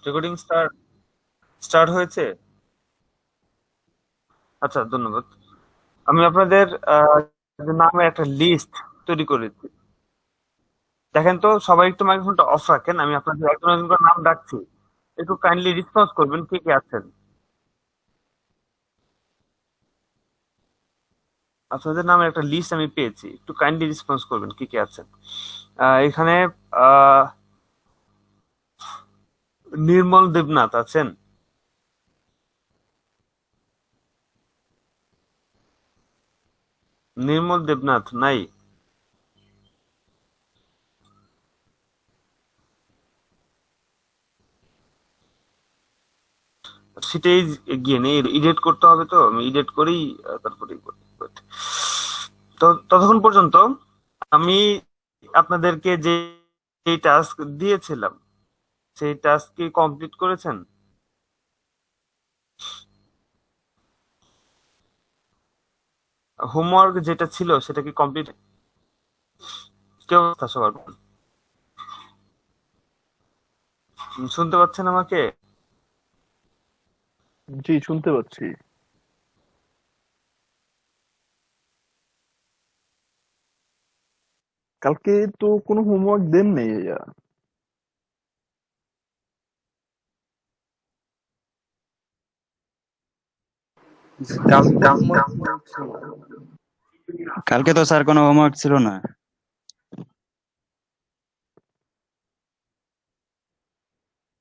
Recording start start হয়েছে। আচ্ছা, ধন্যবাদ। আমি আপনাদের নামে একটা লিস্ট তৈরি করেছি। দেখেন তো, সবাই একটু মাইক্রোফোনটা অফ রাখেন, আমি আপনাদের একজন একজন করে নাম ডাকছি। একটু কাইন্ডলি রেসপন্স করবেন কে কে আছেন। আপনাদের নামে একটা লিস্ট আমি পেয়েছি, একটু কাইন্ডলি রেসপন্স করবেন কে কে আছেন। এখানে আহ নির্মল দেবনাথ আছেন? নির্মল দেবনাথ নাই? সেটাই গিয়ে নেই, এডিট করতে হবে, তো আমি এডিট করেই তারপরে করি। তো ততক্ষণ পর্যন্ত আমি আপনাদেরকে যে টাস্ক দিয়েছিলাম সেই টাস্ক কি কমপ্লিট করেছেন? হোমওয়ার্ক যেটা ছিল সেটা কি কমপ্লিট? কি অবস্থা সবার? শুনতে পাচ্ছেন আমাকে? জি, শুনতে পাচ্ছি। কালকে তো কোনো হোমওয়ার্ক দেন নেই ভাইয়া। কালকে হোমওয়ার্ক ছিল। কালকে তো স্যার কোনো হোমওয়ার্ক ছিল না।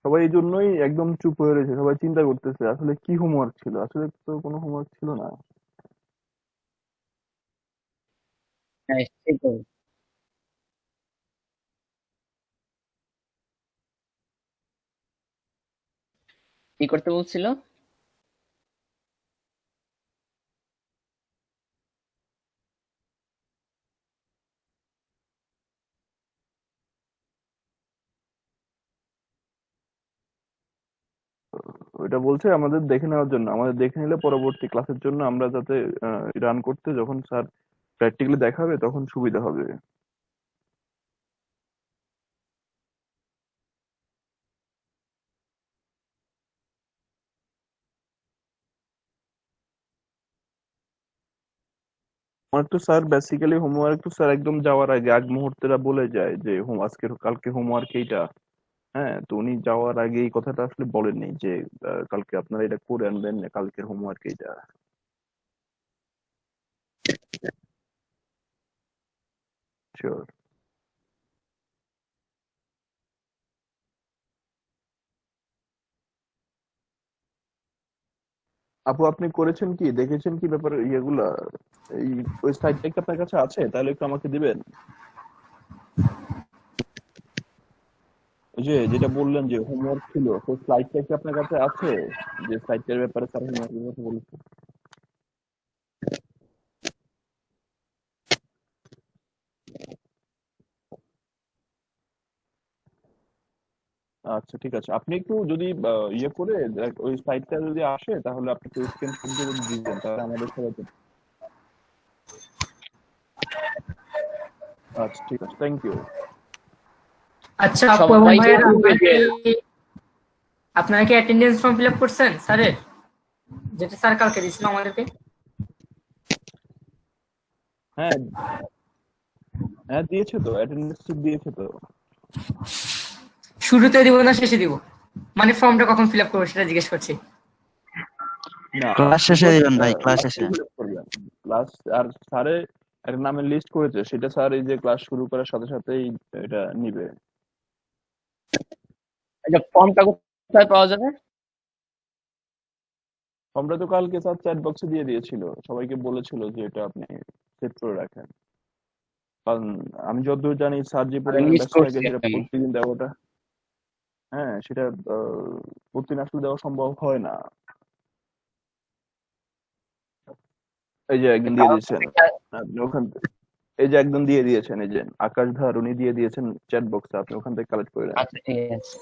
সবাই এই জন্যই একদম চুপ হয়ে রয়েছে, সবাই চিন্তা করতেছে আসলে কি হোমওয়ার্ক ছিল। আসলে তো কোনো হোমওয়ার্ক ছিল না। হ্যাঁ, সেটাই। কি করতে বলছিল? ওইটা বলছে আমাদের দেখে নেওয়ার জন্য, আমাদের দেখে নিলে পরবর্তী ক্লাসের জন্য আমরা যাতে রান করতে যখন স্যার প্র্যাকটিক্যালি দেখাবে তখন সুবিধা হবে। আমার তো স্যার বেসিক্যালি হোমওয়ার্ক তো স্যার একদম যাওয়ার আগে আগ মুহূর্তেটা বলে যায় যে কালকে হোমওয়ার্ক এইটা। হ্যাঁ, তো উনি যাওয়ার আগে এই কথাটা আসলে বলেননি যে কালকে আপনারা এটা করে আনবেন, কালকের হোমওয়ার্ক এইটা। শিওর। আপু, আপনি করেছেন কি, দেখেছেন কি ব্যাপারে ইয়েগুলা? এই ওই সাইটটা কি আপনার কাছে আছে? তাহলে একটু আমাকে দিবেন। ওই যে যেটা বললেন যে হোমওয়ার্ক ছিল, সেই স্লাইডটা কি আপনার কাছে আছে? যে স্লাইডটার ব্যাপারে স্যার হোমওয়ার্কের কথা বলেছে। আচ্ছা, ঠিক আছে। আপনি একটু যদি ইয়ে করে ওই স্লাইডটা যদি আসে তাহলে আপনি একটু স্ক্রিনশট দিয়ে যদি দিবেন তাহলে আমাদের সবাইকে। আচ্ছা, ঠিক আছে, থ্যাংক ইউ। আচ্ছা আপু এবং সবাইকে ভাইয়েরা গ্রুপে দিয়ে আপনারা কি অ্যাটেন্ডেন্স ফর্ম ফিল আপ করছেন স্যারের, যেটা স্যার কালকে দিয়েছিল আমাদেরকে? হ্যাঁ, হ্যাঁ, দিয়েছে তো, অ্যাটেন্ডেন্স দিয়েছে তো। শুরুতে দিব না শেষে দিব? মানে ফর্মটা কখন ফিল আপ করবো সেটা জিজ্ঞেস করছি। না, ক্লাস শেষে শুধু দিবেন ভাই, ক্লাস লাস্টে শেষে। ফিল আপ করবেন। লাস্ট আর স্যারে একটা নামের লিস্ট করেছে, সেটা স্যার এই যে ক্লাস শুরু করার সাথে সাথেই এটা নিবে। একটা ফর্মটা কোথায় পাওয়া যাবে? ফর্মটা তো কালকে স্যার চ্যাট বক্সে দিয়ে দিয়েছিল, সবাইকে বলেছিল যে এটা আপনি সেট করে রাখেন। কারণ আমি যতদূর জানি স্যার যে আমি পরিমাণে মিস ব্যস্ত থাকে করছি সেটা আমি। প্রতিদিন দেওয়াটা, হ্যাঁ সেটা প্রতিদিন আসলে দেওয়া সম্ভব হয় না। এই যে একদিন দিয়ে কাল দিয়েছেন আপনি ওখান থেকে, এই যে একদম দিয়ে দিয়েছেন, এই যে আকাশ ধার উনি দিয়ে দিয়েছেন চ্যাট বক্সে, আপনি ওখান থেকে কালেক্ট করে নেন। আচ্ছা, ঠিক আছে।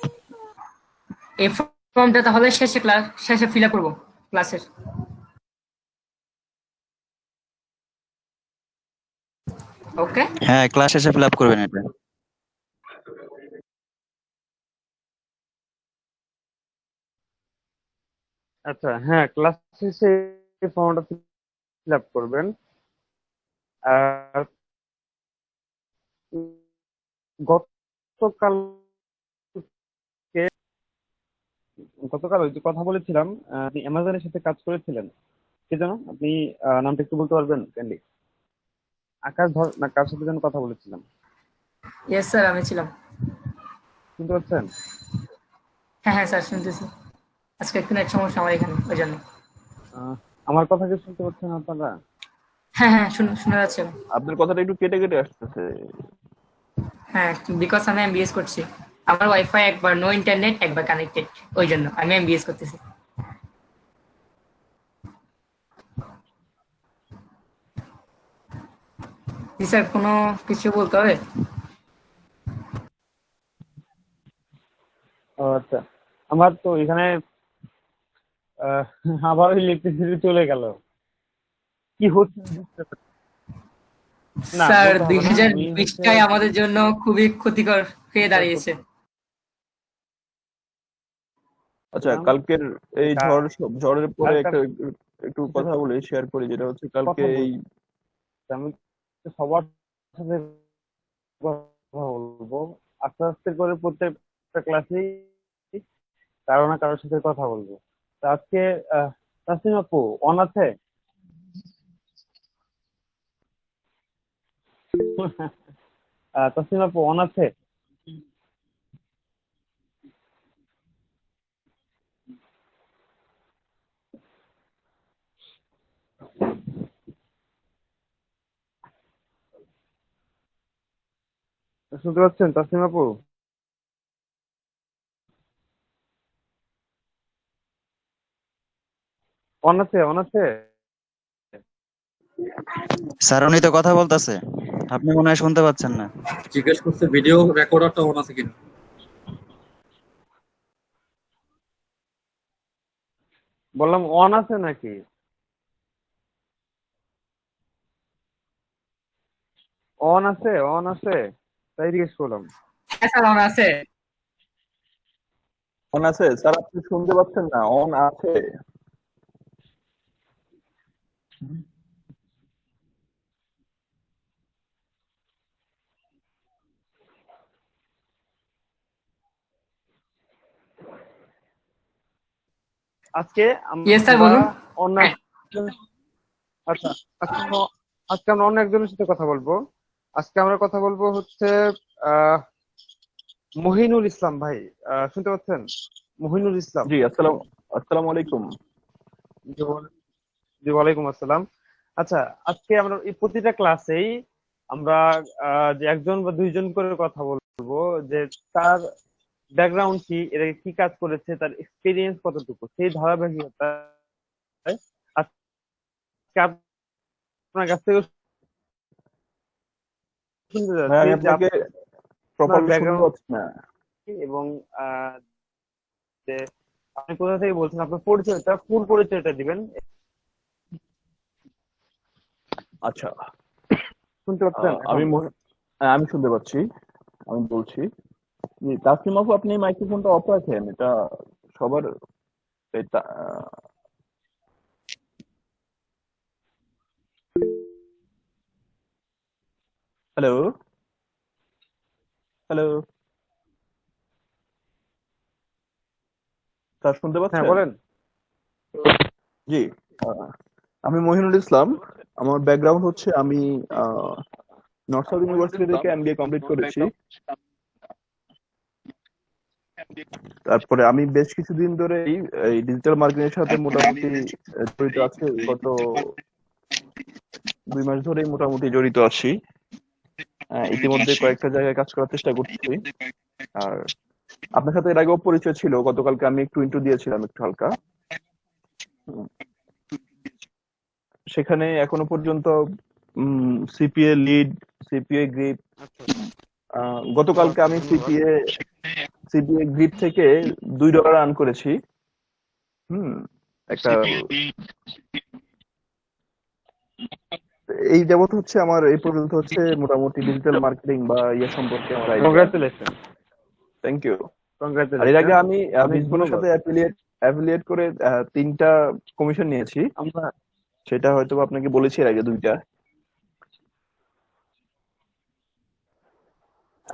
এই ফর্মটা তাহলে শেষে ফিল আপ করবো ক্লাসের। ওকে। হ্যাঁ, ক্লাস শেষে ফিল আপ করবেন এটা। আচ্ছা, হ্যাঁ, ক্লাস শেষে ফর্মটা ফিল আপ করবেন। আর গতকাল গতকাল ওই যে কথা বলেছিলাম, আপনি অ্যামাজনের সাথে কাজ করেছিলেন, কে যেন আপনি, নামটা একটু বলতে পারবেন ক্যান্ডি? আকাশ ধর না, কার সাথে যেন কথা বলেছিলাম, ইয়েস স্যার, আমি ছিলাম। শুনতে পাচ্ছেন? হ্যাঁ হ্যাঁ স্যার, শুনতেছি। আজকে একটু নেট সমস্যা আমার এখানে, ওই জন্য। আহ, আমার কথা কি শুনতে পাচ্ছেন আপনারা? হ্যাঁ হ্যাঁ, শোনা যাচ্ছে এখন। আপনার কথাটা একটু কেটে কেটে আসতেছে। হ্যাঁ, বিকজ আমি এমবিএস করছি। আমার ওয়াইফাই একবার নো ইন্টারনেট, একবার কানেক্টেড, ওই জন্য আমি এমবিএস করতেছি। জি স্যার, কোনো কিছু বলতে হবে? ও আচ্ছা, আমার তো এখানে আহ, আবার ইলেকট্রিসিটি চলে গেল, কি হচ্ছে আমি বুঝতে পারছি না, স্যার, বলতে দুই হবে না, হাজার আমি হচ্ছে বিশটাই আমাদের জন্য খুবই ক্ষতিকর হয়ে দাঁড়িয়েছে। আচ্ছা, কালকের এই ঝড়ের পরে কার একটা একটু একটু কথা বলি, শেয়ার করি, যেটা হচ্ছে কালকে কথা এই বলছি, আমি তো সবার সাথে কথা বলবো আস্তে আস্তে করে, প্রত্যেকটা ক্লাসেই কারো না কারোর সাথে কথা বলবো। তো আজকে তাসনিম আপু অন আছে? তাসনিম আপু অন আছে? শুনতে পাচ্ছেন তাসনিম আপু? অন আছে, অন আছে? স্যার উনি তো কথা বলতেছে, আপনি মনে হয় শুনতে পাচ্ছেন না। জিজ্ঞেস করছে ভিডিও রেকর্ডারটা অন আছে কিনা। বললাম অন আছে নাকি? অন আছে, অন আছে, তাই জিজ্ঞেস করলাম। হ্যাঁ স্যার, আমার আছে। অন আছে স্যার, আপনি শুনতে পাচ্ছেন না? অন আছে। আজকে ইয়েস স্যার, আমরা বলুন। অন্য হ্যাঁ। আচ্ছা, আজকে আমরা অন্য একজনের সাথে কথা বলবো। আজকে আমরা কথা বলবো হচ্ছে আহ মহিনুল ইসলাম ভাই, শুনতে পাচ্ছেন? মহিনুল ইসলাম। জি, আসসালামু আলাইকুম। জি, জি, ওয়ালাইকুম আসসালাম। আচ্ছা, আজকে আমরা এই প্রতিটা ক্লাসেই আমরা যে একজন বা দুইজন করে কথা বলবো, যে তার ব্যাকগ্রাউন্ড কি, এর আগে কি কাজ করেছে, তার এক্সপিরিয়েন্স কতটুকু, সেই ধারাবাহিকতায় আজকে আপনার কাছ থেকে শুনতে ভাই, যাচ্ছি আমি যে আপনাকে আপনার প্রপারলি শুনতে ব্যাকগ্রাউন্ড পাচ্ছি না। এবং যে আপনি কোথা থেকে বলছেন, আপনার পরিচয়টা, ফুল পরিচয়টা দিবেন। আচ্ছা, শুনতে পাচ্ছেন এখন? হ্যাঁ, আমি শুনতে পাচ্ছি। আমি বলছি, জি, তাসলিম আপু, আপনি মাইক্রোফোনটা অফ রাখেন, এটা সবার হ্যালো, হ্যালো স্যার, শুনতে হ্যাঁ, পাচ্ছেন? বলেন। জি, আহ, আমি মহিনুল ইসলাম। আমার ব্যাকগ্রাউন্ড হচ্ছে, আমি নর্থ সাউথ ইউনিভার্সিটি থেকে এমবিএ কমপ্লিট করেছি। তারপরে আমি বেশ কিছুদিন ধরে এই ডিজিটাল মার্কেটিং এর সাথে মোটামুটি জড়িত আছি। গত 2 মাস ধরেই মোটামুটি জড়িত আছি। ইতিমধ্যে কয়েকটা জায়গায় কাজ করার চেষ্টা করছি। আর আপনার সাথে এর আগেও পরিচয় ছিল, গতকালকে আমি একটু ইন্ট্রো দিয়েছিলাম একটু হালকা। হুম, সেখানে এখনো পর্যন্ত সিপিএ লিড, সিপিএ গ্রিপ, ও গতকালকে আচ্ছা, আমি ধন্যবাদ। সিপিএ গ্রিপ থেকে $2 আর্ন করেছি। হুম, একটা এই যাবত হচ্ছে আমার এই পর্যন্ত হচ্ছে মোটামুটি ডিজিটাল মার্কেটিং বা ইয়ে সম্পর্কে আমার আইডিয়া। Congratulation, thank you. আর এর কংগ্রাচুলেশন, আগে আমি অনেক বিসবনের ধন্যবাদ। সাথে অ্যাফিলিয়েট অ্যাফিলিয়েট করে 3টা কমিশন নিয়েছি আমরা, সেটা হয়তো বা আপনাকে বলেছি এর আগে 2টা।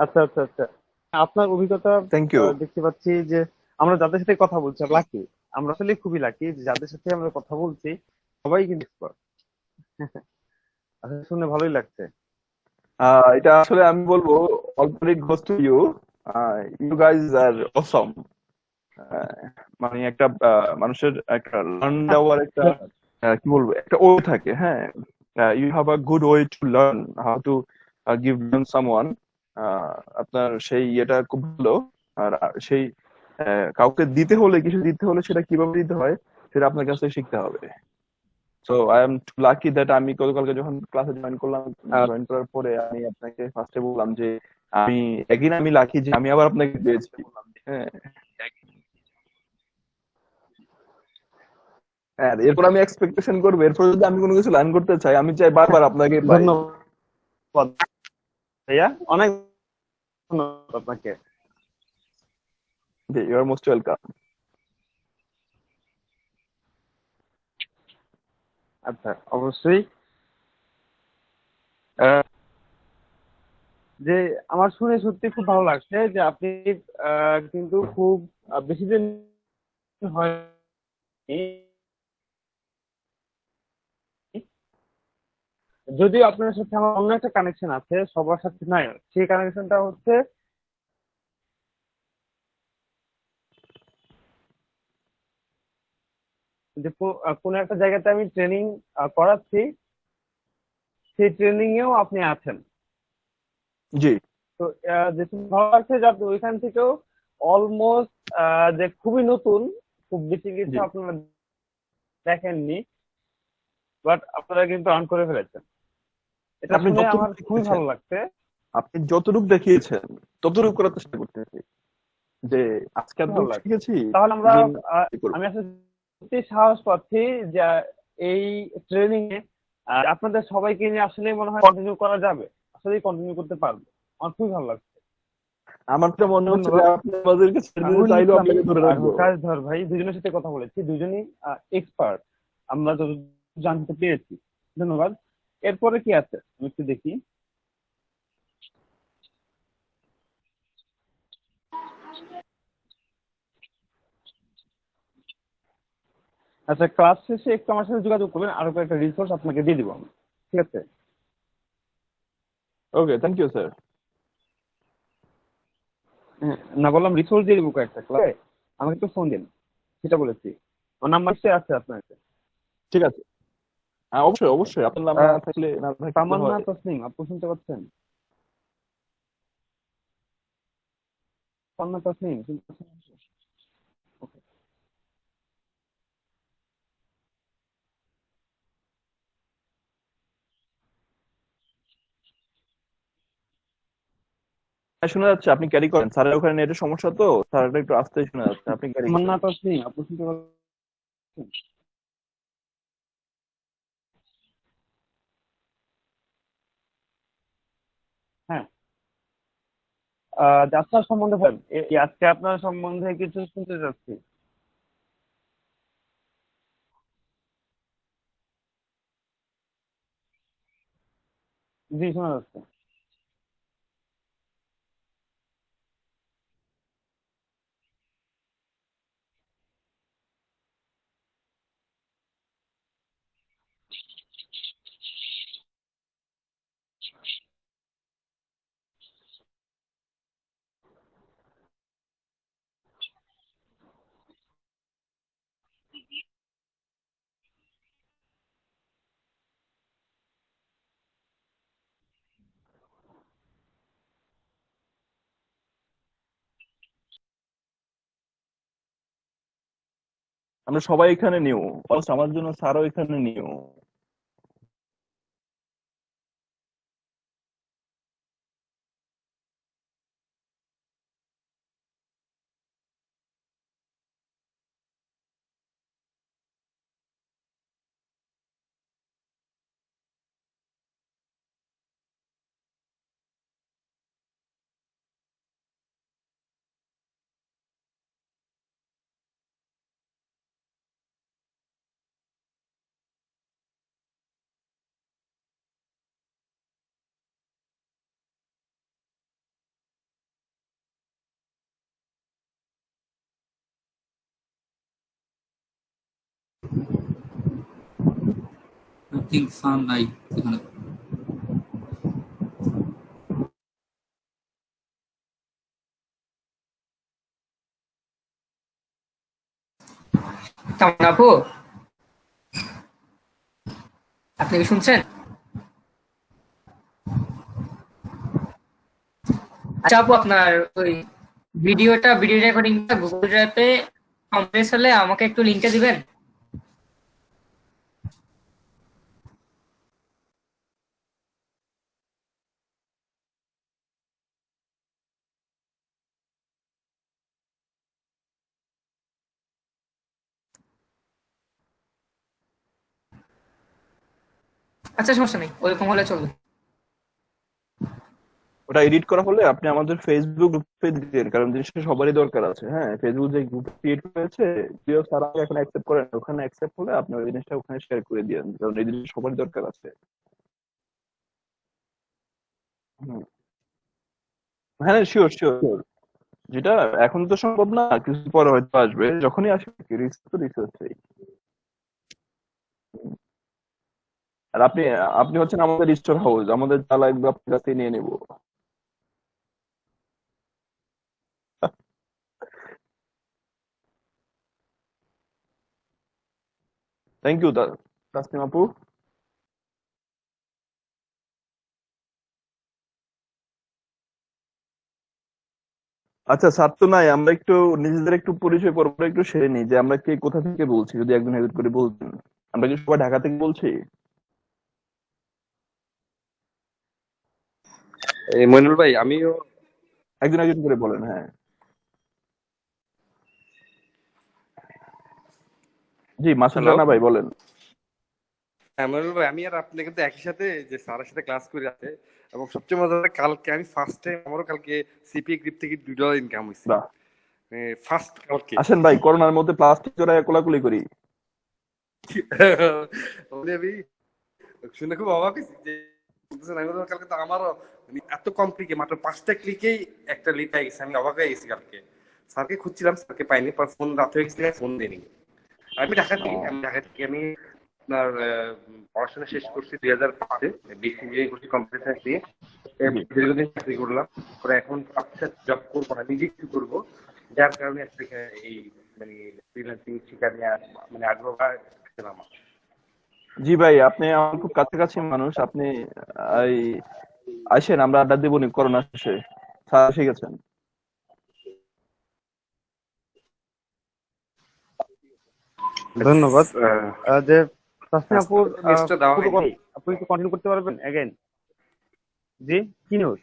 আচ্ছা আচ্ছা আচ্ছা, আপনার অভিজ্ঞতা থ্যাংক ইউ। দেখতে পাচ্ছি যে আমরা যাদের সাথে কথা বলছি লাকি, আমরা আসলে খুবই লাকি যে যাদের সাথে আমরা কথা বলছি সবাই কিন্তু expert। আসলে শুনে ভালোই লাগছে। এটা আসলে আমি বলবো all credit goes to you. You guys are awesome. মানে একটা মানুষের একটা লার্ন দেওয়ার একটা কি বলবো একটা ওয়ে থাকে, হ্যাঁ। You have a good way to learn how to give someone. আপনার সেই ইয়েটা খুব ভালো। আর সেই কাউকে দিতে হলে, কিছু দিতে হলে সেটা কিভাবে দিতে হয় সেটা আপনার কাছ থেকে শিখতে হবে। So I am lucky that আমি গতকালকে যখন ক্লাসে জয়েন করলাম, জয়েন করার পরে আমি আপনাকে ফার্স্টে বললাম যে আমি একদিন আমি লাকি যে আমি আবার আপনাকে পেয়েছি। হ্যাঁ, হ্যাঁ, এরপর আমি এক্সপেকটেশন করবো, এরপর যদি আমি কোনো কিছু লার্ন করতে চাই আমি চাই বারবার আপনাকে পাই। ধন্যবাদ ভাইয়া, অনেক ধন্যবাদ আপনাকে। You are most welcome. আচ্ছা, অবশ্যই। আহ, যে আমার শুনে সত্যি খুব ভালো লাগছে যে আপনি কিন্তু খুব বেশি দিন হয়নি, যদিও আপনার সাথে আমার অন্য একটা কানেকশন আছে, সবার সাথে নাই। সেই কানেকশনটা হচ্ছে যে কোনো একটা জায়গাতে আমি ট্রেনিং করাচ্ছি, সেই ট্রেনিং এও আপনি আছেন। জি তো যেটা ভালো লাগছে যে আপনি ওইখান থেকেও অলমোস্ট যে খুবই নতুন, খুব বেশি কিছু জি আপনারা দেখেননি, বাট আপনারা কিন্তু আর্ন করে ফেলেছেন। এটা আপনি শুনে যতটুকু আমার খুবই দেখিয়েছেন, ভালো লাগছে। আপনি যতটুকু দেখিয়েছেন ততটুকু করার চেষ্টা করতেছি, যে আজকে ভালো এতটুকু লাগছে। শিখেছি তাহলে আমরা দিন করবো। আমি আসলে সত্যি সাহস পাচ্ছি যে এই ট্রেনিং এ আপনাদের সবাইকে নিয়ে আসলে মনে হয় কন্টিনিউ করা যাবে, আসলেই কন্টিনিউ করতে পারবো। আমার খুবই ভালো লাগছে। আমার তো মনে হচ্ছে যে ধন্যবাদ। আপনি আমাদেরকে ছেড়ে দিতে রাহুল চাইলেও ইসলামী আপনাকে ধরে আর রাখবো। কাজ ধর ভাই, দুজনের সাথে কথা বলেছি, দুজনই এক্সপার্ট আমরা যত জানতে পেরেছি। ধন্যবাদ। এরপরে কি আছে আমি একটু দেখি। আচ্ছা, ক্লাস শেষে একটু আমার সাথে যোগাযোগ করবেন, আরো কয়েকটা রিসোর্স আপনাকে দিয়ে দিব আমি। ঠিক আছে? ওকে, থ্যাংক ইউ স্যার। হ্যাঁ, না বললাম রিসোর্স দিয়ে দিব কয়েকটা ক্লাসে, আমাকে একটু ফোন দিন, সেটা বলেছি। আমার নাম্বার সে আছে আপনার কাছে। ঠিক আছে, হ্যাঁ অবশ্যই অবশ্যই, আপনার নাম না থাকলে না থাকলে তামান্না হয়। তসনিম, আপু শুনতে পাচ্ছেন? তামান্না তসনিম শুনতে পাচ্ছেন? Okay. হ্যাঁ, শোনা যাচ্ছে, আপনি ক্যারি করেন। স্যারের ওখানে নেটের সমস্যা তো, স্যারটা একটু আস্তে শোনা যাচ্ছে, আপনি ক্যারি করেন। তামান্না তসনিম, আপু শুনতে পাচ্ছেন? হ্যাঁ, যাত্রা সম্বন্ধে বলেন। আজকে আপনার সম্বন্ধে কিছু শুনতে চাচ্ছি। জি, শোনা যাচ্ছে। আমরা সবাই এখানে নিউ, আমার জন্য স্যারও এখানে নিউ। আই থিঙ্ক সান নাই এখানে। কেমন আপু, আপনি কি শুনছেন? আচ্ছা আপু, আপনার ওই ভিডিও রেকর্ডিংটা গুগল ড্রাইভে কম্প্রেস হলে আমাকে একটু লিংকটা দিবেন। আচ্ছা সমস্যা নেই, ওরকম হলে চলবে। ওটা এডিট করা হলে আপনি আমাদের ফেসবুক গ্রুপে দিতেন, কারণ জিনিসটা সবারই দরকার আছে। হ্যাঁ, ফেসবুক যে গ্রুপ ক্রিয়েট হয়েছে, যদিও স্যার আমাকে এখন অ্যাকসেপ্ট করেন, ওখানে অ্যাকসেপ্ট হলে আপনি ওই জিনিসটা ওখানে শেয়ার করে দিয়েন, কারণ এই জিনিসটা সবারই দরকার আছে। হুম। হ্যাঁ, শিওর শিওর। যেটা এখন তো সম্ভব না, কিছু পরে হয়তো আসবে, যখনই আসবে রিসার্চ তো রিসার্চই। আর আপনি আপনি হচ্ছেন আমাদের স্টোর হাউস, আমাদের যা লাগবে আপনার কাছে নিয়ে নেবো। থ্যাংক ইউ তাসনিম আপু। আচ্ছা, স্যার তো নাই, আমরা একটু নিজেদের একটু পরিচয় পর্ব একটু সেরে নিই, যে আমরা কে কোথা থেকে বলছি, যদি একজন হেল্প করে বলতেন। আমরা কি সবাই ঢাকা থেকে বলছি? মইনুল ভাই, আমিও। একজন একজন করে বলেন। হ্যাঁ, জি মাসুদ হ্যালো। রানা ভাই বলেন। হ্যাঁ মইনুল ভাই, আমি আর আপনি কিন্তু একই সাথে যে স্যারের সাথে ক্লাস করে আছে, এবং সবচেয়ে মজার কালকে আমি ফার্স্ট টাইম, আমারও কালকে সিপিএ গ্রিপ থেকে $2 ইনকাম হয়েছে। বাহ, ফার্স্ট কালকে। আসেন ভাই, করোনার মধ্যে প্লাস্টিক জড়ায় কোলাকুলি করি। বলি আমি শুনে খুব অবাক হয়েছি যে বলতেছেন, আমি বললাম, কালকে তো আমারও মানে এত কম ক্লিকে, মাত্র 5টা ক্লিকেই একটা লিড হয়ে গেছে। আমি অবাক হয়ে গেছি কালকে। স্যারকে খুঁজছিলাম, স্যারকে পাইনি, পর ফোন রাত হয়ে গেছিল, ফোন দিইনি। আমি ঢাকা থেকে আমি আপনার পড়াশোনা শেষ করছি 2005-এ, বিএসসি ইঞ্জিনিয়ারিং করছি কম্পিউটার সায়েন্স দিয়ে। জি। দীর্ঘদিন চাকরি করলাম, পরে এখন জব করবো না, নিজে কিছু করবো, যার কারণে আজকে এই মানে ফ্রিল্যান্সিং শিক্ষা নিয়ে মানে আগ্রহ আছে আমার। জি ভাই, আপনি আমার খুব কাছাকাছি মানুষ, আপনি এই আসেন, আমরা আড্ডা দেবনি করোনা শেষে। স্যার এসে গেছেন। ধন্যবাদ। যে তাসনিম আপুর নিউজটা দেওয়া পুরো হয়নি। আপনি একটু কন্টিনিউ করতে পারবেন এগেইন? জি, কি নিউজ?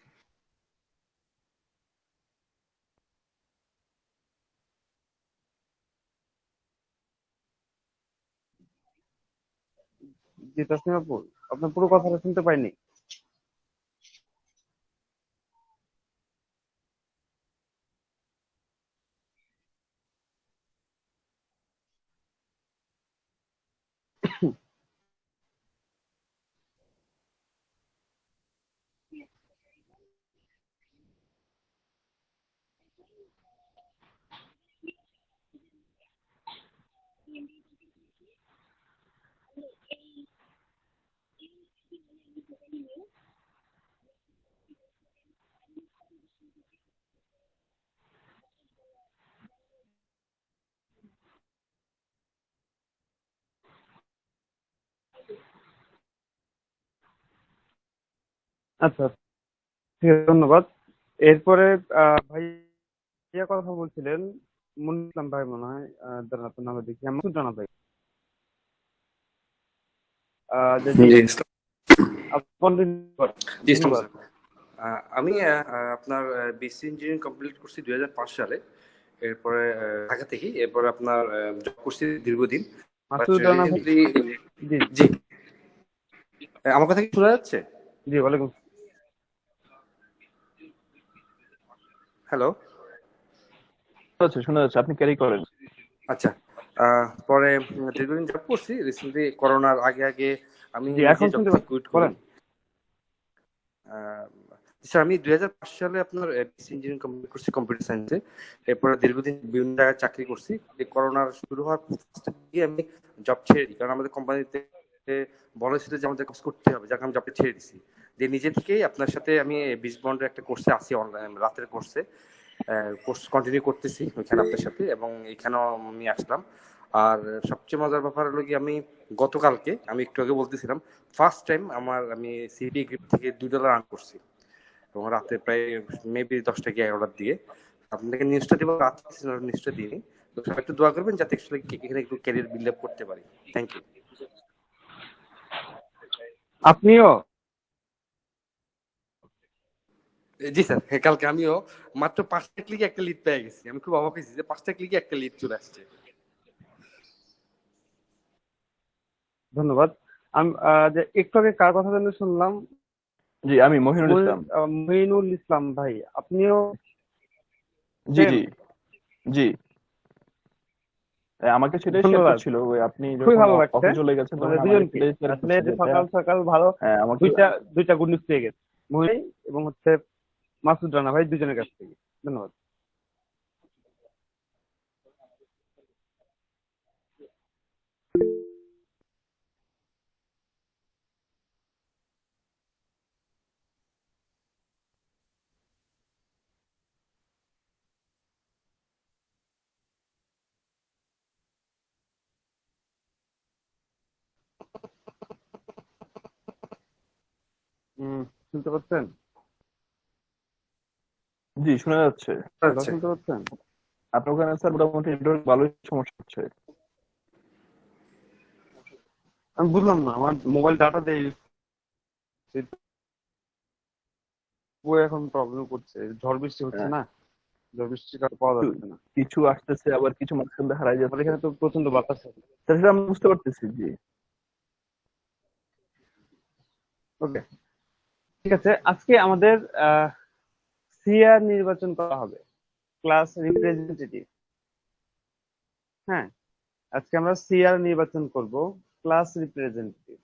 জি তাসনিম আপু, আপনার পুরো কথাটা শুনতে পাইনি। আচ্ছা, ঠিক আছে, ধন্যবাদ। এরপরে ভাইয়া কথা বলছিলেন, মুন্নুল ইসলাম ভাই মনে হয়, দাঁড়ান আপনার নামে দেখি, মাসুদ রানা ভাই। জি জি, জি continue করেন। জি, ধন্যবাদ। আমি আপনার বিএসসি ইঞ্জিনিয়ারিং কমপ্লিট করছি 2005 সালে। এরপরে ঢাকা থেকেই, এরপরে আপনার জব করছি দীর্ঘদিন। মাসুদ রানা ভাই, জি জি, আমার কথা কি শোনা যাচ্ছে? জি, ওয়ালাইকুম। হ্যালো। শোনা যাচ্ছে, আপনি ক্যারি করেন। আচ্ছা, পরে দীর্ঘদিন জব করছি। রিসেন্টলি করোনার আগে আগে আমি জি, নিজে এখন জব শুনতে থেকে কুইট করি। বলেন। স্যার, আমি 2005 সালে আপনার বিএসসি ইঞ্জিনিয়ারিং কমপ্লিট করছি কম্পিউটার সায়েন্সে। এরপরে দীর্ঘদিন বিভিন্ন জায়গায় চাকরি করছি। এই করোনার শুরু হওয়ার গিয়ে আমি জব ছেড়ে দিই, কারণ আমাদের কোম্পানিতে বলেছিল যে আমাদের কাজ করতে হবে, যাকে আমি জবটা ছেড়ে দিছি। যে নিজে থেকেই আপনার সাথে আমি 20 বন্ডের একটা কোর্সে আছি, অনলাইন রাতের কোর্সে কোর্স কন্টিনিউ করতেছি ওইখানে আপনার সাথে, এবং এখানেও আমি আসলাম। আর সবচেয়ে মজার ব্যাপার হলো কি, আমি গতকালকে, আমি একটু আগে বলতেছিলাম, ফার্স্ট টাইম আমি সিপি গ্রিপ থেকে $2 আর্ন করছি, এবং রাতে প্রায় মেবি 10টা কি 11টার দিকে। আপনাকে নিউজটা দিব, রাত নিউজটা দিইনি। তো সবাই একটু দোয়া করবেন যাতে এখানে একটু ক্যারিয়ার বিল্ড আপ করতে পারি। Thank you. আপনিও জি স্যার, হ্যাঁ, কালকে আমিও মাত্র 5টা ক্লিকে একটা লিড পেয়ে গেছি। আমি খুব অবাক হয়েছি যে 5টা ক্লিকে একটা লিড চলে আসছে। ধন্যবাদ। আমি যে একটু আগে কার কথা যেন শুনলাম, জি, আমি মহিনুল ইসলাম। মঈনুল ইসলাম ভাই, আপনিও জি same? জি জি। আমাকে সেটাই শেয়ার ধন্যবাদ, করছিল, ওই আপনি খুবই যখন ভালো লাগছে অফিস চলে গেছেন তখন আমাদের আমাকে দুজনকে। সেটাই শেয়ার আসলে যে করছিল। সকাল সকাল ভালো হ্যাঁ, আমাকে দুইটা গুড নিউজ পেয়ে গেছে, মহি এবং হচ্ছে মাসুদ রানা ভাই, দুজনের কাছ থেকে। ধন্যবাদ। শুনতে পাচ্ছেন? জি শোনা যাচ্ছে। হ্যালো, আচ্ছা, শুনতে পাচ্ছেন? আপনার ওখানে স্যার মোটামুটি নেটওয়ার্ক ভালোই সমস্যা হচ্ছে। আমি বুঝলাম না, আমার মোবাইল ডাটা দেই এখন প্রবলেম করছে। ঝড় বৃষ্টি হচ্ছে হ্যাঁ, না, ঝড় বৃষ্টির কারণে পাওয়া কিছু যাচ্ছে না। কিছু আসতেছে, আবার কিছু মাঝখান দিয়ে হারাই আমাদের যাচ্ছে। এখানে তো প্রচন্ড বাতাস আছে। স্যার সেটা আমি বুঝতে পারতেছি। জি ওকে, ঠিক আছে। আজকে আমাদের সিআর নির্বাচন করা হবে, ক্লাস রিপ্রেজেন্টেটিভ। হ্যাঁ, আজকে আমরা সিআর নির্বাচন করব, ক্লাস রিপ্রেজেন্টেটিভ।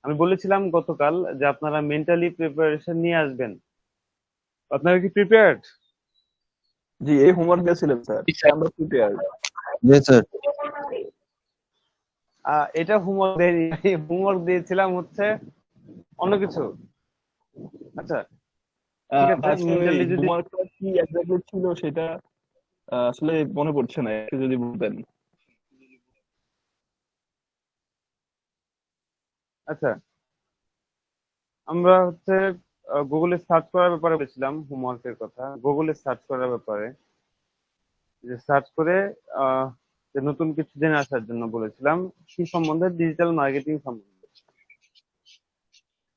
আমি বলেছিলাম গতকাল যে আপনারা মেন্টালি প্রিপারেশন নিয়ে আসবেন। আপনারা কি প্রিপেয়ার্ড? জি, এই হোমওয়ার্ক দিয়েছিলেন স্যার, আমরা প্রিপেয়ার। জি স্যার। এটা হোমওয়ার্ক দেয়নি, হোমওয়ার্ক দিয়েছিলাম হচ্ছে অন্য কিছু। আচ্ছা, ঠিক আছে। আসলে মেন্টালি যদি হোমওয়ার্কটা কি এক্স্যাক্টলি ছিল সেটা আসলে মনে পড়ছে না, একটু যদি বলতেন। আচ্ছা, আমরা হচ্ছে গুগলে সার্চ করার ব্যাপারে বলেছিলাম, হোমওয়ার্কের কথা গুগলে সার্চ করার ব্যাপারে, যে সার্চ করে আহ, যে নতুন কিছু জেনে আসার জন্য বলেছিলাম, কি সম্বন্ধে? ডিজিটাল মার্কেটিং সম্বন্ধে।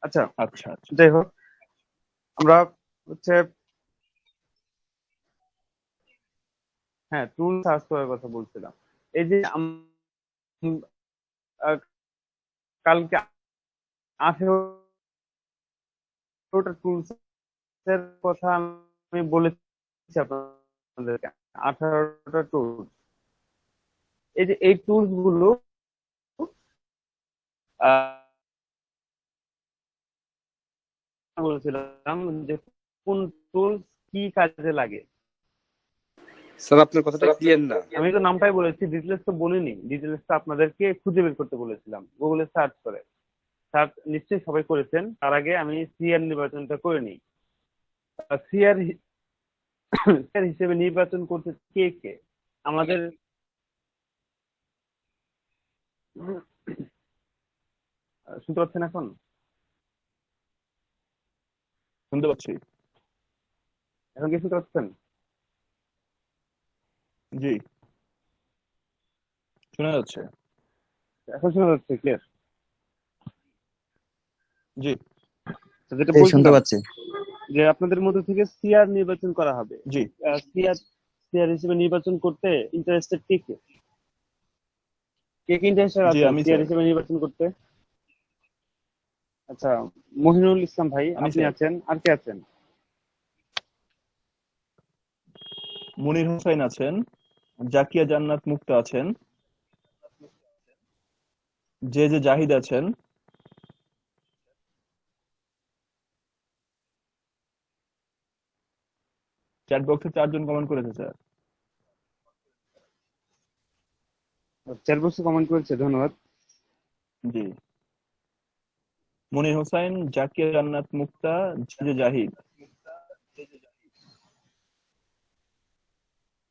আচ্ছা, আচ্ছা আচ্ছা। যাই হোক, আমরা হচ্ছে হ্যাঁ টুল সার্চ করার কথা বলছিলাম। এই যে আহ, কালকে 18টা টুলস এর কথা আমি বলেছি আপনাদেরকে, 18টা টুলস। এই যে এই টুলস গুলো বলেছিলাম যে কোন টুলস কি কাজে লাগে। স্যার আপনার কথাটা ক্লিয়ার না। আমি তো নামটাই বলেছি, ডিটেলস তো বলিনি। ডিটেলসটা আপনাদেরকে খুঁজে বের করতে বলেছিলাম গুগলে সার্চ করে। সার্চ নিশ্চয়ই সবাই করেছেন। তার আগে আমি সিআর নির্বাচনটা করে নিই। সিআর সিআর হিসেবে নির্বাচন করতে কে কে আমাদের? শুনতে পাচ্ছেন এখন? শুনতে পাচ্ছি। এখন কি শুনতে পাচ্ছেন? জি শোনা যাচ্ছে। এখন শোনা যাচ্ছে ক্লিয়ার? জি যেটা এই শুনতে বলছিলাম, পাচ্ছি। যে আপনাদের মধ্যে থেকে সিআর নির্বাচন করা হবে। জি সিআর সিআর হিসেবে নির্বাচন করতে ইন্টারেস্টেড কে কে? কে কে ইন্টারেস্টেড জি আছেন আমি সিআর স্যার। হিসেবে নির্বাচন করতে? আচ্ছা, মহিনুল ইসলাম ভাই আমি আপনি স্যার। আছেন, আর কে আছেন? মুনির হোসেন আছেন, জাকিয়া জান্নাত মুক্তা আছেন, জে জে জাহিদ আছেন, চ্যাট বক্সে 4 জন কমেন্ট করেছে স্যার। চ্যাট বক্সে কমেন্ট করেছে, ধন্যবাদ। জি মনির হোসাইন, জাকিয়া জান্নাত মুক্তা, জাহিদ।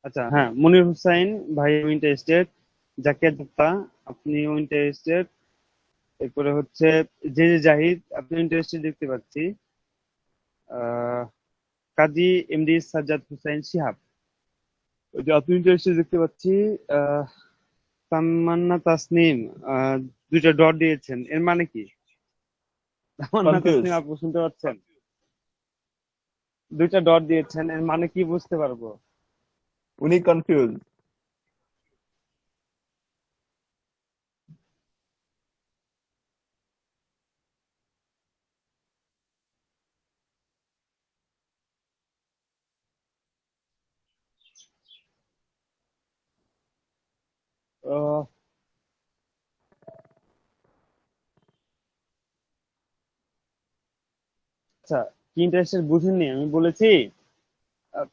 আচ্ছা, হ্যাঁ, মনির হুসাইন ভাই ইন্টারেস্টেড, জাকিয়া দত্তা আপনিও ইন্টারেস্টেড, এরপরে হচ্ছে জাহিদ আপনি ইন্টারেস্টেড দেখতে পাচ্ছি, আহ কাজী এমডি সাজ্জাদ হোসেন শিহাব ওই যে আপনি ইন্টারেস্টেড দেখতে পাচ্ছি, আহ তামান্না তাসনিম দুইটা ডট দিয়েছেন, এর মানে কি? তামান্না কনফিউজ। তাসনিম আপু শুনতে পাচ্ছেন? দুইটা ডট দিয়েছেন, এর মানে কি বুঝতে পারবো? উনি কনফিউজ। আহ, আচ্ছা, কি ইন্টারেস্টেড বুঝেননি? আমি বলেছি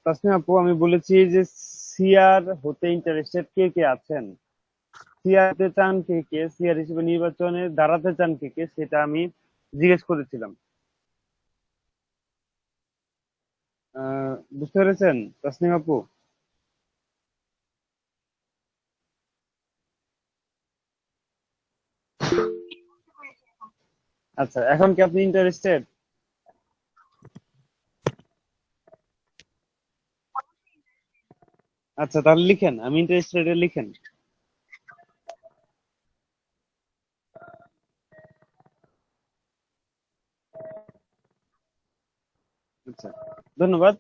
তাসনিম আপু, আমি বলেছি যে সিআর হতে ইন্টারেস্টেড কে কে আছেন, সিআর হতে চান কে কে, সিআর হিসেবে নির্বাচনে দাঁড়াতে চান কে কে, সেটা আমি জিজ্ঞেস করেছিলাম। বুঝতে পেরেছেন তাসনিম আপু? আচ্ছা, এখন কি আপনি ইন্টারেস্টেড? আচ্ছা, তাহলে লিখেন, আমি ইন্টারেস্টেড লিখেন। আচ্ছা, ধন্যবাদ।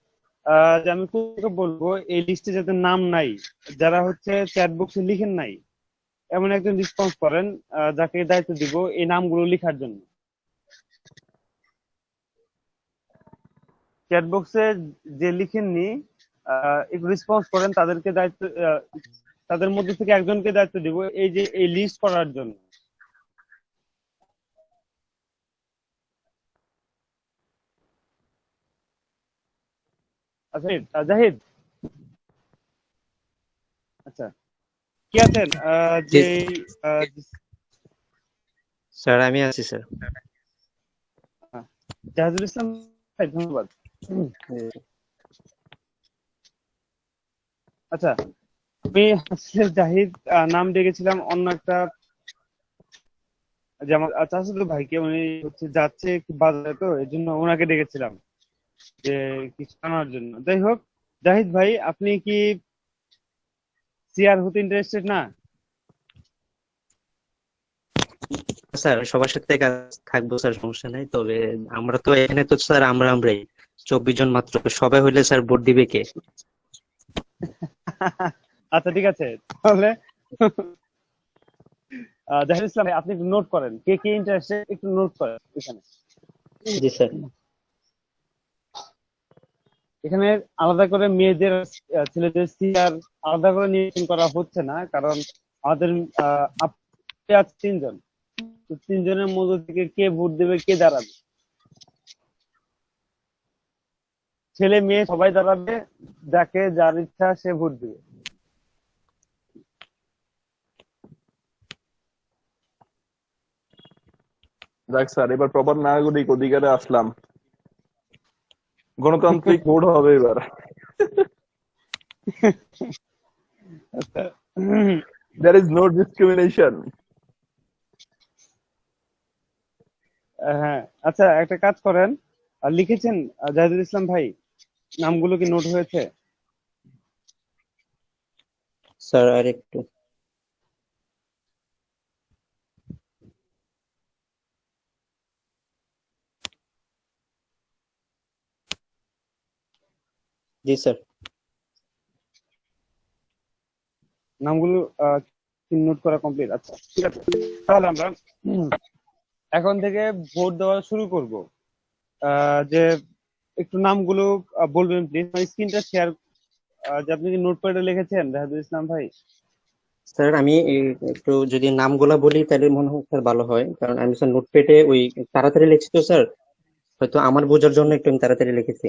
যে আমি কোথাও বলবো এই লিস্টে যাদের নাম নাই, যারা হচ্ছে চ্যাট বক্সে লিখেন নাই, এমন একজন রেসপন্স করেন, যাকে দায়িত্ব দিব এই নামগুলো লেখার জন্য। চ্যাট বক্সে যে লিখেননি একটু রেসপন্স করেন, তাদেরকে দায়িত্ব, তাদের মধ্যে থেকে একজনকে দায়িত্ব দিব এই যে এই লিস্ট করার জন্য। আচ্ছা, জাহিদ, আচ্ছা, কি আছেন? যে আহ, স্যার আমি আছি স্যার। জাহিদুল ইসলাম ভাই, ধন্যবাদ। আচ্ছা, আমি আসলে জাহিদ নাম ডেকেছিলাম অন্য একটা, যে আমার চাচাতো ভাইকে, উনি হচ্ছে যাচ্ছে একটু বাজারে, তো এই জন্য ওনাকে ডেকেছিলাম যে কিছু আনার জন্য। যাই হোক, জাহিদ ভাই আপনি কি সিআর হতে ইন্টারেস্টেড না? স্যার সবার সাথে কাজ থাকবো স্যার, সমস্যা নাই। তবে আমরা তো এখানে তো স্যার আমরাই 24 জন মাত্র, সবাই হইলে স্যার ভোট দিবে কে? আচ্ছা, ঠিক আছে, তাহলে জাহিদ ইসলাম ভাই আপনি একটু নোট করেন কে কে ইন্টারেস্টেড, একটু নোট করেন এখানে। জি স্যার। এখানে আলাদা করে মেয়েদের ছেলেদের সিআর আলাদা করে নির্বাচন করা হচ্ছে না, কারণ আমাদের আপনি আছে 3 জন, তো 3 জনের মধ্যে থেকে কে ভোট দেবে, কে দাঁড়াবে, ছেলে মেয়ে সবাই দাঁড়াবে, যাকে যার ইচ্ছা সে ভোট দিবে। যাক স্যার, এবার প্রপার নাগরিক অধিকারে আসলাম, গণতান্ত্রিক ভোট হবে এবার। আচ্ছা, There is no discrimination. হ্যাঁ, আচ্ছা, একটা কাজ করেন, লিখেছেন জাহিদুল ইসলাম ভাই, নামগুলো কি নোট হয়েছে? স্যার আর একটু। জি স্যার। নামগুলো নোট করা কমপ্লিট? আচ্ছা, ঠিক আছে, তাহলে আমরা এখন থেকে ভোট দেওয়া শুরু করব। যে একটু নামগুলো বলবেন প্লিজ, স্ক্রিনটা শেয়ার, যে আপনি কি নোটপ্যাডে লিখেছেন জাহিদুল ইসলাম ভাই? স্যার আমি একটু যদি নামগুলা বলি তাহলে মনে হয় স্যার ভালো হয়, কারণ আমি স্যার নোটপ্যাডে ওই তাড়াতাড়ি লিখছি তো স্যার, হয়তো আমার বোঝার জন্য একটু আমি তাড়াতাড়ি লিখেছি।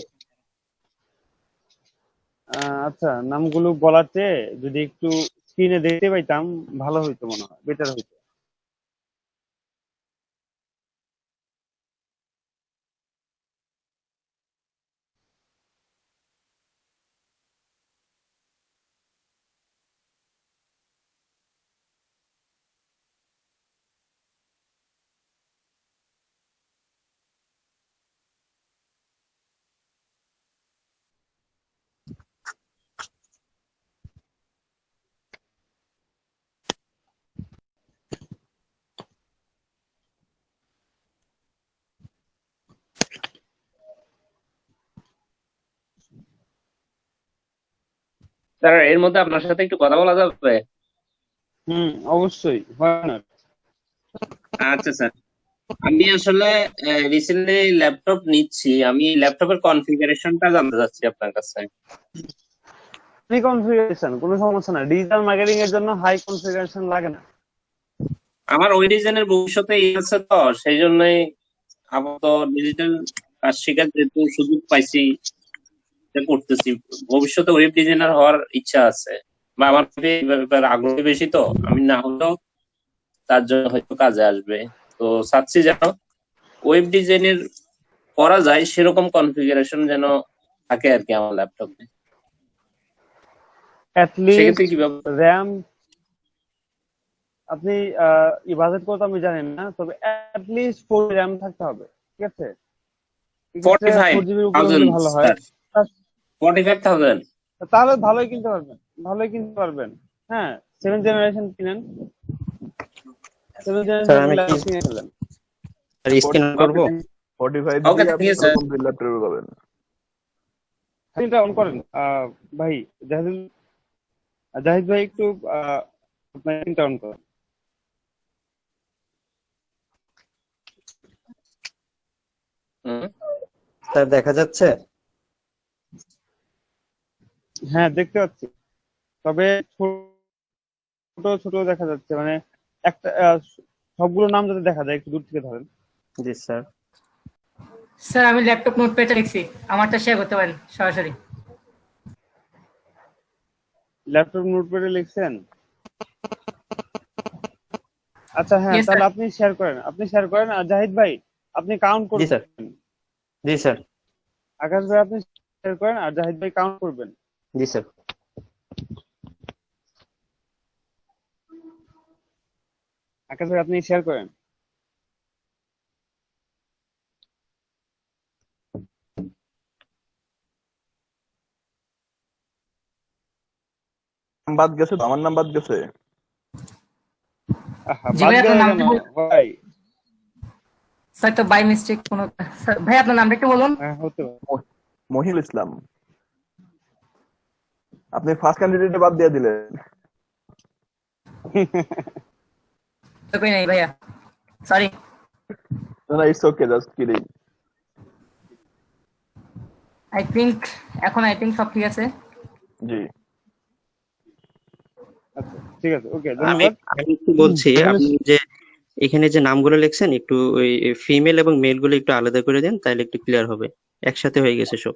আচ্ছা, নামগুলো বলার চেয়ে যদি একটু স্ক্রিনে দেখতে পাইতাম ভালো হইতো, মনে হয় বেটার হইতো। স্যার এর মধ্যে আপনার সাথে একটু কথা বলা যাবে? অবশ্যই, হয় না? আচ্ছা স্যার, আমি আসলে রিসেন্টলি ল্যাপটপ নিচ্ছি, আমি ল্যাপটপের কনফিগারেশনটা জানতে চাচ্ছি আপনার কাছে। প্রি কনফিগারেশন কোনো সমস্যা না, ডিজিটাল মার্কেটিং এর জন্য হাই কনফিগারেশন লাগে না। আমার ওই ডিজাইনের ভবিষ্যতে আছে তো, সেই জন্যই আপাতত ডিজিটাল কাজ শেখার যেহেতু সুযোগ পাইছি এটা করতেছি। ভবিষ্যতে ওয়েব ডিজাইনার হওয়ার ইচ্ছা আছে, বা আমার এই ব্যাপারে আগ্রহ বেশি, তো আমি না হলেও তার জন্য হয়তো কাজে আসবে। তো চাচ্ছি যেন ওয়েব ডিজাইনের করা যায় সেরকম কনফিগারেশন যেন থাকে আর কি আমার ল্যাপটপে। অ্যাটলিস্ট সেক্ষেত্রে কিভাবে? র্যাম, আপনি বাজেট কত আমি জানি না, তবে অ্যাটলিস্ট 4 র্যাম থাকতে হবে, ঠিক আছে? 4 জিবির উপরে হলে ভালো হয়। 45,000। তাহলে ভালোই কিনতে পারবেন, ভালোই কিনতে পারবেন। হ্যাঁ, 7 জেনারেশন কিনেন, 7 স্যার জেনারেশন আমি কি কিনে ফেলেন। স্ক্যান করবো? 45 ওকে, দিয়ে আপনি ঠিক আছে। কমপ্লিট ল্যাপটপ পাবেন। স্ক্রিনটা অন করেন ভাই। জাহিদ ভাই একটু আপনার স্ক্রিনটা অন করেন। স্যার দেখা যাচ্ছে? হ্যাঁ, দেখতে পাচ্ছি, তবে ছোট ছোট দেখা যাচ্ছে, মানে একটা সবগুলো নাম যাতে দেখা যায়, একটু দূর থেকে ধরেন। জি স্যার। স্যার আমি ল্যাপটপ নোটপ্যাডটা লিখছি, আমারটা শেয়ার করতে পারেন সরাসরি। ল্যাপটপ নোটপ্যাডে লিখছেন? আচ্ছা, হ্যাঁ, Yes, তাহলে sir. আপনি শেয়ার করেন। আর জাহিদ ভাই আপনি কাউন্ট জি স্যার। করবেন। জি স্যার। আকাশ ভাই আপনি শেয়ার করেন, আর জাহিদ ভাই কাউন্ট করবেন। জি স্যার। আকাশ ভাই আপনি শেয়ার করেন। নাম বাদ গেছে তো, আমার নাম বাদ গেছে। জি বাদ ভাই, আপনার গেল নামটা কেন বলুন। ভাই? স্যার তো বাই মিস্টেক কোনো। স্যার ভাই আপনার নামটা একটু বলুন। হ্যাঁ, হতে পারে। মহিল ইসলাম। আপনি ফার্স্ট ক্যান্ডিডেটে বাদ দিয়ে দিলেন। তো কই নাই ভাইয়া, সরি। না, it's okay, just kidding. I think সব ঠিক আছে। জি। আচ্ছা, ঠিক আছে, ওকে, আমি ধন্যবাদ। আমি একটু বলছি, আপনি যে এখানে যে নামগুলো লিখছেন একটু ওই ফিমেল এবং মেল গুলো একটু আলাদা করে দেন, তাহলে একটু ক্লিয়ার হবে। একসাথে হয়ে গেছে সব।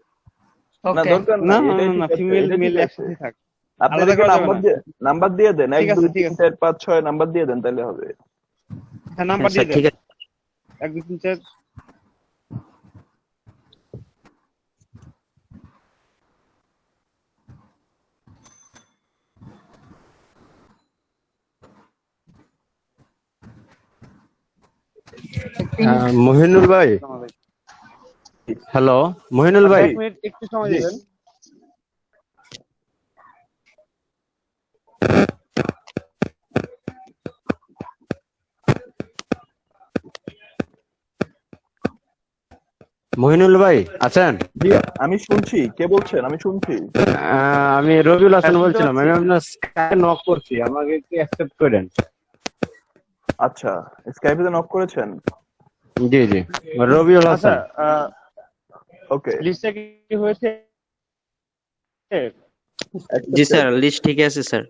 না, ওকে, দরকার না নাই, না এটাই না ঠিক না, আছে, ফিমেল এটাই মেল ঠিক আছে। একসাথে থাক, আপনি আলাদা দেখে করা যাবে না। নাম্বার দিয়ে দেন, 1 ঠিক আছে, 2 ঠিক 3 আছে। 4 5 6 নাম্বার দিয়ে দেন, তাহলে হবে। হ্যাঁ, নাম্বার স্যার দিয়ে ঠিক দেন, আছে। 1 2 3 4। মহিনুল ভাই, হ্যালো মহিনুল ভাই। 10 মিনিট একটু সময় দিবেন। মহিনুল ভাই আছেন? জি, আমি শুনছি। কে বলছেন? আমি শুনছি। আমি রবিউল হাসান শুনতে বলছিলাম। পাচ্ছি। আমি আপনার স্কাইপে নক করছি, আমাকে একটু অ্যাকসেপ্ট করেন। আচ্ছা, স্কাইপে নক করেছেন? জি জি, রবিউল আচ্ছা, হাসান। ওকে। লিস্টটা কি হয়েছে? জি স্যার, লিস্ট ঠিক আছে স্যার।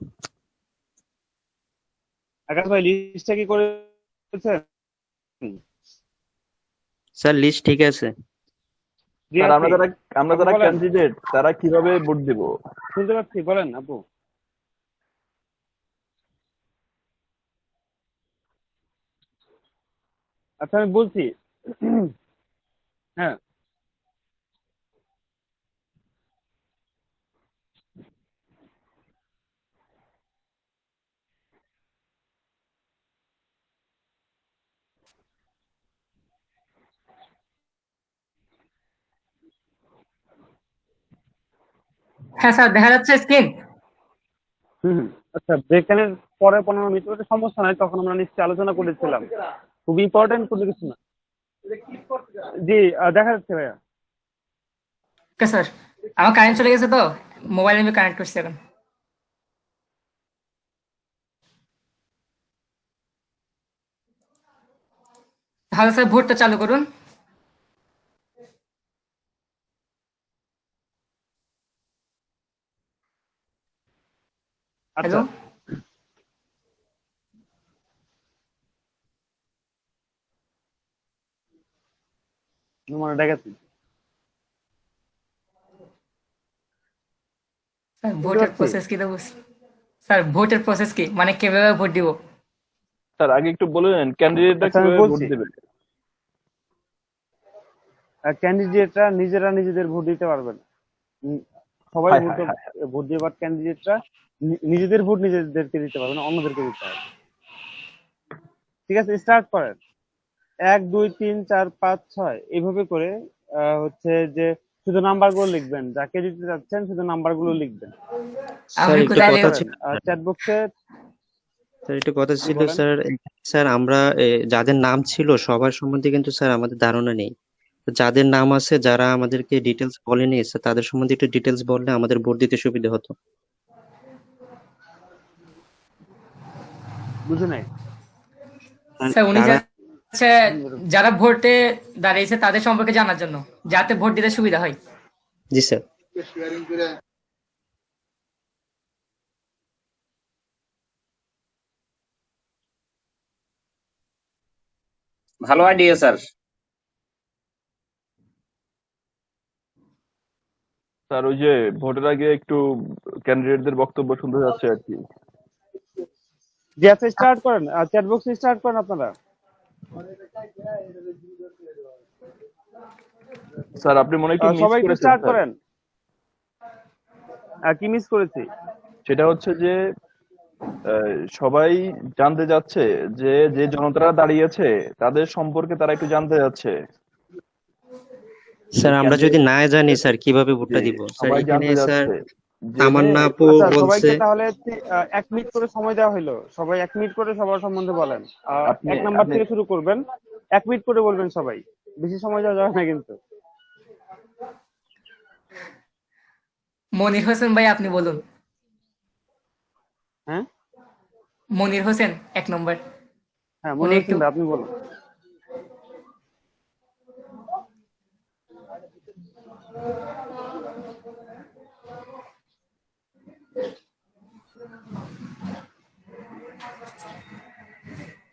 আকাশ ভাই লিস্টটা কি করেছেন? স্যার লিস্ট ঠিক আছে। জি, স্যার, আপনি আমরা যারা বলেন। ক্যান্ডিডেট তারা কিভাবে ভোট দিব? শুনতে পাচ্ছি, বলেন আপু। আচ্ছা, আমি বলছি। হ্যাঁ, হ্যাঁ স্যার দেখা যাচ্ছে স্ক্রিন। আচ্ছা, ব্রেকের পরে 15 মিনিট ওটা সমস্যা নাই, তখন আমরা নিশ্চয়ই আলোচনা করেছিলাম, খুব ইম্পর্টেন্ট কোনো কিছু না। জি, দেখা যাচ্ছে ভাইয়া। ওকে স্যার, আমার কারেন্ট চলে গেছে তো মোবাইলে আমি কানেক্ট করছি এখন। তাহলে স্যার ভোটটা চালু করুন। আচ্ছা, হ্যালো, নোমান ডাকাতি স্যার শুনতে ভোটের পাচ্ছি। প্রসেস কি দেবো? স্যার ভোটের প্রসেস কি, মানে কিভাবে ভোট দিব? স্যার আগে একটু বলেন ক্যান্ডিডেটরা আচ্ছা, আমি কিভাবে ভোট বলছি। দেবে? ক্যান্ডিডেটরা নিজেরা নিজেদের ভোট দিতে পারবে না। উম, সবাই হায় ভোট হায় হায় হায়। ভোট দিয়ে, বাট ক্যান্ডিডেটরা নিজেদের ভোট নিজেদেরকে দিতে পারবে না, অন্যদেরকে দিতে হবে। ঠিক আছে, স্টার্ট করেন। 1 2 3 4 5 6 এইভাবে করে হচ্ছে যে শুধু নাম্বারগুলো লিখবেন, যাকে দিতে যাচ্ছেন শুধু নাম্বারগুলো লিখবেন। স্যার আমি একটু কোথায় কথা লিখব? ছিল, চ্যাট বক্সে স্যার একটু কথা ছিল বলেন। স্যার। স্যার আমরা যাদের নাম ছিল সবার সম্বন্ধে কিন্তু স্যার আমাদের ধারণা নেই। তো যাদের নাম আছে, যারা আমাদেরকে ডিটেলস বলেনি স্যার, তাদের সম্বন্ধে একটু ডিটেলস বললে আমাদের ভোট দিতে সুবিধা হতো। বুঝে নাই। স্যার উনি যারা যাচ্ছে যারা ভোটে দাঁড়িয়েছে তাদের সম্পর্কে জানার জন্য, যাতে ভোট দিতে সুবিধা হয়। জি স্যার। ভালো আইডিয়া স্যার। স্যার ওই যে ভোটের আগে একটু ক্যান্ডিডেটদের বক্তব্য শুনতে যাচ্ছে আর কি। জি আচ্ছা, স্টার্ট করেন, চ্যাট বক্সে স্টার্ট করেন আপনারা। স্যার আপনি মনে হয় একটু মিস সবাই একটু করেছেন স্টার্ট স্যার। করেন। কি মিস করেছি? সেটা হচ্ছে যে সবাই জানতে যাচ্ছে যে যে জনতারা দাঁড়িয়েছে তাদের সম্পর্কে তারা একটু জানতে যাচ্ছে। স্যার আমরা যদি না জানি স্যার কিভাবে জি, ভোটটা দিব? স্যার সবাই এখানে জানতে স্যার যাচ্ছে জেনে তামান্না আপু আচ্ছা, বলছে। সবাইকে তাহলে 1 মিনিট করে সময় দেওয়া হলো। সবাই 1 মিনিট করে সবার সম্বন্ধে বলেন। আপনি 1 নাম্বার আপনি থেকে শুরু করবেন। 1 মিনিট করে বলবেন সবাই। বেশি সময় দেওয়া যাবে না কিন্তু। মনির হোসেন ভাই, আপনি বলুন। হ্যাঁ মনির হোসেন 1 নম্বর। হ্যাঁ, উনি মনে একটু হচ্ছেন ভাই, আপনি বলুন।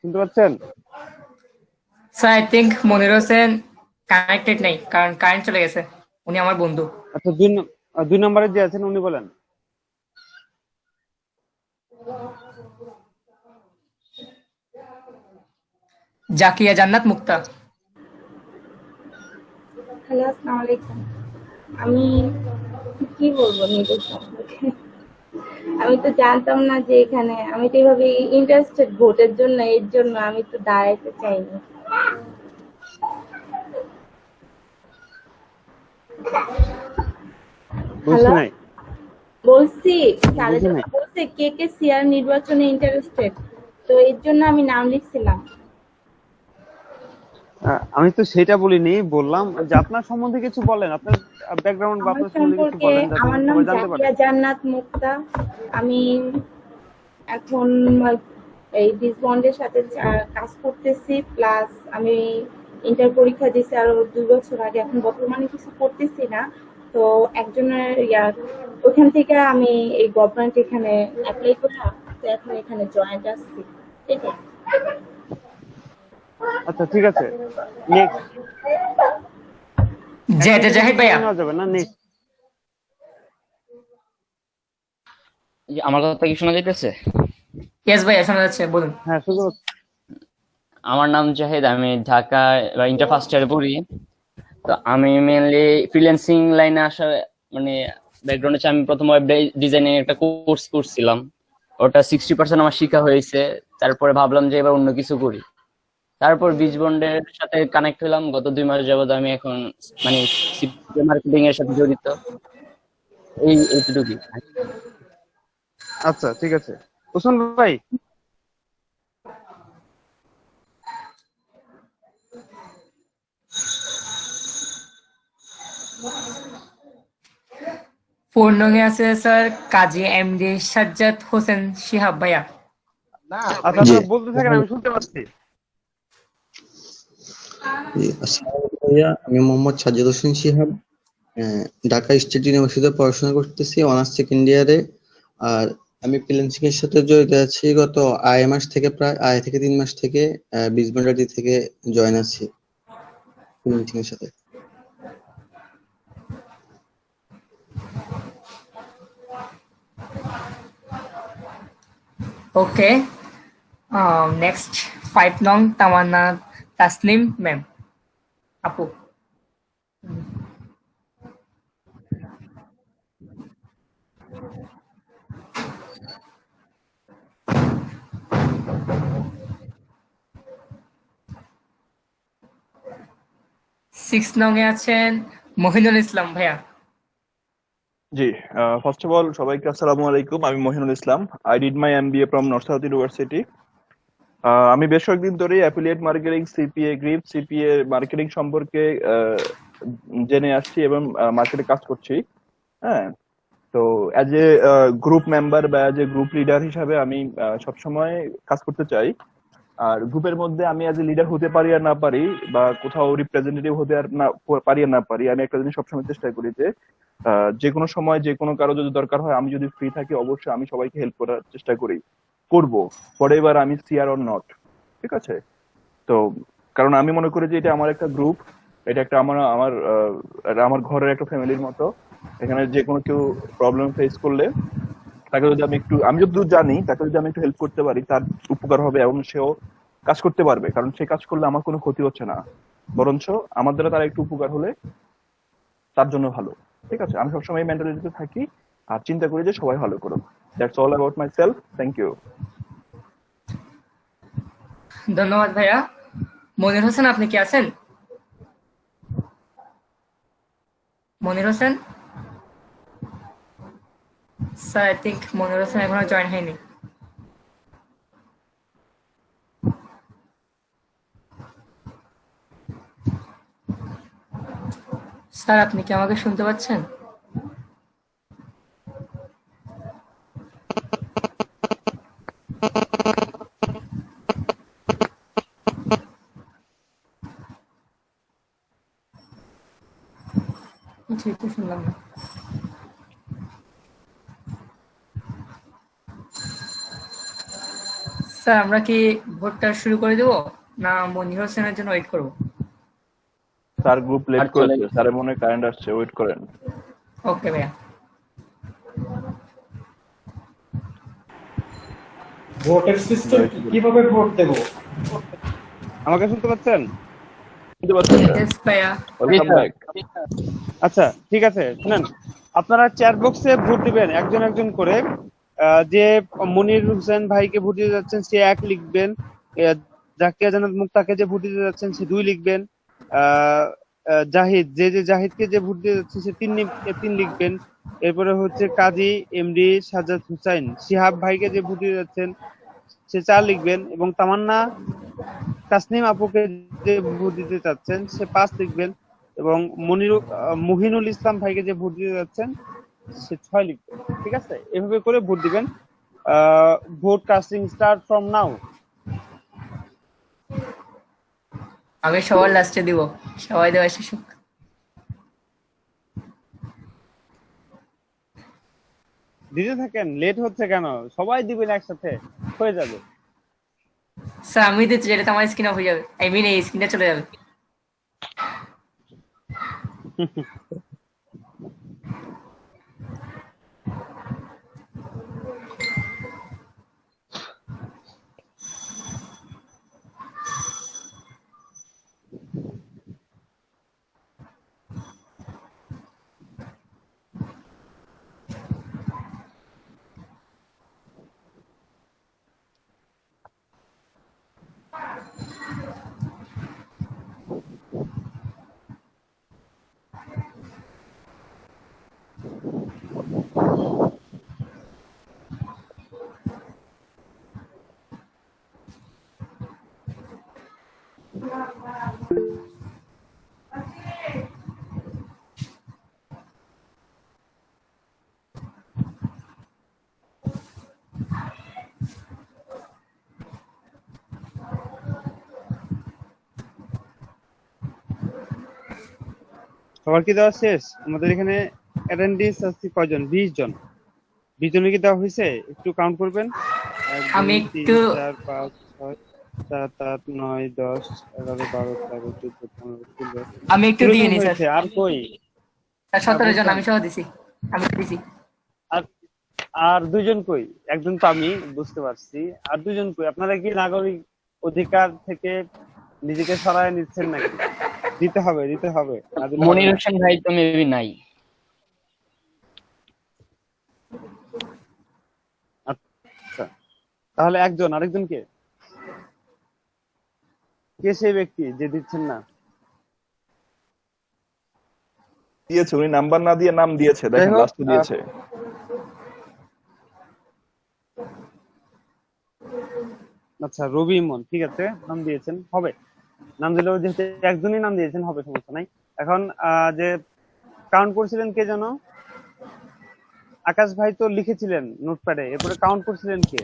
শুনতে পাচ্ছেন? Sir I think Monir Hossain connected নেই, কারণ কারেন্ট চলে গেছে। উনি আমার বন্ধু। আচ্ছা, 2 নম্বরে যে আছেন উনি বলেন। জাকিয়া জান্নাত মুক্তা। হ্যালো, আসসালামু আলাইকুম। আমি কি বলবো নিজের সম্পর্কে? আমি তো জানতাম না যে এখানে, আমি তো এইভাবে ইন্টারেস্টেড ভোটের জন্য, এর জন্য আমি তো দাঁড়াইতে চাইনি। বুঝতে হ্যালো, নাই। বলছি স্যারে বুঝি যখন নাই। বলছে কে কে সিআর নির্বাচনে ইন্টারেস্টেড, তো এর জন্য আমি নাম লিখছিলাম। আমি তো সেটা বলিনি, বললাম যে আপনার সম্বন্ধে কিছু বলেন, আপনার ব্যাকগ্রাউন্ড বা আমার আপনার সম্বন্ধে কিছু সম্পর্কে, বলেন যাতে আমার নাম সবাই জানতে পারে। জাকিয়া জান্নাত মুক্তা। আমি এখন এই ডিসবন্ডের সাথে কাজ করতেছি, প্লাস আমি ইন্টার পরীক্ষা দিছি আরো 2 বছর আগে। এখন বর্তমানে কিছু করতেছি না। তো একজনের ওখান থেকে আমি এই গভর্নমেন্ট এখানে অ্যাপ্লাই করে, তো এখন এখানে জয়েন্ট আসছি। ঠিক আছে। আচ্ছা, ঠিক আছে, নেক্সট। জাহিদ ভাইয়া। নেওয়া যাবে না, নেক্সট। আমার কথা কি শোনা যাইতেছে? ইয়েস ভাইয়া, শোনা যাচ্ছে, বলুন। হ্যাঁ, শুধু আমার নাম জাহিদ, আমি ঢাকায় ইন্টার ফার্স্ট ইয়ারে পড়ি। তো আমি মেইনলি ফ্রিল্যান্সিং লাইনে আসা, মানে ব্যাকগ্রাউন্ড হচ্ছে আমি প্রথম ওয়েব ডিজাইনিং একটা কোর্স করছিলাম, ওটা 60% আমার শিখা হয়েছে। তারপরে ভাবলাম যে এবার অন্য কিছু করি। তারপর বিচ বন্ডের সাথে কানেক্ট হলাম গত 2 মাস যাবত। আমি এখন মানে মার্কেটিং এর সাথে জড়িত, এইটুকুই। আচ্ছা, ঠিক আছে। ওসমান ভাই, ফোন নং এ আছে স্যার কাজী এমডি সাজ্জাদ হোসেন শিহাব ভাইয়া। আচ্ছা, আপনারা বলতে থাকেন, আমি শুনতে পাচ্ছি। জি, আসসালামু আলাইকুম ভাইয়া, আমি মোহাম্মদ সাজ্জাদ হোসেন শিহাব। ঢাকা স্টেট ইউনিভার্সিটিতে পড়াশোনা করতেছি, অনার্স সেকেন্ড ইয়ারে। আর আমি ফ্রিল্যান্সিং এর সাথে জড়িত আছি গত আড়াই থেকে 3 মাস থেকে। বিজনেস থেকে জয়েন আছি ফ্রিল্যান্সিং এর সাথে। Okay. Next, 5 nong Tamanna Tasnim ma'am. Apu. Six nong এ আছেন মহিনুল ইসলাম ভাইয়া। জি, ফার্স্ট অফ অল সবাইকে আসসালামু আলাইকুম। আমি Mohinul Islam. I did my MBA from North South University. আমি বেশ কয়েকদিন ধরে অ্যাফিলিয়েট মার্কেটিং, সিপিএ, গ্রিপ, সিপিএ মার্কেটিং সম্পর্কে জেনে আসছি এবং মার্কেটে কাজ করছি। হ্যাঁ, তো অ্যাজ এ গ্রুপ মেম্বার বা অ্যাজ এ গ্রুপ লিডার হিসাবে আমি সবসময় কাজ করতে চাই। আর গ্রুপের মধ্যে আমি অ্যাজ এ লিডার হতে পারি আর না পারি, বা কোথাও রিপ্রেজেন্টেটিভ হতে আর না পারি আর না পারি, আমি একটা জিনিস সবসময় চেষ্টা করি যে যে কোনো সময় যে কোনো কারো যদি দরকার হয়, আমি যদি ফ্রি থাকি অবশ্যই আমি সবাইকে হেল্প করার চেষ্টা করব, ফরএভার আমি সিআর অর নট। ঠিক আছে? তো কারণ আমি মনে করি যে এটা আমার একটা গ্রুপ, এটা একটা আমার ঘরের একটা ফ্যামিলির মতো। এখানে যে কোনো কেউ প্রবলেম ফেস করলে তাকে যদি আমি যতদূর জানি তাকে যদি আমি একটু হেল্প করতে পারি, তার উপকার হবে এবং সেও কাজ করতে পারবে। কারণ সে কাজ করলে আমার কোনো ক্ষতি হচ্ছে না, বরঞ্চ আমার দ্বারা তার একটু উপকার হলে তার জন্য ভালো। ঠিক আছে? আমি সবসময় এই মেন্টালিটিতে থাকি আর চিন্তা করি যে সবাই ভালো করুক। That's all about myself. Thank you. ধন্যবাদ ভাইয়া। মনির হোসেন আপনি কি আছেন? Monir Hossain sir, I think Monir Hossain এখনো জয়েন হয়নি। স্যার, আপনি কি আমাকে শুনতে পাচ্ছেন? ঠিক তো শুনলাম না। স্যার, আমরা কি ভোটটা শুরু করে দেব না মনির হোসেনের জন্য ওয়েট করব? স্যার গ্রুপ লেট করেছে, স্যারের মনে কারেন্ট আসছে, ওয়েট করেন। ওকে ভাইয়া। ভোটের সিস্টেম কিভাবে ভোট দেব? আমাকে শুনতে পাচ্ছেন? শুনতে পাচ্ছেন? ইয়েস ভাইয়া। Welcome back. আচ্ছা, ঠিক আছে, শুনেন, আপনারা চ্যাট বক্সে ভোট দিবেন একজন একজন করে। যে মনির হোসেন ভাইকে ভোট দিতে যাচ্ছেন সে 1 লিখবেন, জাকিয়া জান্নাত মুক্তাকে যে ভোট দিতে যাচ্ছেন সে 2 লিখবেন, জাহিদ যে জাহিদকে যে ভোট দিতে যাচ্ছেন সে 3 লিখবেন। এরপরে হচ্ছে কাজী এমডি সাজ্জাদ হুসাইন শিহাব ভাইকে যে ভোট দিতে যাচ্ছেন সে 4 লিখবেন, এবং তামান্না তাসনিম আপুকে যে ভোট দিতে চাচ্ছেন সে 5 লিখবেন, এবং মুহিনুল ইসলাম ভাইকে যে ভোট দিতে যাচ্ছেন সে 6 লিখবেন। ঠিক আছে? এভাবে করে ভোট দিবেন। Vote casting start from now. আমি সবার লাস্টে দিব, সবাই দেওয়া শেষ হোক। দিতে থাকেন, লেট হচ্ছে কেন? সবাই দিবেন একসাথে, হয়ে যাবে। স্যার, আমি দিচ্ছি, যেটা আমার স্ক্রিন অফ হয়ে যাবে, আই মিন এই স্ক্রিনটা চলে যাবে। সবার কি দেওয়া শেষ? আমাদের এখানে অ্যাটেন্ডেন্স আছে কয়জন? 20 জন। 20 জনের কি দেওয়া হয়েছে? একটু কাউন্ট করবেন। 1 আমি 2 3 একটু 4 5 6 7 8 9 10 11 12 13 14 15 16 আমি একটু 16 দিয়ে জন নি স্যার। হয়েছে। আর কই? 17 জন বলছেন? আমি সহ দিছি। আমি দিছি। আর আর 2 জন কই? একজন তো আমি বুঝতে পারছি। আর 2 জন কই? আপনারা কি নাগরিক অধিকার থেকে নিজেকে সরায় নিচ্ছেন নাকি? দিতে হবে, দিতে হবে। না দিলে হবে মনির না। হোসেন ভাই তো মেবি নাই। আচ্ছা, তাহলে একজন, আরেকজন কে? কে সেই ব্যক্তি যে দিচ্ছেন না? দিয়েছে, উনি নাম্বার না দিয়ে নাম দিয়েছে, যাই দেখেন হোক, লাস্টে দিয়েছে। আচ্ছা রবি ইমন, ঠিক আছে, নাম দিয়েছেন, হবে। নাম দিলেও যেহেতু একজনই নাম দিয়েছেন হবে, সমস্যা নাই। এখন যে কাউন্ট করছিলেন কে যেন? আকাশ ভাই তো লিখেছিলেন নোটপ্যাডে, এরপরে কাউন্ট করছিলেন কে?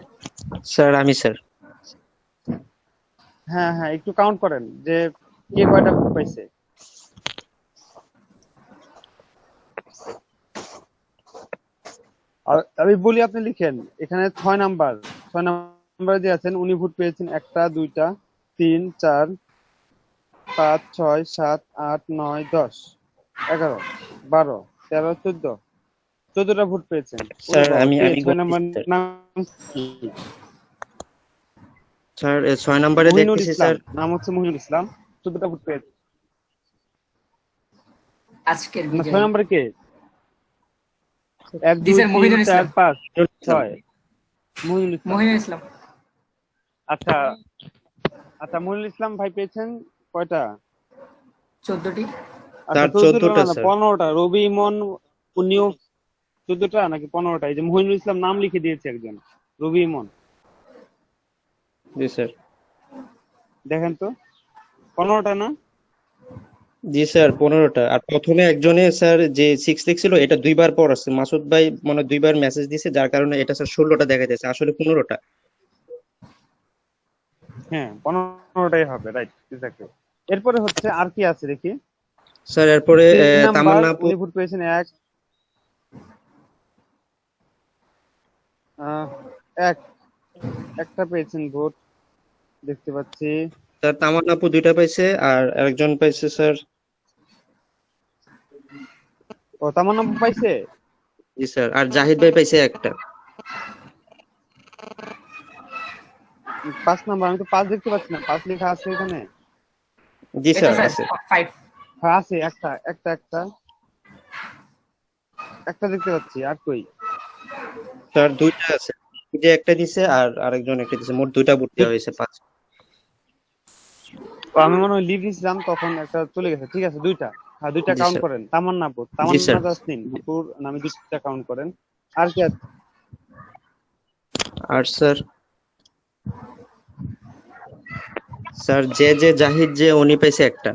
স্যার আমি স্যার। হ্যাঁ হ্যাঁ, একটু কাউন্ট করেন যে কে কয়টা ভোট পাইছে। আর আমি বলি, আপনি লিখেন এখানে 6 নাম্বার যে আছেন উনি ভোট পেয়েছেন 1টা 2টা 3 4 5 6 7 8 9 10 11 12 13 14 14টা ভোট পেয়েছেন। ওরে স্যার বাবা, আমি কে আমি 6 নাম্বার স্যার। নাম কি? স্যার 6 নম্বরে মহিনুল দেখতেছি ইসলাম, স্যার। নাম হচ্ছে মহিনুল ইসলাম, 14টা ভোট পেয়েছে। আজকের না, বিজয় 6 নম্বরে কে? 1 জি 2 স্যার 3 মহিনুল 4 ইসলাম। 5 6 মহিনুল ইসলাম। মহিনুল ইসলাম। আচ্ছা আচ্ছা, মহিনুল ইসলাম ভাই পেয়েছেন কয়টা? 14টি। আচ্ছা স্যার 14টা 14টা না, স্যার। 15টা। রবি ইমন উনিও 14টা নাকি 15টা? এই যে মহিনুল ইসলাম নাম লিখে দিয়েছে একজন, রবি ইমন। জি স্যার। দেখেন তো 15টা না? জি স্যার 15টা। আর প্রথমে একজনে স্যার যে 6 লিখছিল এটা 2বার পর আছে, মাসুদ ভাই মনে হয় 2বার মেসেজ দিছে, যার কারণে এটা স্যার 16টা দেখা যাচ্ছে, আসলে 15টা। হ্যাঁ 15টাই হবে, রাইট, এক্স্যাক্টলি। এরপরে হচ্ছে আর কি আছে দেখি। স্যার এরপরে 3 নাম্বার তামান্না আপু। উনি ভোট পেয়েছেন একটা পেয়েছেন ভোট, দেখতে পাচ্ছি। স্যার তামান্না আপু 2টা পাইছে, আর আরেকজন পাইছে স্যার। ও তামান্না আপু পাইছে। জি স্যার। আর জাহিদ ভাই পাইছে একটা। 5 নাম্বার, আমি তো 5 দেখতে পাচ্ছি না। 5 লেখা আছে এখানে? জি এটা স্যার স্যার আছে। 5। হ্যাঁ আছে, একটা দেখতে পাচ্ছি। আর কই? স্যার 2টা আছে, এই যে একটা দিছে আর আরেকজন একটা দিছে, মোট 2টা ভোট দেওয়া হয়েছে 5। আমি মনে হয় লিভ দিছিলাম, তখন একটা চলে গেছে। ঠিক আছে, 2টা। হ্যাঁ 2টা জি কাউন্ট স্যার। করেন। তামান্না আপু, জি তামান্না স্যার। তাসনিম আপুর নামে 2টা কাউন্ট করেন। আর কি আছে? আর স্যার স্যার যে জাহিদ যে উনি পাইছে একটা।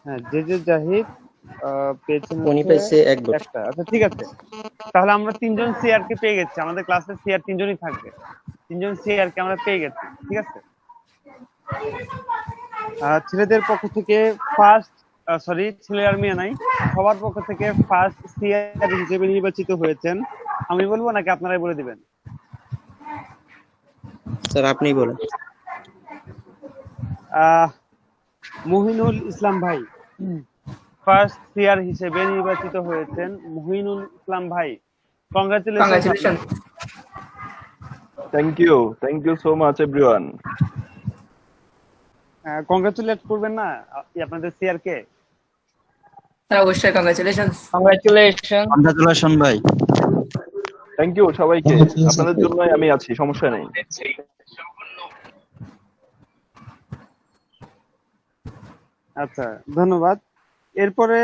হ্যাঁ যে জাহিদ পেয়েছেন উনি হচ্ছে পাইছে এক ভোট। একটা। আচ্ছা ঠিক আছে, তাহলে আমরা 3জন সিআর কে পেয়ে গেছি। আমাদের ক্লাসে সিআর 3জনই থাকবে। 3জন সিআর কে আমরা পেয়ে গেছি, ঠিক আছে। ছেলেদের পক্ষ থেকে ফার্স্ট, সরি ছেলে আর মেয়ে নাই, সবার পক্ষ থেকে ফার্স্ট সিআর হিসেবে নির্বাচিত হয়েছেন, আমি বলবো নাকি আপনারাই বলে দিবেন? স্যার আপনিই বলেন। মহিনুল ইসলাম ভাই ফার্স্ট সিআর হিসেবে নির্বাচিত হয়েছেন। মহিনুল ইসলাম ভাই, congratulation. Congratulation. Thank you so much everyone. Congratulate করবেন না আপনাদের সিআর কে? স্যার অবশ্যই কংগ্রাচুলেশন। কংগ্রাচুলেশন। কংগ্রাচুলেশন ভাই। থ্যাংক ইউ সবাইকে, আপনাদের জন্যই আমি আছি, সমস্যা নেই। আচ্ছা ধন্যবাদ। এরপরে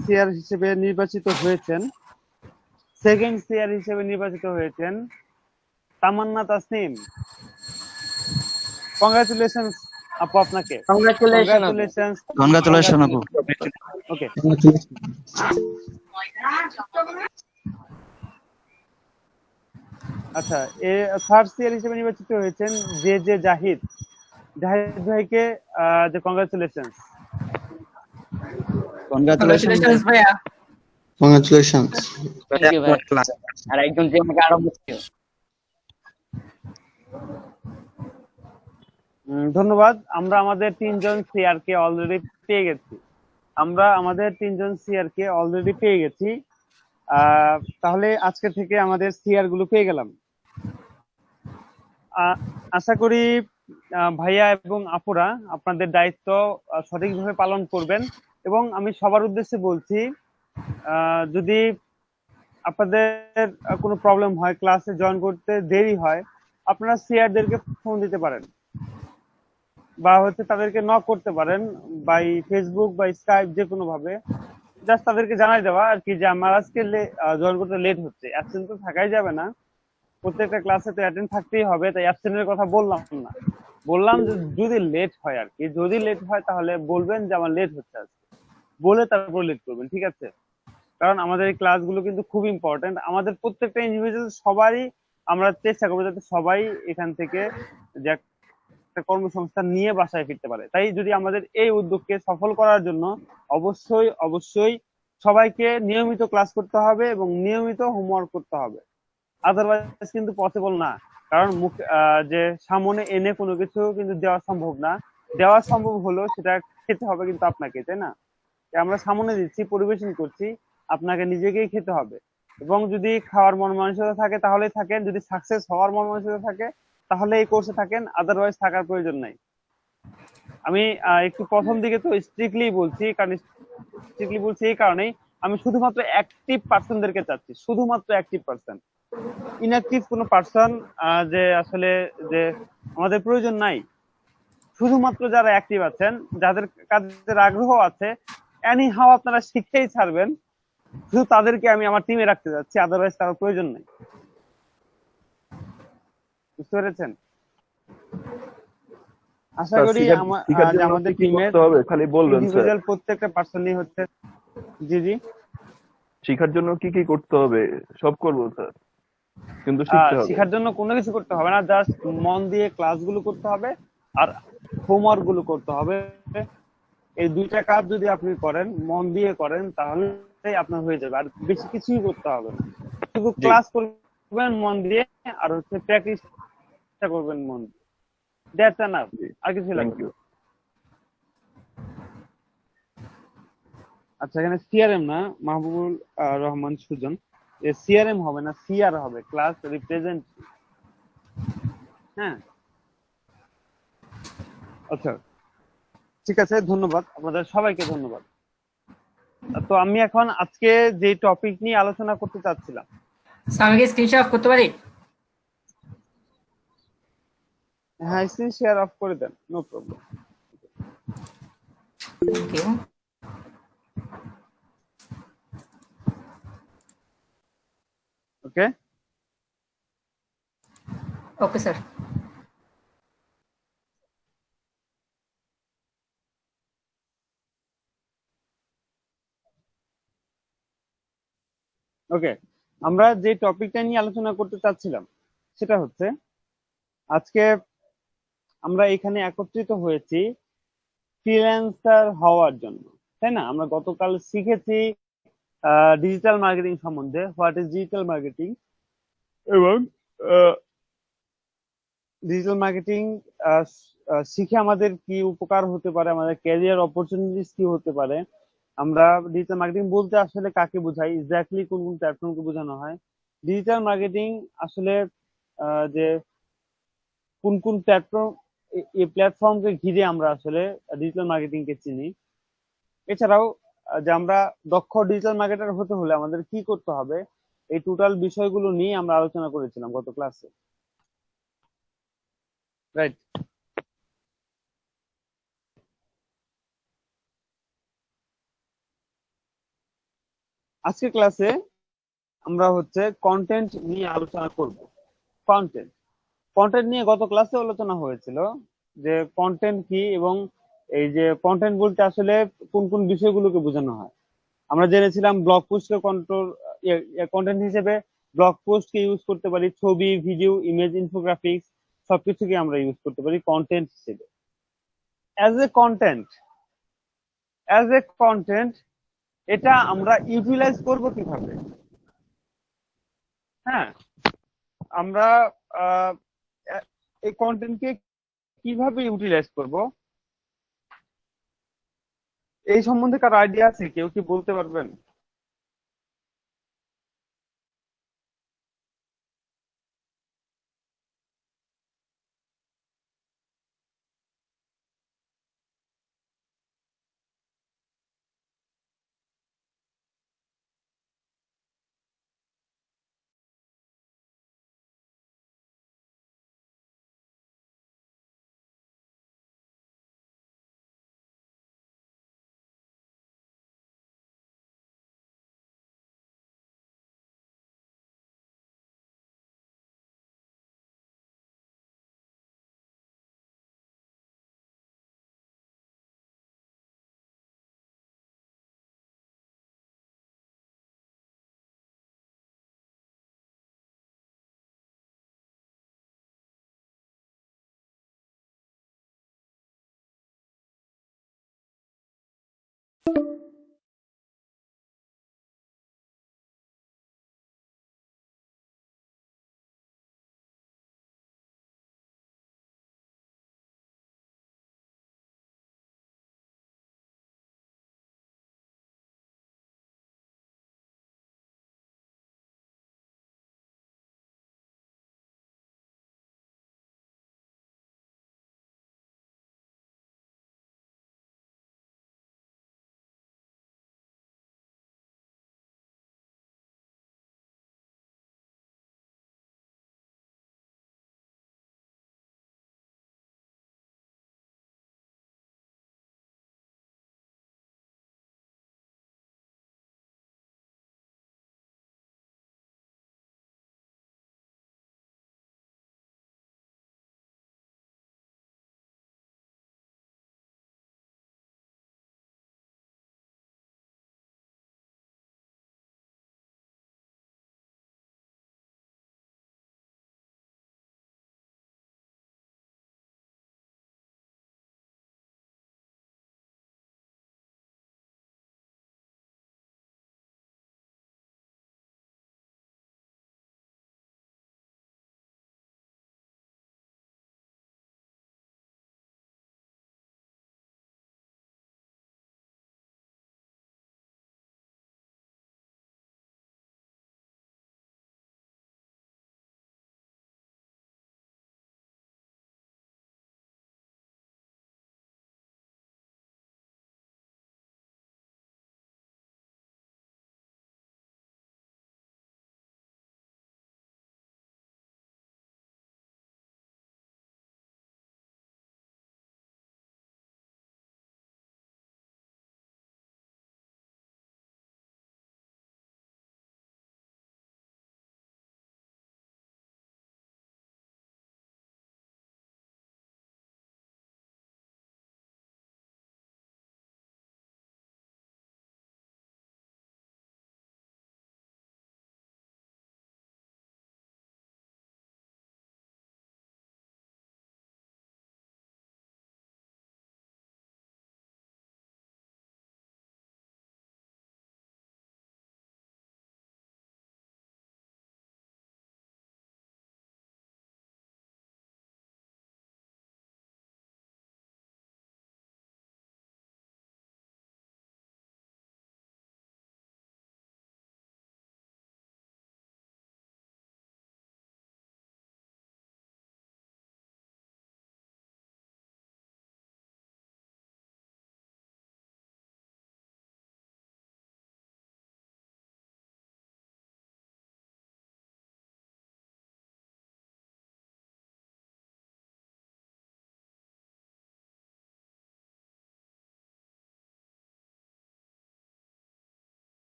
সিআর হিসেবে নির্বাচিত হয়েছেন, সেকেন্ড সিআর হিসেবে নির্বাচিত হয়েছেন তামান্না তাসনিম। কংগ্রাচুলেশন আপু আপনাকে। কংগ্রাচুলেশন। কংগ্রাচুলেশন আপু। ওকে। আচ্ছা থার্ড সিআর হিসেবে নির্বাচিত হয়েছেন যে জাহিদ। জাহিদ ভাইকে যে কংগ্রাচুলেশন। কংগ্রাচুলেশনস ভাইয়া। কংগ্রাচুলেশনস। থ্যাংক ইউ ভাই। আর একজন যে আমাকে আরো বুঝছিল। ধন্যবাদ। আমরা আমাদের 3 জন সিআর কে অলরেডি পেয়ে গেছি। তাহলে আজকে থেকে আমাদের সিআর গুলো পেয়ে গেলাম। আশা করি ভাইয়া এবং আপুরা আপনাদের দায়িত্ব সঠিকভাবে পালন করবেন। এবং আমি সবার উদ্দেশ্যে বলছি, যদি আপনাদের কোনো প্রবলেম হয়, ক্লাসে জয়েন করতে দেরি হয়, আপনারা সিআরদেরকে ফোন দিতে পারেন বা তাদেরকে নক করতে পারেন বাই ফেসবুক বা স্কাইপ, যে কোনো ভাবে জাস্ট তাদেরকে জানাই দেওয়া আর কি যে আমার আজকে জয়েন করতে লেট হচ্ছে। অ্যাবসেন্ট তো থাকাই যাবে না, প্রত্যেকটা ক্লাসে তো অ্যাটেন্ড থাকতেই হবে, তাই অ্যাবসেন্টের কথা বললাম না। বললাম যে যদি লেট হয় আর কি, যদি লেট হয় তাহলে বলবেন যে আমার লেট হচ্ছে আজকে, বলে তারপর লেট করবেন, ঠিক আছে? কারণ আমাদের এই ক্লাসগুলো কিন্তু খুব ইম্পর্টেন্ট। আমাদের প্রত্যেকটা ইন্ডিভিজুয়াল সবারই আমরা চেষ্টা করবো যাতে সবাই এখান থেকে যে একটা কর্মসংস্থান নিয়ে বাসায় ফিরতে পারে। তাই যদি আমাদের এই উদ্যোগকে সফল করার জন্য অবশ্যই সবাইকে নিয়মিত ক্লাস করতে হবে এবং নিয়মিত হোমওয়ার্ক করতে হবে। আদারওয়াইজ কিন্তু পসিবল না। কারণ যে সামনে এনে কোনো কিছু কিন্তু দেওয়া সম্ভব না। দেওয়া সম্ভব হলেও সেটা খেতে হবে কিন্তু আপনাকে, তাই না? আমরা সামনে দিচ্ছি, পরিবেশন করছি, আপনাকে নিজেকেই খেতে হবে। এবং যদি খাওয়ার মন মানসিকতা থাকে তাহলে থাকেন, যদি সাকসেস হওয়ার মন মানসিকতা থাকে তাহলে এই কোর্সে থাকেন, আদারওয়াইজ থাকার প্রয়োজন নাই। আমি একটু প্রথম দিকে তো স্ট্রিক্টলি বলছি, কারণ স্ট্রিক্টলি বলছি এই কারণেই আমি শুধুমাত্র অ্যাক্টিভ পার্সনদেরকে চাচ্ছি, শুধুমাত্র অ্যাক্টিভ পার্সন। ইনঅ্যাক্টিভ কোনো পার্সন যে আসলে যে আমাদের প্রয়োজন নাই। শুধুমাত্র যারা অ্যাক্টিভ আছেন, যাদের কাজের আগ্রহ আছে, এনি হাও আপনারা শিখেই ছাড়বেন, শুধু তাদেরকে আমি আমার টিমে রাখতে যাচ্ছি, আদারওয়াইজ কারোর প্রয়োজন নেই। বুঝতে পেরেছেন? আশা করি আমাদের টিমের খালি বলবেন ইন্ডিভিজুয়াল প্রত্যেকটা পার্সনই হচ্ছে। জি জি, শিখার জন্য কি কি করতে হবে সব করবো স্যার, কিন্তু শিখতে হবে। শেখার জন্য কোনো কিছু করতে হবে না, জাস্ট মন দিয়ে ক্লাসগুলো করতে হবে আর হোমওয়ার্ক গুলো করতে হবে। এই দুইটা কাজ যদি আপনি করেন, মন দিয়ে করেন, তাহলে আপনার হয়ে যাবে। আর বেশি কিছুই করতে হবে না, শুধু ক্লাস করবেন মন দিয়ে আর প্র্যাকটিসটা করবেন মন দিয়ে। দ্যাটস এনাফ, আর কিছু লাগবে না। আচ্ছা, এখানে সিআরএম না, মাহবুবুল রহমান সুজন, সিআরএম হবে না, সিআর হবে, ক্লাস রিপ্রেজেন্ট। হ্যাঁ, আচ্ছা ঠিক আছে, ধন্যবাদ আপনাদের সবাইকে, ধন্যবাদ। তো আমি এখন আজকে যে টপিক নিয়ে আলোচনা করতে চাচ্ছিলাম, আমি কি স্ক্রিন অফ করতে পারি? হ্যাঁ, স্ক্রিন শেয়ার অফ করে দেন, no problem. Thank you. Okay okay sir. Okay, আমরা যে টপিকটা নিয়ে আলোচনা করতে চাচ্ছিলাম সেটা হচ্ছে, আজকে আমরা এখানে একত্রিত হয়েছি ফ্রিল্যান্সার হওয়ার জন্য, তাই না? আমরা গতকাল শিখেছি ডিজিটাল মার্কেটিং সম্বন্ধে, হোয়াট ইজ ডিজিটাল মার্কেটিং, এবং ডিজিটাল মার্কেটিং শিখে আমাদের কি উপকার হতে পারে, আমাদের ক্যারিয়ার অপরচুনিটিস কি হতে পারে। আমরা ডিজিটাল মার্কেটিং বলতে আসলে কাকে বোঝাই, এক্স্যাক্টলি কোন কোন প্ল্যাটফর্মকে বোঝানো হয়, ডিজিটাল মার্কেটিং আসলে যে কোন কোন প্ল্যাটফর্ম, এই প্ল্যাটফর্মকে ঘিরে আমরা আসলে ডিজিটাল মার্কেটিং কে চিনি। এছাড়াও যে আমরা দক্ষ ডিজিটাল মার্কেটার হতে হলে আমাদের কি করতে হবে, এই টোটাল বিষয়গুলো নিয়ে আমরা আলোচনা করেছিলাম গত ক্লাসে, রাইট? আজকের ক্লাসে আমরা কন্টেন্ট নিয়ে আলোচনা করব। কন্টেন্ট নিয়ে গত ক্লাসে আলোচনা হয়েছিল যে কন্টেন্ট কি, এবং এই যে কন্টেন্ট বলতে আসলে কোন কোন বিষয়গুলোকে বোঝানো হয়। আমরা জেনেছিলাম ব্লগ পোস্টকে কন্টেন্ট হিসেবে ব্লগ পোস্টকে ইউজ করতে পারি, ছবি, ভিডিও, ইমেজ, ইনফোগ্রাফিক্স সবকিছুকে আমরা ইউজ করতে পারি কন্টেন্ট হিসেবে। অ্যাজ এ কন্টেন্ট এটা আমরা ইউটিলাইজ করব কিভাবে? হ্যাঁ, আমরা আহ, এই কন্টেন্টকে কিভাবে ইউটিলাইজ করব এই সম্বন্ধে কার আইডিয়া আছে? কেউ কি বলতে পারবেন?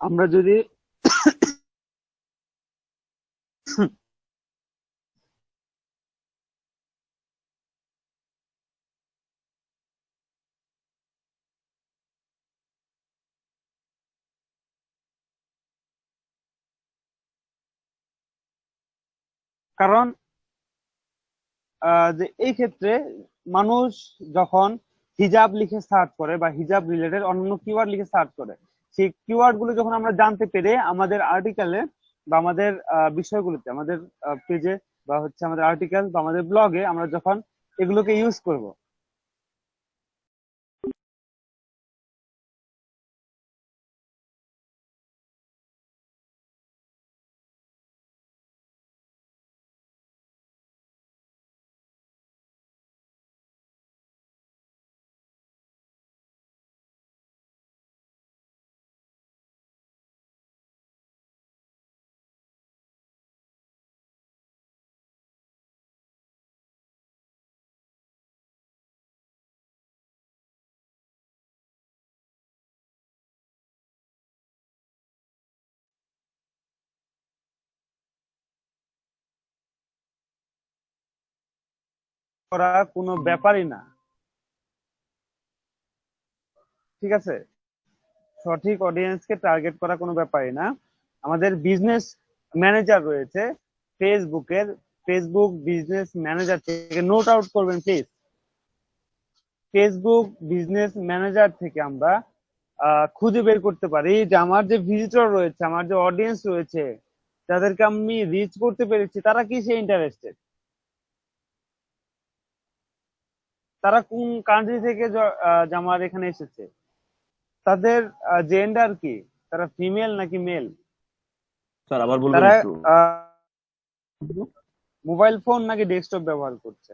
আমরা যদি কারণ যে এই ক্ষেত্রে মানুষ যখন হিজাব লিখে সার্চ করে বা হিজাব রিলেটেড অন্যান্য কিওয়ার্ড লিখে সার্চ করে, সেই কিওয়ার্ড গুলো যখন আমরা জানতে পেরে আমাদের আর্টিকেলে বা আমাদের বিষয়গুলোতে, আমাদের পেজে বা হচ্ছে আমাদের আর্টিকেল বা আমাদের ব্লগে আমরা যখন এগুলোকে ইউজ করব, করা কোনো ব্যাপারই না। ঠিক আছে, সঠিক অডিয়েন্সকে টার্গেট করা কোনো ব্যাপারই না। আমাদের বিজনেস ম্যানেজার রয়েছে ফেসবুকের, ফেসবুক বিজনেস ম্যানেজার থেকে নোট আউট করবেন প্লিজ। ফেসবুক বিজনেস ম্যানেজার থেকে আমরা খুঁজে বের করতে পারি যে আমার যে ভিজিটর রয়েছে, আমার যে অডিয়েন্স রয়েছে, যাদেরকে আমি রিচ করতে পেরেছি, তারা কি সে ইন্টারেস্টেড, তারা কোন কান্ট্রি থেকে আমার এখানে এসেছে, তাদের জেন্ডার কি, তারা ফিমেল নাকি মেল, স্যার আবার বলবেন তারা একটু? মোবাইল ফোন নাকি ডেস্কটপ ব্যবহার করছে,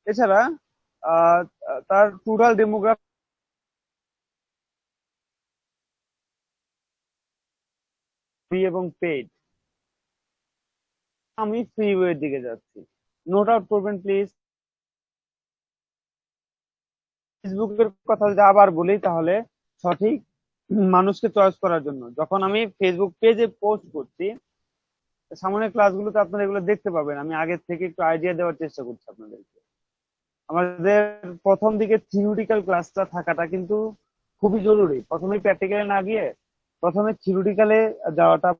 এছাড়া তার টোটাল ডেমোগ্রাফি এবং পেইড। আমি ফ্রি ওয়ের দিকে যাচ্ছি, নোট আউট করবেন প্লিজ। ফেসবুকের কথা যদি আবার বলি তাহলে সঠিক মানুষকে চয়েস করার জন্য যখন আমি ফেসবুক পেজে পোস্ট করছি, সামনের ক্লাসগুলোতে আপনারা এগুলো দেখতে পাবেন, আমি আগের থেকে একটু আইডিয়া দেওয়ার চেষ্টা করছি আপনাদেরকে। আমাদের প্রথম দিকে থিওরিটিক্যাল ক্লাসটা থাকাটা কিন্তু খুবই জরুরি। প্রথমে প্র্যাকটিক্যালে না গিয়ে প্রথমে থিওরিটিক্যালে যাওয়াটা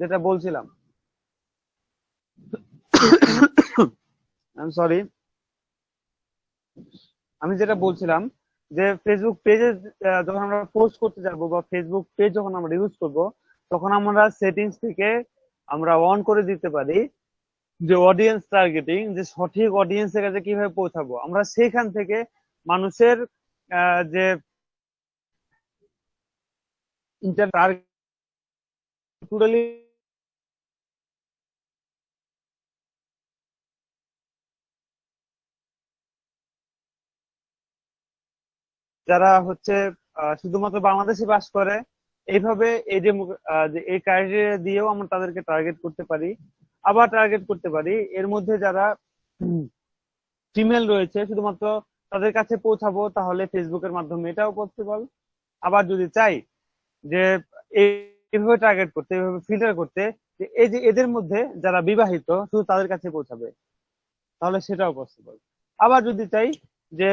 যেটা বলছিলাম, সরি, আমি যেটা বলছিলাম যে ফেসবুক পেজে যখন আমরা পোস্ট করতে যাবো বা ফেসবুক পেজ যখন আমরা ইউজ করব, তখন আমরা সেটিংস থেকে আমরা অন করে দিতে পারি যে অডিয়েন্স টার্গেটিং, যে সঠিক অডিয়েন্সের কাছে কিভাবে পৌঁছাবো। আমরা সেখান থেকে মানুষের যে টোটালি যারা হচ্ছে শুধুমাত্র বাংলাদেশে বাস করে, এইভাবে এই যে এই ক্রাইটেরিয়া দিয়েও আমরা তাদেরকে টার্গেট করতে পারি। আবার টার্গেট করতে পারি এর মধ্যে যারা ফিমেল রয়েছে, শুধুমাত্র তাদের কাছে পৌঁছাবো, তাহলে ফেসবুকের মাধ্যমে এটাও পসিবল। আবার যদি চাই যে এইভাবে টার্গেট করতে, এইভাবে ফিল্টার করতে, যে এই যে এদের মধ্যে যারা বিবাহিত শুধু তাদের কাছে পৌঁছাবে, তাহলে সেটাও পসিবল। আবার যদি চাই যে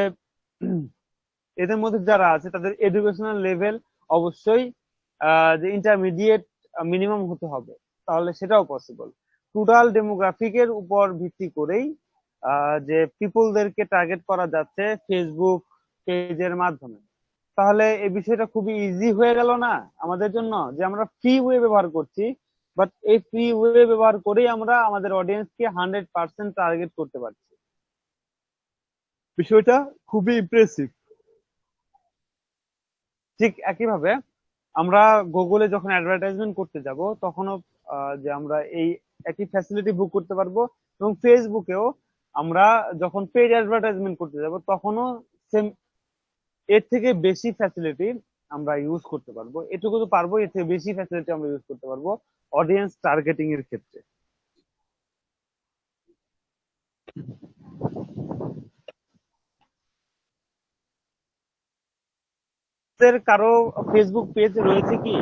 এদের মধ্যে যারা আছে তাদের এডুকেশনাল লেভেল অবশ্যই যে ইন্টারমিডিয়েট মিনিমাম হতে হবে, তাহলে সেটাও পসিবল। টোটাল ডেমোগ্রাফিকের উপর ভিত্তি করেই যে পিপলদেরকে টার্গেট করা যাচ্ছে ফেসবুক পেজের মাধ্যমে। তাহলে এই বিষয়টা খুবই ইজি হয়ে গেল না আমাদের জন্য, যে আমরা ফ্রি ওয়ে ব্যবহার করছি, বাট এই ফ্রি ওয়ে ব্যবহার করেই আমরা আমাদের অডিয়েন্সকে 100% টার্গেট করতে পারছি। বিষয়টা খুবই ইমপ্রেসিভ। ঠিক একইভাবে আমরা গুগলে যখন অ্যাডভার্টাইজমেন্ট করতে যাব, তখনও যে আমরা এই একই ফ্যাসিলিটি বুক করতে পারবো, এবং ফেসবুকেও আমরা যখন পেজ অ্যাডভার্টাইজমেন্ট করতে যাব তখনও সেম, এর থেকে বেশি ফ্যাসিলিটি আমরা ইউজ করতে পারবো, এটুকু তো পারবো, এর থেকে বেশি ফ্যাসিলিটি আমরা ইউজ করতে পারবো অডিয়েন্স টার্গেটিং এর ক্ষেত্রে। কারো ফেসবুক পেজ রয়েছে কি?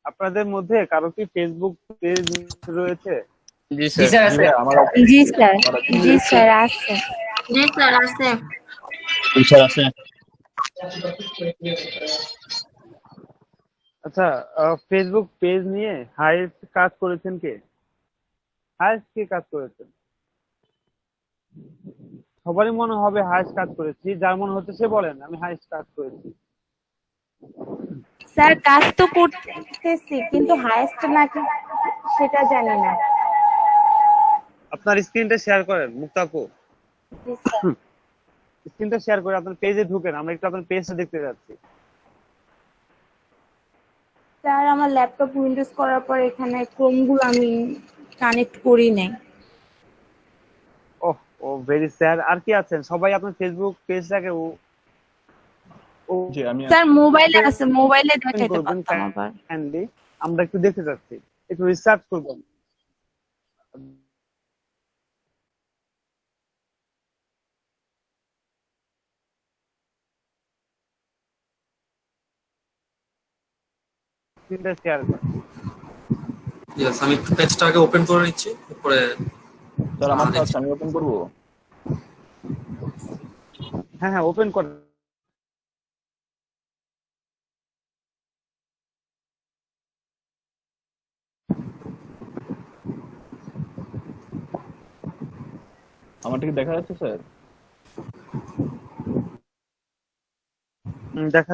আপনাদের মধ্যে কারো কি ফেসবুক পেজ রয়েছে? জি জি স্যার। স্যার আছে। জি স্যার, জি স্যার আছে, জি স্যার আছে। স্যার আছে। আচ্ছা, ফেসবুক পেজ নিয়ে হাইয়েস্ট কাজ করেছেন কে? হাইয়েস্ট কে কাজ করেছেন? সবারই মনে হবে হাইয়েস্ট কাজ করেছি, যার মনে হচ্ছে সে বলেন আমি হাইয়েস্ট কাজ করেছি। স্যার কাজ তো করতেছি, কিন্তু হাইয়েস্ট নাকি সেটা জানি না। আপনার স্ক্রিনটা শেয়ার করেন মুক্তাপু, জি স্যার। স্ক্রিনটা শেয়ার করে আপনার পেজে ঢুকেন, আমরা একটু আপনার পেজটা দেখতে যাচ্ছি। স্যার আমার ল্যাপটপ উইন্ডোজ করার পর এখানে ক্রোমগুলো আমি কানেক্ট করি নাই। ওহ, ও ভেরি স্যাড। আর কি আছেন সবাই আপনার ফেসবুক পেজটাকে জি আমি স্যার মোবাইলে আছে, মোবাইলে দেখাইতে করবেন পারতাম আবার। কাইন্ডলি, আমরা একটু দেখতে যাচ্ছি, একটু রিসার্চ করবেন। স্ক্রিনটা শেয়ার করেন। ইয়েস, আমি পেজটা আগে ওপেন করে নিচ্ছি, তারপরে স্যার আমার তো আছে, আমি ওপেন করবো। হ্যাঁ হ্যাঁ ওপেন করেন। আমারটা কি দেখা যাচ্ছে স্যার? দেখা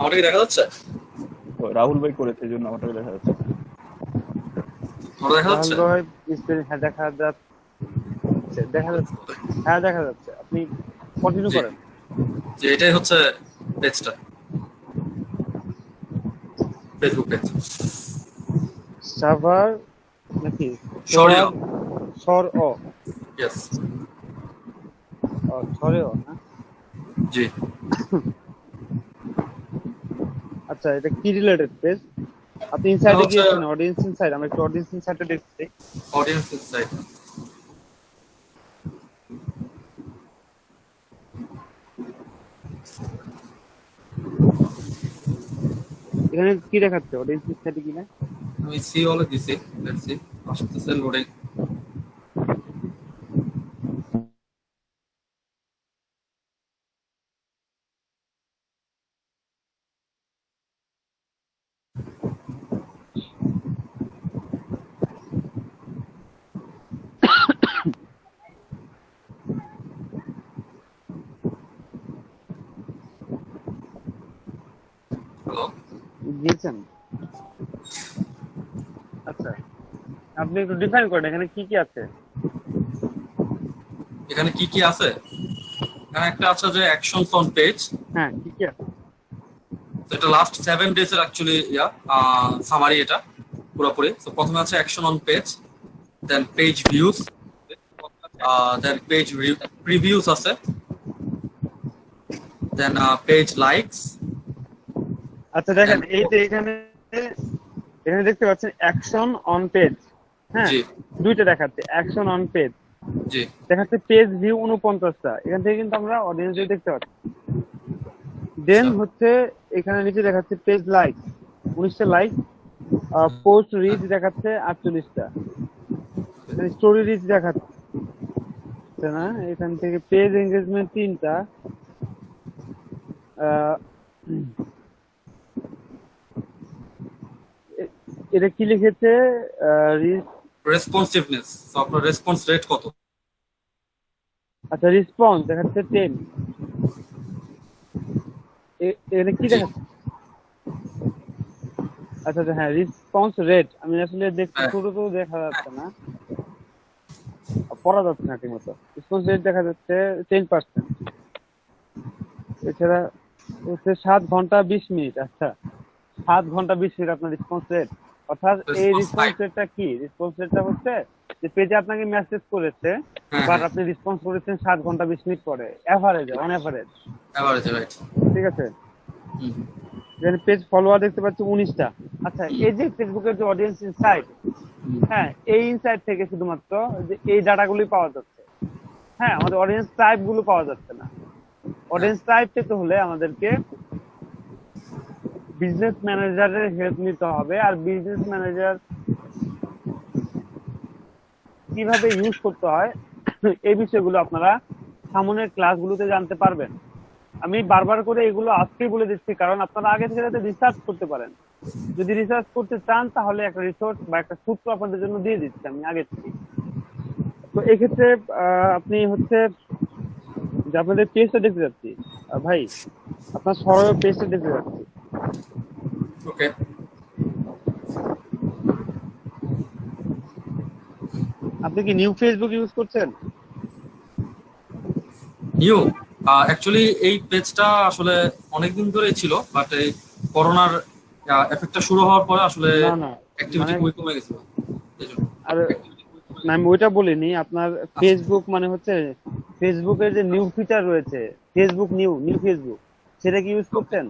আমাকে দেখা যাচ্ছে? রাহুল ভাই করেছে এই জন্য আমারটা দেখা যাচ্ছে। আমার দেখা যাচ্ছে? রাহুল ভাই স্ক্রিন হ্যাঁ দেখা যাচ্ছে, দেখা যাচ্ছে, হ্যাঁ দেখা যাচ্ছে। আপনি কন্টিনিউ করেন। যে এটাই হচ্ছে পেজটা, ফেসবুক পেজ। সার্ভার নাকি সরিও। সর ও ইয়েস। সরে ও না? জি। আচ্ছা, এটা কি রিলেটেড পেজ? আপনি ইনসাইডে গিয়েছেন, অডিয়েন্স ইনসাইড, আমরা একটু অডিয়েন্স ইনসাইডে দেখতে। Audience inside. এখানে কি দেখাচ্ছে অডিয়েন্স ইনসাইডে কি না? আমি সি অলে দিছি, লেটস সি আসতেছে লোডিং। হ্যালো, দিয়েছেন? আচ্ছা, আপনি একটু ডিফাইন করেন এখানে কি কি আছে। এখানে কি কি আছে? এখানে একটা আছে যে অ্যাকশনস অন পেজ। হ্যাঁ, কি কি আছে? এটা লাস্ট 7 ডেজ এর অ্যাকচুয়ালি সামারি, এটা পুরোপুরি। তো প্রথমে আছে action on page, then page views, then page previews আছে, দেন পেজ লাইকস। আচ্ছা দেখেন, এই যে এখানে দেখতে পাচ্ছেন অ্যাকশন অন পেজ, হ্যাঁ দুইটা দেখাচ্ছে, অ্যাকশন অন পেজ জি দেখাচ্ছে, পেজ ভিউ 49টা। এখান থেকে কিন্তু আমরা অডিয়েন্স দেখতে পাচ্ছি। দেন হচ্ছে এখানে নিচে দেখাচ্ছে পেজ লাইক 19টা লাইক, পোস্ট রিচ দেখাচ্ছে 48টা, স্টোরি রিচ দেখাচ্ছে না। এখান থেকে পেজ এঙ্গেজমেন্ট 3টা, এটা কি লিখেছে রেসপন্সিভনেস, সো আপনার রেসপন্স রেট কত? আচ্ছা, রেসপন্স দেখাচ্ছে 10। এখানে কি দেখাচ্ছে? আচ্ছা আচ্ছা হ্যাঁ, রেসপন্স রেট আমি আসলে দেখতে ছোট তো দেখা যাচ্ছে না, পড়া যাচ্ছে না ঠিক মতো। রেসপন্স রেট দেখা যাচ্ছে 10%। এছাড়া হচ্ছে 7 ঘন্টা 20 মিনিট। আচ্ছা, 7 ঘন্টা 20 মিনিট আপনার রেসপন্স রেট। অর্থাৎ এই Response রেসপন্স time. রেটটা কি? রেসপন্স রেটটা হচ্ছে যে পেজে আপনাকে মেসেজ করেছে, হ্যাঁ, বাট হ্যাঁ। আপনি রেসপন্স করেছেন 7 ঘন্টা 20 মিনিট পরে, এভারেজে, অন এভারেজ। Average, right. ঠিক আছে? হুম। যেখানে পেজ ফলোয়ার দেখতে পাচ্ছি 19টা। আচ্ছা, এই যে ফেসবুকের যে অডিয়েন্স ইনসাইট, হ্যাঁ, এই ইনসাইট থেকে শুধুমাত্র যে এই ডাটাগুলি পাওয়া যাচ্ছে। হ্যাঁ, আমাদের অডিয়েন্স টাইপ গুলো পাওয়া যাচ্ছে না। অডিয়েন্স টাইপ পেতে হলে আমাদেরকে বিজনেস ম্যানেজারের হেল্প নিতে হবে, আর বিজনেস ম্যানেজার কিভাবে ইউজ করতে হয় এই বিষয়গুলো আপনারা সামনের ক্লাসগুলোতে জানতে পারবেন। আমি বারবার করে এগুলো আজকেই বলে দিচ্ছি, কারণ আপনারা আগে থেকে যাতে রিসার্চ করতে পারেন। যদি রিসার্চ করতে চান তাহলে একটা রিসোর্স বা একটা সূত্র আপনাদের জন্য দিয়ে দিচ্ছি আমি আগে থেকে। তো এক্ষেত্রে আপনি হচ্ছে যে আপনাদের পেজটা দেখতে যাচ্ছি, ভাই আপনার সরল পেজটা দেখতে যাচ্ছি। ওকে। আপনি কি নিউ ফেসবুক ইউজ করছেন? নিউ অ্যাকচুয়ালি এই পেজটা আসলে অনেকদিন ধরেই ছিল, বাট এই করোনার এফেক্টটা শুরু হওয়ার পরে আসলে না না, অ্যাক্টিভিটি মানে খুবই কমে গেছিল। এইজন্য। আর না, আমি ওইটা বলিনি। আপনার ফেসবুক মানে হচ্ছে ফেসবুকের যে নিউ ফিচার রয়েছে, ফেসবুক নিউ ফেসবুক, সেটা কি ইউজ করছেন?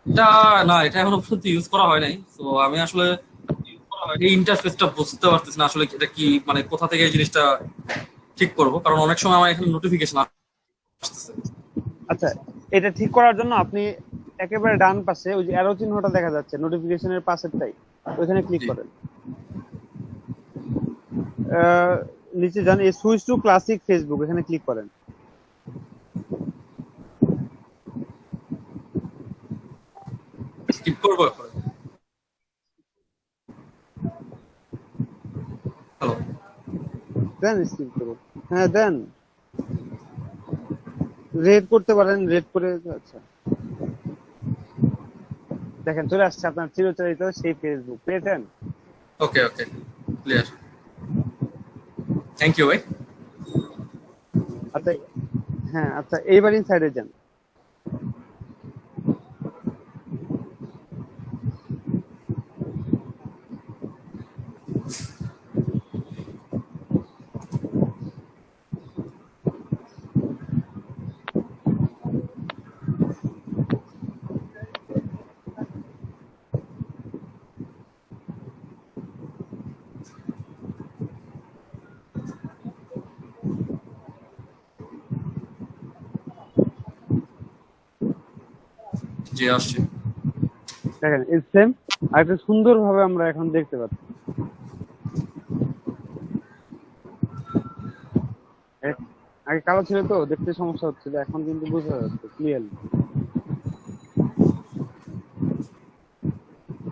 এটা না, এটা এখনো পর্যন্ত ইউজ করা হয় নাই। তো আমি আসলে এই ইন্টারফেসটা বুঝতে পারতেছি না আসলে এটা কি, মানে কোথা থেকে এই জিনিসটা ঠিক করব, কারণ অনেক সময় আমার এখানে নোটিফিকেশন আসতেছে। আচ্ছা, এটা ঠিক করার জন্য আপনি একেবারে ডান পাশে ওই যে অ্যারো চিহ্নটা দেখা যাচ্ছে নোটিফিকেশনের পাশেরটাই, ওইখানে ক্লিক করেন। নিচে যান, এই সুইচ টু ক্লাসিক ফেসবুক, এখানে ক্লিক করেন। স্কিপ করবো এখন? হ্যালো, দেন স্কিপ করুন। হ্যাঁ দেন, রেড করতে পারেন, রেড করে। আচ্ছা, দেখেন চলে আসছে আপনার চিরচরিত সেই ফেসবুক, পেয়েছেন? ওকে ওকে, ক্লিয়ার। থ্যাংক ইউ ভাই। আচ্ছা, হ্যাঁ আচ্ছা, এইবার ইনসাইডে যান। জি আসছি। দেখেন এই সেম আর একটা সুন্দর ভাবে আমরা এখন দেখতে পাচ্ছি। আগে কালো ছিল তো দেখতে সমস্যা হচ্ছিল, এখন কিন্তু বোঝা যাচ্ছে ক্লিয়ারলি।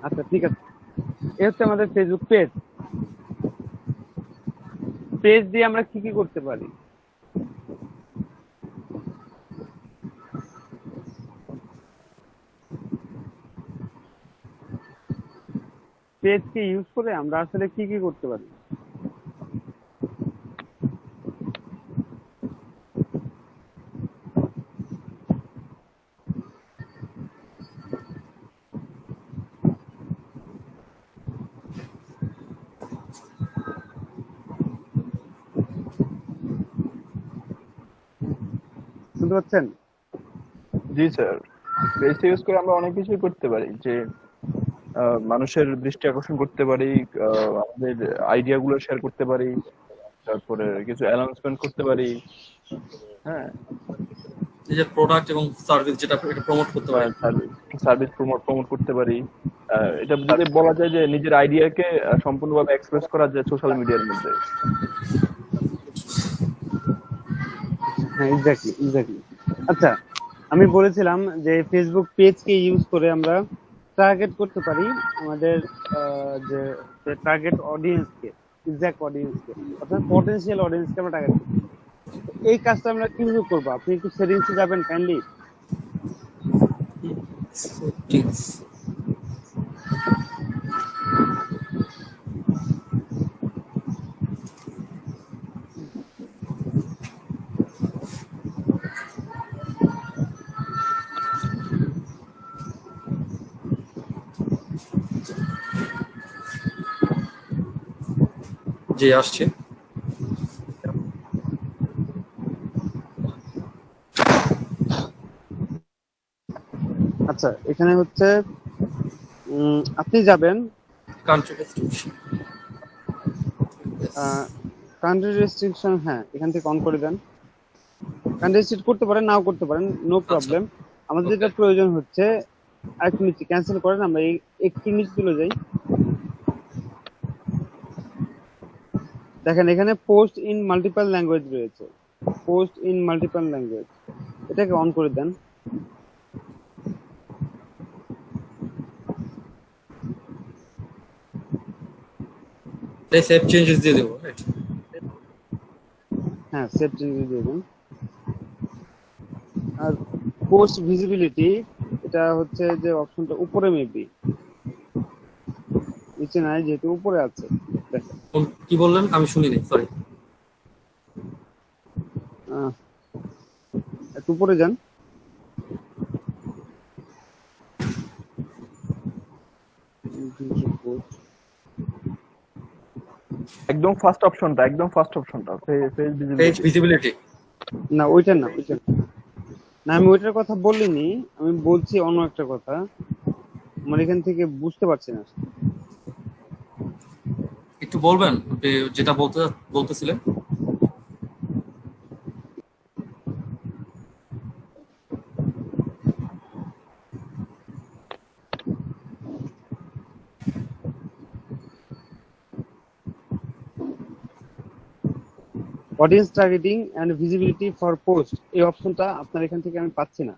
আচ্ছা ঠিক আছে, এই হচ্ছে আমাদের ফেসবুক পেজ। পেজ দিয়ে আমরা কি কি করতে পারি? পেজকে ইউজ করে আমরা আসলে কি কি করতে পারি? শুনতে পাচ্ছেন? জি স্যার, পেজ ইউজ করে আমরা অনেক কিছুই করতে পারি, যে মানুষের দৃষ্টি আকর্ষণ করতে পারি, আমাদের আইডিয়া গুলো শেয়ার করতে পারি, তারপরে কিছু অ্যানাউন্সমেন্ট করতে পারি। হ্যাঁ, এই যে প্রোডাক্ট এবং সার্ভিস যেটা এটা প্রমোট করতে পারি, সার্ভিস প্রমোট করতে পারি। এটা যদি বলা যায় যে নিজের আইডিয়াকে সম্পূর্ণভাবে এক্সপ্রেস করা যায় সোশ্যাল মিডিয়ার মধ্যে। হ্যাঁ এক্স্যাক্টলি। আচ্ছা, আমি বলেছিলাম যে ফেসবুক পেজকে ইউজ করে আমরা টার্গেট করতে পারি আমাদের যে টার্গেট অডিয়েন্সকে, এক্সাক্ট অডিয়েন্সকে, অর্থাৎ পটেনশিয়াল অডিয়েন্সকে আমরা টার্গেট করতে পারি। এই কাজটা আমরা কিভাবে করবো? আপনি একটু সেটিংসে যাবেন কাইন্ডলি। যে আসছে। আচ্ছা, এখানে হচ্ছে আপনি যাবেন কান্ট্রি রেস্ট্রিকশন, কান্ট্রি রেস্ট্রিকশন, হ্যাঁ এখান থেকে অন করে দেন। কান্ট্রি রেস্ট্রিক্ট করতে পারেন, নাও করতে পারেন, নো প্রবলেম। আমাদের যেটা প্রয়োজন হচ্ছে আরেকটু নিচে ক্যান্সেল করেন, আমরা একটু নিচে চলে যাই। দেখেন এখানে পোস্ট ইন মাল্টিপল ল্যাঙ্গুয়েজ রয়েছে, পোস্ট ইন মাল্টিপল ল্যাঙ্গুয়েজ, এটাকে অন করে দেন। তাই সেভ চেঞ্জেস দিয়ে দেবো, রাইট? হ্যাঁ, সেভ চেঞ্জেস দিয়ে দেন। আর পোস্ট ভিজিবিলিটি, এটা হচ্ছে যে অপশনটা উপরে, মেবি নিচে নাই, যেহেতু উপরে আছে। দেখেন কি বললেন আমি শুনিনি, সরি। একটু উপরে যান। একদম ফার্স্ট অপশনটা, পেজ ভিজিবিলিটি। না ওইটা না, ওইটা না, আমি ওইটার কথা বলিনি, আমি বলছি অন্য একটা কথা। আমার এখান থেকে বুঝতে পারছি না। একটু বলবেন আপনি যেটা বলতেছিলেন? Audience targeting and visibility for post, এই অপশনটা আপনার এখান থেকে আমি পাচ্ছি না।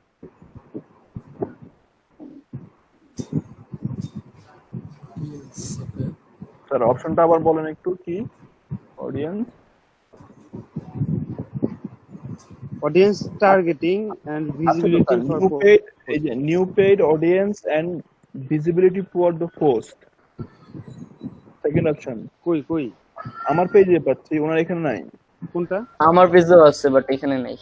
স্যার অপশনটা আবার বলেন একটু, কি? Audience targeting and visibility for post, এই যে new paid audience and visibility for the post, second option. কই আমার পেজে পাচ্ছি, ওনার এখানে নাই। কোনটা? আমার পেজেও আছে বাট এখানে নাই।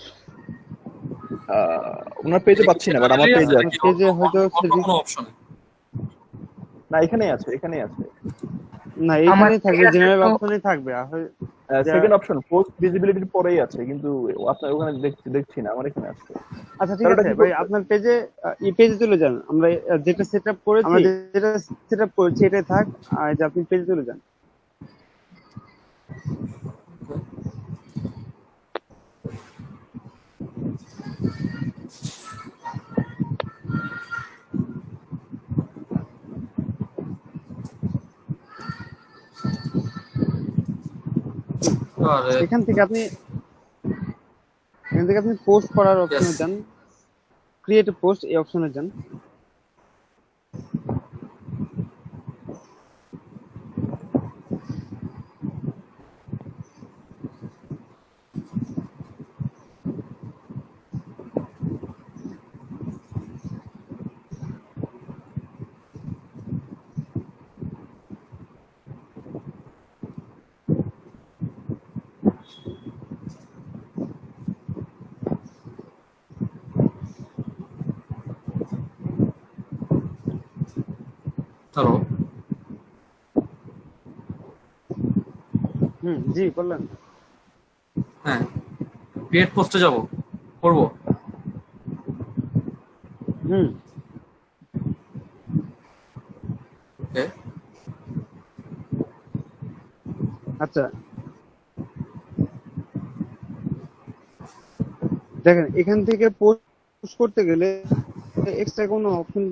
ওনার পেজে পাচ্ছি না, বাট আমার পেজে আছে। পেজে হয়তো কোনো অপশন না, এখানেই আছে। না, এখানেই থাকবে, জেনারেল অপশনে থাকবে। সেকেন্ড অপশন পোস্ট ভিজিবিলিটির পরেই আছে, কিন্তু আপনার ওখানে দেখছি না, আমার এখানে আছে। আচ্ছা ঠিক আছে ভাই, আপনার পেজে এই পেজে চলে যান। আমরা যেটা সেটআপ করেছি এটাই থাক, আর যে আপনি পেজে চলে যান। এখান থেকে আপনি পোস্ট করার অপশনে যান, ক্রিয়েট পোস্ট, এই অপশনে যান। হ্যালো, জি বললেন। হ্যাঁ, ক্রিয়েট পোস্টে যাব, করব। ওকে, আচ্ছা দেখেন এখান থেকে পোস্ট করতে গেলে এক্সট্রা কোনো অপশন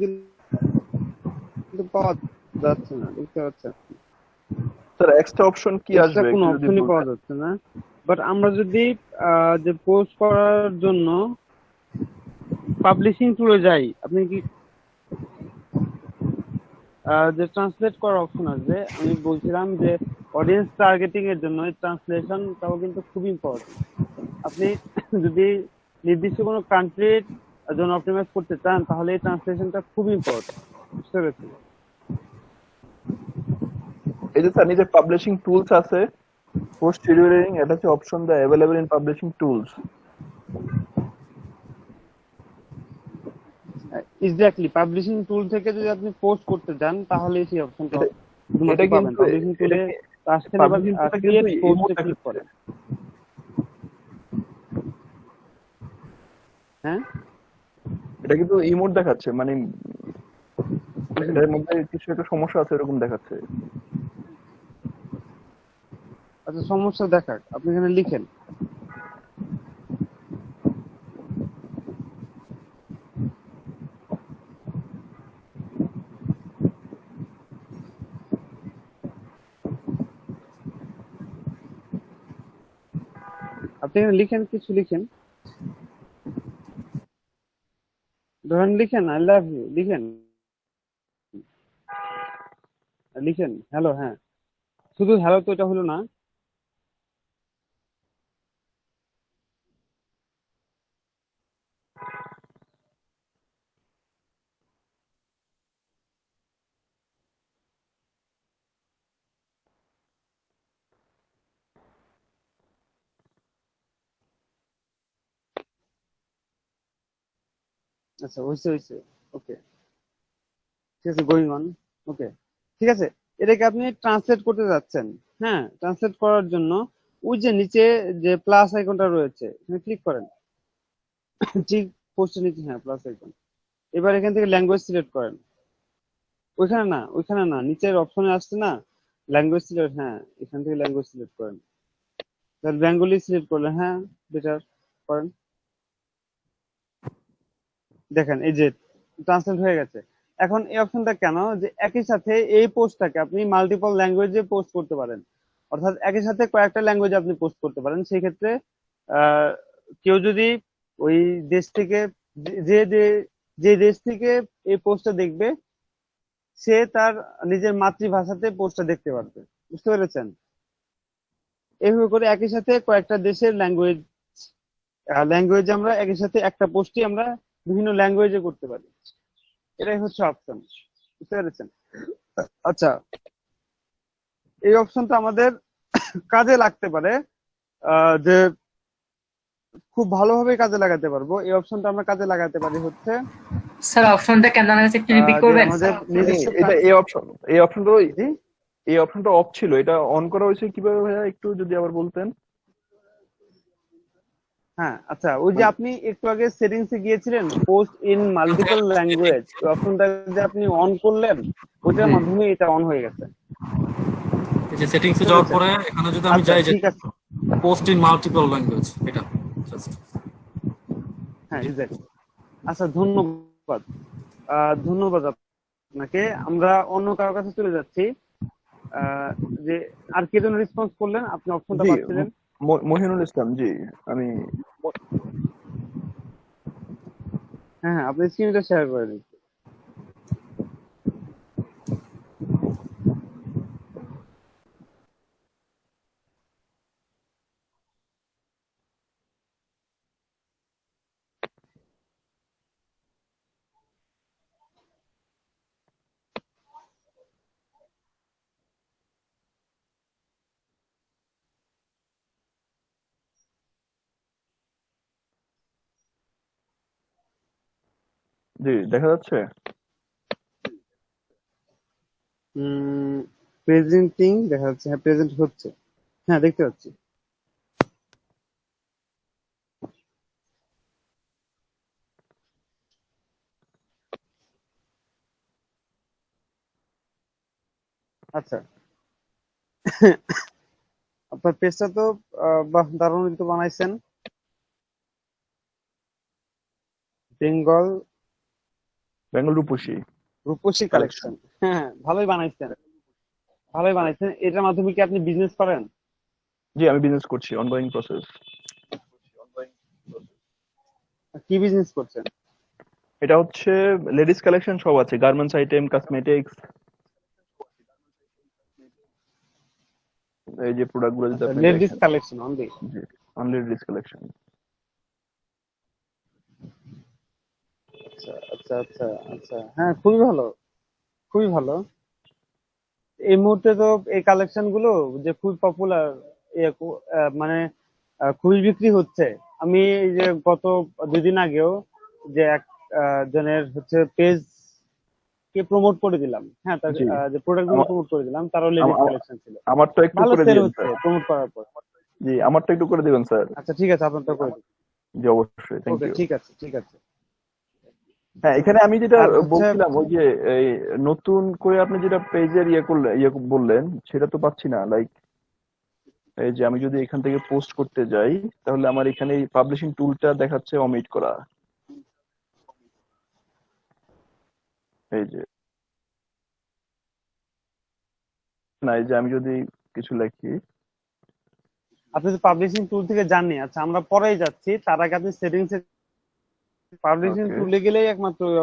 কিন্তু পাওয়া যাচ্ছে না, দেখতে পাচ্ছেন স্যার? এক্সট্রা অপশন কি আসবে? কোনো অপশনই পাওয়া যাচ্ছে না। বাট আমরা যদি যে পোস্ট করার জন্য পাবলিশিং টুলে যাই, আপনি কি যে ট্রান্সলেট করার অপশন আসবে, আমি বলছিলাম যে অডিয়েন্স টার্গেটিং এর জন্য এই ট্রান্সলেশনটাও কিন্তু খুব ইম্পর্টেন্ট। আপনি যদি নির্দিষ্ট কোনো কান্ট্রির জন্য অপটিমাইজ করতে চান, তাহলে এই ট্রান্সলেশনটা খুব ইম্পর্টেন্ট। বুঝতে পেরেছেন? এই যে স্যার নিজে পাবলিশিং টুলস আছে, পোস্ট শিডিউলিং, এটা হচ্ছে option the available in publishing tools. Exactly, publishing tool থেকে যদি আপনি পোস্ট করতে চান, তাহলে সেই অপশনটা শুধুমাত্র পাবেন। পাবলিশিং টুলে তো আসছেন এবার পাবলিক ইনফোটা কিন্তু ক্রিয়েট ইমোট পোস্টে ক্লিক দেখাচ্ছে। করেন। হ্যাঁ, এটা কিন্তু ইমোট দেখাচ্ছে, মানে এটার মধ্যে কিছু একটা সমস্যা আছে এরকম দেখাচ্ছে। আচ্ছা সমস্যা দেখাক, আপনি এখানে লিখেন। আপনি এখানে লিখেন, কিছু লিখেন, ধরেন লিখেন আই লাভ ইউ, লিখেন লিখেন হ্যালো। হ্যাঁ, শুধু হ্যালো তো এটা হলো না। আচ্ছা হয়েছে হয়েছে, ওকে ঠিক আছে, গোয়িং অন। ওকে ঠিক আছে, এটাকে আপনি ট্রান্সলেট করতে যাচ্ছেন। হ্যাঁ, ট্রান্সলেট করার জন্য ওই যে নিচে যে প্লাস আইকনটা রয়েছে এখানে ক্লিক করেন, ঠিক পোস্টের নিচে, হ্যাঁ প্লাস আইকন। এবার এখান থেকে ল্যাঙ্গুয়েজ সিলেক্ট করেন। ওইখানে না, নিচের অপশনে আসছে না ল্যাঙ্গুয়েজ সিলেক্ট, হ্যাঁ এখান থেকে ল্যাঙ্গুয়েজ সিলেক্ট করেন। তাহলে বেঙ্গলি সিলেক্ট করলেন, হ্যাঁ বেটার করেন। দেখেন এই যে ট্রান্সলেট হয়ে গেছে। এখন এই অপশনটা কেন, যে একই সাথে এই পোস্টটাকে আপনি মাল্টিপল ল্যাঙ্গুয়েজে পোস্ট করতে পারেন, অর্থাৎ একই সাথে কয়েকটা ল্যাঙ্গুয়েজে আপনি পোস্ট করতে পারেন। সেই ক্ষেত্রে আহ, কেউ যদি ওই দেশ থেকে, যে যে যে দেশ থেকে এই পোস্টটা দেখবে, সে তার নিজের মাতৃভাষাতে পোস্টটা দেখতে পারবে। বুঝতে পেরেছেন? এইভাবে করে একই সাথে কয়েকটা দেশের ল্যাঙ্গুয়েজ আমরা একই সাথে একটা পোস্টই আমরা বিভিন্ন ল্যাঙ্গুয়েজে করতে পারি। এটাই হচ্ছে অপশন। বুঝতে পেরেছেন? আচ্ছা, এই অপশনটা আমাদের কাজে লাগতে পারে, যে খুব ভালোভাবে কাজে লাগাতে পারবো। এই অপশনটা আমরা কাজে লাগাতে পারি হচ্ছে স্যার অপশনটা কেন আছে একটু রিপিট যে করবেন? আমাদের নিজস্ব এটা এই অপশনটা অফ ছিল, এটা অন করা হয়েছে কিভাবে ভাইয়া, একটু যদি আবার বলতেন। হ্যাঁ আচ্ছা, ওই যে আপনি একটু আগে সেটিংস এ গিয়েছিলেন, পোস্ট ইন মাল্টিপল ল্যাঙ্গুয়েজ, ওই অপশনটা যে আপনি অন করলেন, ওটার জি। মাধ্যমে এটা অন হয়ে গেছে। এই যে সেটিংস এ যাওয়ার পরে এখানে যদি আমি আচ্ছা যাই যে ঠিক আছে, পোস্ট ইন মাল্টিপল ল্যাঙ্গুয়েজ, এটা জাস্ট হ্যাঁ এক্স্যাক্টলি। আচ্ছা ধন্যবাদ, ধন্যবাদ আপনাকে। আমরা অন্য কারোর কাছে চলে যাচ্ছি। যে আর কে যেন রেসপন্স করলেন, আপনি অপশনটা জি, পাচ্ছিলেন। মহিনুল ইসলাম, জি আমি। হ্যাঁ হ্যাঁ, আপনি স্ক্রিনটা শেয়ার করে দিন। জি, দেখা যাচ্ছে। প্রেজেন্টিং দেখা যাচ্ছে, হ্যাঁ প্রেজেন্ট হচ্ছে, হ্যাঁ দেখতে পাচ্ছি। আচ্ছা আপনার পেজটা তো বাহ দারুণ তো বানাইছেন। বেঙ্গল রূপসী রূপসী কালেকশন, হ্যাঁ ভালোই বানাইছেন, ভালোই বানাইছেন। এটার মাধ্যমে কি আপনি বিজনেস করেন? জি, আমি বিজনেস করছি, অনগোয়িং প্রসেস। কি বিজনেস করছেন? এটা হচ্ছে লেডিস কালেকশন সব আছে, গার্মেন্টস আইটেম, কসমেটিক্স, এই যে প্রোডাক্ট গুলো যদি আপনি লেডিস দেখেন। Collection only? জি, অনলি লেডিস কালেকশন। আচ্ছা আচ্ছা আচ্ছা আচ্ছা, হ্যাঁ খুবই ভালো, খুবই ভালো। এই মুহূর্তে তো এই কালেকশন গুলো যে খুবই পপুলার, মানে খুবই বিক্রি হচ্ছে। আমি এই যে গত 2 দিন আগেও যে এক জনের হচ্ছে পেজ কে প্রমোট করে দিলাম, হ্যাঁ তার জি যে প্রোডাক্ট গুলো আমা- প্রমোট করে দিলাম, তার অলরেডি আমা- আমা- কালেকশন ছিল, আমারটা একটু ভালো করে সেল দিবেন হচ্ছে স্যার। প্রমোট করার পর। জি আমারটা একটু করে দিবেন স্যার। আচ্ছা ঠিক আছে, আপনারটা করে দিন। জি অবশ্যই, থ্যাংক ওকে ইউ। ঠিক আছে ঠিক আছে। হ্যাঁ এখানে আমি যেটা আর হচ্ছে বলছিলাম ওই যে এই নতুন করে আপনি যেটা পেজের ইয়ে বললেন সেটা তো পাচ্ছি না। লাইক এই যে আমি যদি এখান থেকে পোস্ট করতে যাই তাহলে আমার এখানে এই পাবলিশিং টুলটা দেখাচ্ছে অমিট করা। এই যে না, এই যে আমি যদি কিছু লিখি। আপনি তো পাবলিশিং টুল থেকে জাননি, আচ্ছা আমরা পরেই যাচ্ছি, তার আগে আপনি সেটিংস এ পাবলিশিং ওকে টুলে গেলেই একমাত্র ওই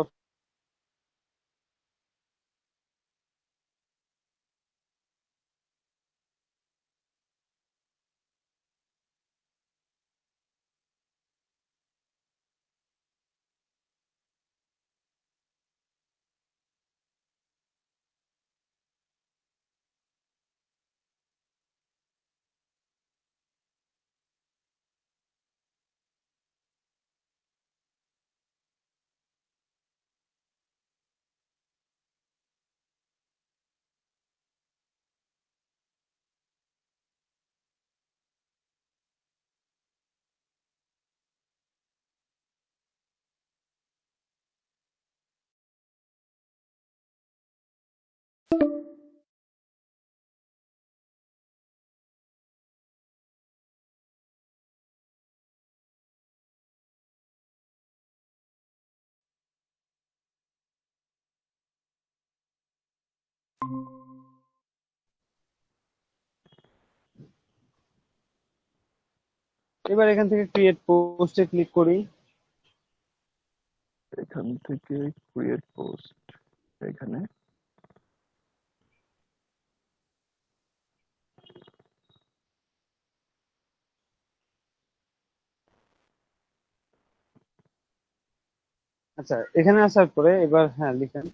এবার এখান থেকে ক্রিয়েট পোস্টে ক্লিক করি। এখান থেকে ক্রিয়েট পোস্ট এখানে আচ্ছা এখানে আসার পরে এবার হ্যাঁ লিখেন।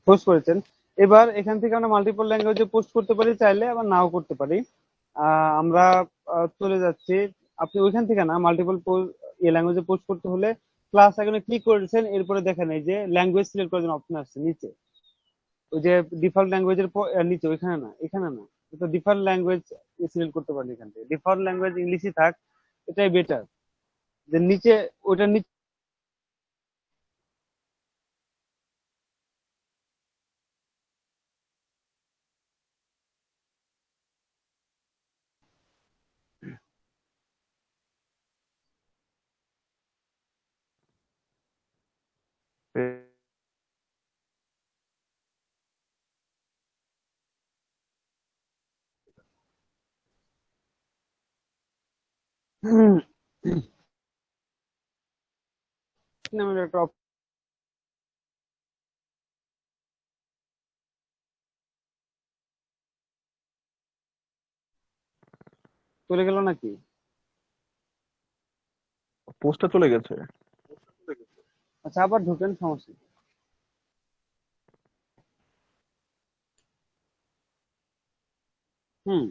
পোস্ট করেছেন। এবার এখান থেকে আমরা মাল্টিপল ল্যাঙ্গুয়েজে পোস্ট করতে পারি, চাইলে আবার নাও করতে পারি। আমরা চলে যাচ্ছি, আপনি ওইখান থেকে না মাল্টিপল ল্যাঙ্গুয়েজে পোস্ট করতে হলে প্লাস এখানে ক্লিক করেছেন, এরপরে দেখেন এই যে ল্যাঙ্গুয়েজ সিলেক্ট করার জন্য অপশন আসছে নিচে, ওই যে ডিফল্ট ল্যাঙ্গুয়েজের নিচে, ওইখানে না এখানে না, তো ডিফল্ট ল্যাঙ্গুয়েজ সিলেক্ট করতে পারেন এখান থেকে। ডিফল্ট ল্যাঙ্গুয়েজ ইংলিশই থাক, এটাই বেটার। যে নিচে ওইটা নিচে নামের একটা চলে গেল নাকি? পোস্টটা চলে গেছে। আচ্ছা আবার ঢোকেন, সমস্যা নেই। হুম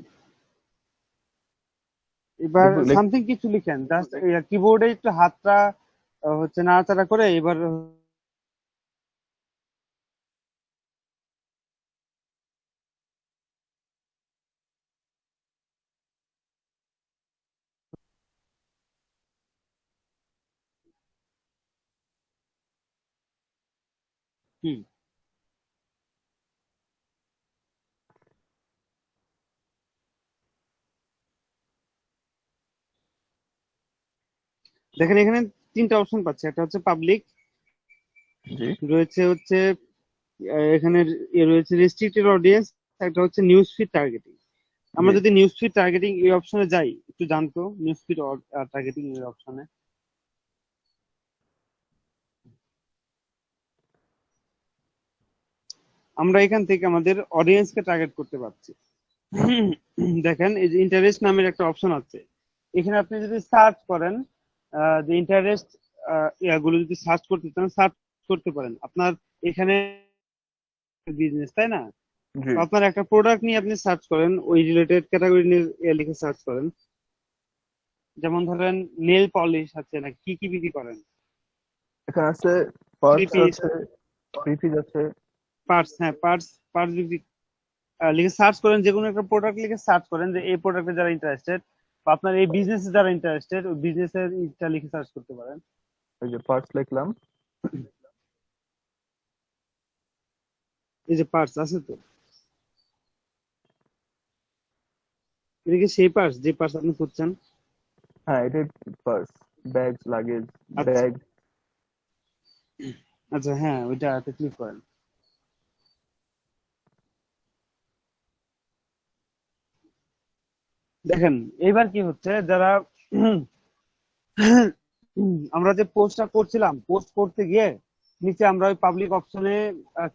এবার সামথিং কিছু লিখেন, জাস্ট কিবোর্ডে একটু হাতটা হচ্ছে নাড়াচাড়া করে এবার হুম দেখেন এখানে তিনটা অপশন পাচ্ছে, একটা হচ্ছে পাবলিক, জি রয়েছে হচ্ছে এখানে রয়েছে রেস্ট্রিক্টেড অডিয়েন্স, একটা হচ্ছে নিউজ ফিড টার্গেটিং। আমরা জি যদি নিউজ ফিড টার্গেটিং এই অপশনে যাই, একটু জানতো নিউজ ফিড টার্গেটিং এর অপশনে। আমরা এখান থেকে আমাদের অডিয়েন্সকে টার্গেট করতে পারছি। দেখেন এই যে ইন্টারেস্ট নামের একটা অপশন আছে, এখানে আপনি যদি সার্চ করেন যে ইন্টারেস্ট ইয়াগুলো যদি সার্চ করতে চান সার্চ করতে পারেন। আপনার এখানে বিজনেস, তাই না? জি তো আপনার একটা প্রোডাক্ট নিয়ে আপনি সার্চ করেন, ওই রিলেটেড ক্যাটাগরি নিয়ে লিখে সার্চ করেন। যেমন ধরেন নেল পলিশ আছে, না কি কি বিক্রি করেন? এখানে আছে পার্টস থ্রি আছে, থ্রি পিস আছে। পার্টস, হ্যাঁ পার্টস বিক্রি লিখে সার্চ করেন, যে কোনো একটা প্রোডাক্ট লিখে সার্চ করেন যে এই প্রোডাক্টে যারা ইন্টারেস্টেড বা আপনার এই বিজনেসে যারা ইন্টারেস্টেড ওই বিজনেসের ইটা লিখে সার্চ করতে পারেন। এই যে পার্টস লিখলাম। এই যে পার্টস আছে, তো এটা কি সেই পার্টস যে পার্টস আপনি খুঁজছেন? হ্যাঁ, এটা পার্স, ব্যাগ, লাগেজ, আচ্ছা ব্যাগ। আচ্ছা, হ্যাঁ ওইটাতে ক্লিক করেন। দেখেন এইবার কি হচ্ছে, যারা আমরা যে পোস্টটা করছিলাম, পোস্ট করতে গিয়ে নিচে আমরা ওই পাবলিক অপশনে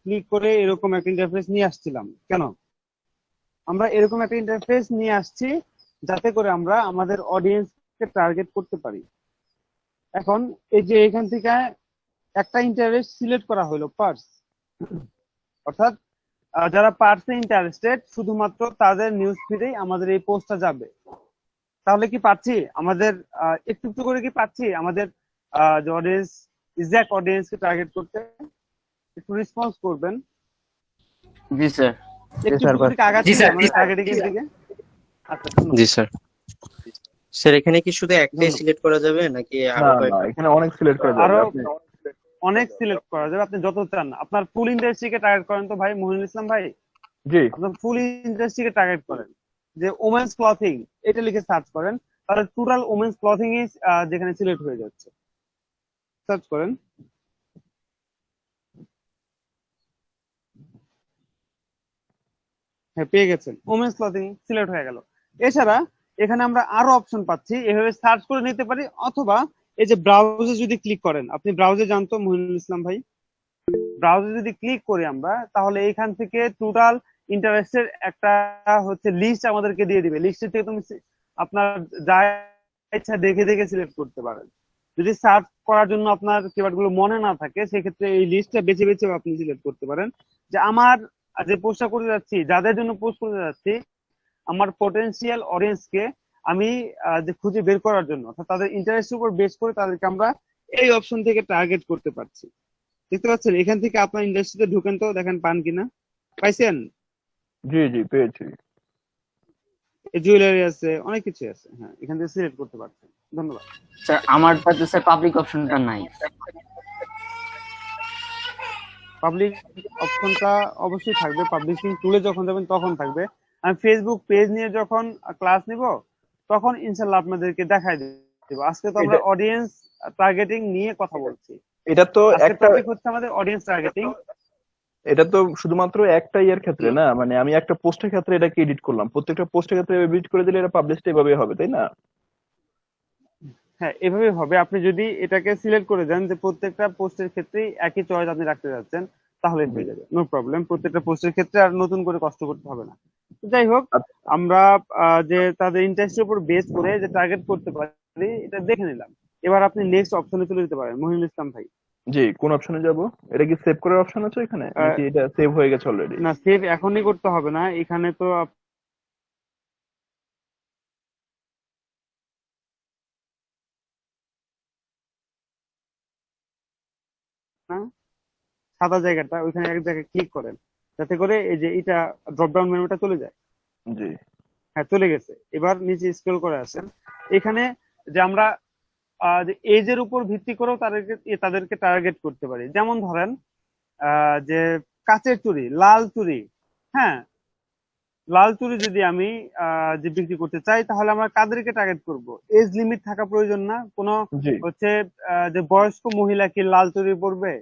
ক্লিক করে এরকম একটা ইন্টারফেস নিয়ে আসছিলাম। কেন আমরা এরকম একটা ইন্টারফেস নিয়ে আসছি? যাতে করে আমরা আমাদের অডিয়েন্সকে টার্গেট করতে পারি। এখন এই যে এখান থেকে একটা ইন্টারেস্ট সিলেক্ট করা হলো পার্স, অর্থাৎ যারা পার্সে ইন্টারেস্টেড শুধুমাত্র তাদের নিউজ ফিডেই আমাদের এই পোস্টটা যাবে। তাহলে কি পাচ্ছি আমাদের একটু একটু করে কি পাচ্ছি আমাদের যে অডিয়েন্স, এক্সাক্ট অডিয়েন্সকে টার্গেট করতে? একটু রেসপন্স করবেন। জি স্যার। একটু একটু করে কি আগাচ্ছি আমাদের টার্গেটিং এর দিকে? আচ্ছা জি স্যার। স্যার এখানে কি শুধু একটাই সিলেক্ট করা যাবে নাকি না আরো না, কয়েকটা? এখানে অনেক সিলেক্ট করা যাবে। আরো আপনি অনেক সিলেক্ট করা যাবে, আপনি যত চান। আপনার ফুল ইন্ডাস্ট্রিকে টার্গেট করেন তো ভাই মহিনুল ইসলাম ভাই, জি আপনার ফুল ইন্ডাস্ট্রিকে টার্গেট করেন, যে ওমেন্স ক্লথিং এটা লিখে সার্চ করেন, তাহলে টোটাল ওমেন্স ক্লথিং যেখানে সিলেক্ট হয়ে যাচ্ছে। সার্চ করেন। হ্যাঁ পেয়ে গেছেন, ওমেন্স ক্লথিং সিলেক্ট হয়ে গেল। এছাড়া এখানে আমরা আরো অপশন পাচ্ছি, এভাবে সার্চ করে নিতে পারি, অথবা এই যে ব্রাউজে যদি ক্লিক করেন, আপনি ব্রাউজে জানতো মহিনুল ইসলাম ভাই, ব্রাউজে যদি ক্লিক করি আমরা, তাহলে এখান থেকে টোটাল ইন্টারেস্টের একটা হচ্ছে লিস্ট আমাদেরকে দিয়ে দিবে। লিস্ট থেকে তুমি আপনার যা ইচ্ছা দেখে দেখে সিলেক্ট করতে পারেন। যদি সার্চ করার জন্য আপনার কিওয়ার্ড গুলো মনে না থাকে, সেক্ষেত্রে এই লিস্টটা বেছে বেছে আপনি সিলেক্ট করতে পারেন যে আমার যে পোস্টটা করতে যাচ্ছি, যাদের জন্য পোস্ট করতে যাচ্ছি, আমার পটেনশিয়াল অডিয়েন্সকে আমি যে খুঁজে বের করার জন্য, অর্থাৎ তাদের ইন্টারেস্টের উপর বেস করে তাদেরকে আমরা এই অপশন থেকে টার্গেট করতে পারছি। দেখতে পাচ্ছেন এখান থেকে আপনার ইন্ডাস্ট্রিতে ঢুকেন তো, দেখেন পান কিনা। পাইছেন? জি জি পেয়েছি। জুয়েলারি আছে, অনেক কিছু আছে। হ্যাঁ, এখান থেকে সিলেক্ট করতে পারছেন। ধন্যবাদ স্যার। আমারটাতে স্যার পাবলিক অপশনটা নাই। পাবলিক অপশনটা অবশ্যই থাকবে, পাবলিশিং টুলে যখন যাবেন তখন থাকবে। আমি ফেসবুক পেজ নিয়ে যখন ক্লাস নিব তখন ইনশাল্লাহ আপনাদেরকে দেখাই দেব। আজকে তো আমরা অডিয়েন্স টার্গেটিং নিয়ে কথা বলছি। এটা তো আজকে একটা, টপিক হচ্ছে আমাদের অডিয়েন্স টার্গেটিং। এটা তো শুধুমাত্র একটা ইয়ের ক্ষেত্রে না, মানে আমি একটা পোস্টের ক্ষেত্রে এটাকে এডিট করলাম, প্রত্যেকটা পোস্টের ক্ষেত্রে এডিট করে দিলে এটা পাবলিশড এভাবে হবে, তাই না? হ্যাঁ এভাবে হবে। আপনি যদি এটাকে সিলেক্ট করে দেন যে প্রত্যেকটা পোস্টের ক্ষেত্রেই একই চয়েস আপনি রাখতে যাচ্ছেন, তাহলে হয়ে যাবে, নো প্রবলেম। প্রত্যেকটা পোস্টের ক্ষেত্রে আর নতুন করে কষ্ট করতে হবে না। তো যাই হোক, আমরা যে তাদের ইন্টারেস্টের উপর বেস করে যে টার্গেট করতে পারি এটা দেখে নিলাম। এবার আপনি নেক্সট অপশনে চলে যেতে পারেন মহিনুল ইসলাম ভাই। জি, কোন অপশনে যাব? এটা কি সেভ করার অপশন আছে এখানে, নাকি এটা সেভ হয়ে গেছে অলরেডি? না, সেভ এখনই করতে হবে না, এখানে তো সাদা জায়গাটা ওইখানে এক জায়গায় ক্লিক করেন, যাতে করে এই যে এটা ড্রপ ডাউন মেনুটা চলে যায়। জি হ্যাঁ চলে গেছে। এবার নিচে স্ক্রল করে আসেন, এখানে যে আমরা যে এজের উপর ভিত্তি করেও তাদেরকে টার্গেট করতে পারি। যেমন ধরেন যে কাচের চুড়ি, লাল চুড়ি, হ্যাঁ লাল চুড়ি যদি আমি যে বিক্রি করতে চাই, তাহলে আমরা কাদেরকে টার্গেট করব? এজ লিমিট থাকা প্রয়োজন না কোনো? জি হচ্ছে যে বয়স্ক মহিলা কি লাল চুড়ি পরবে?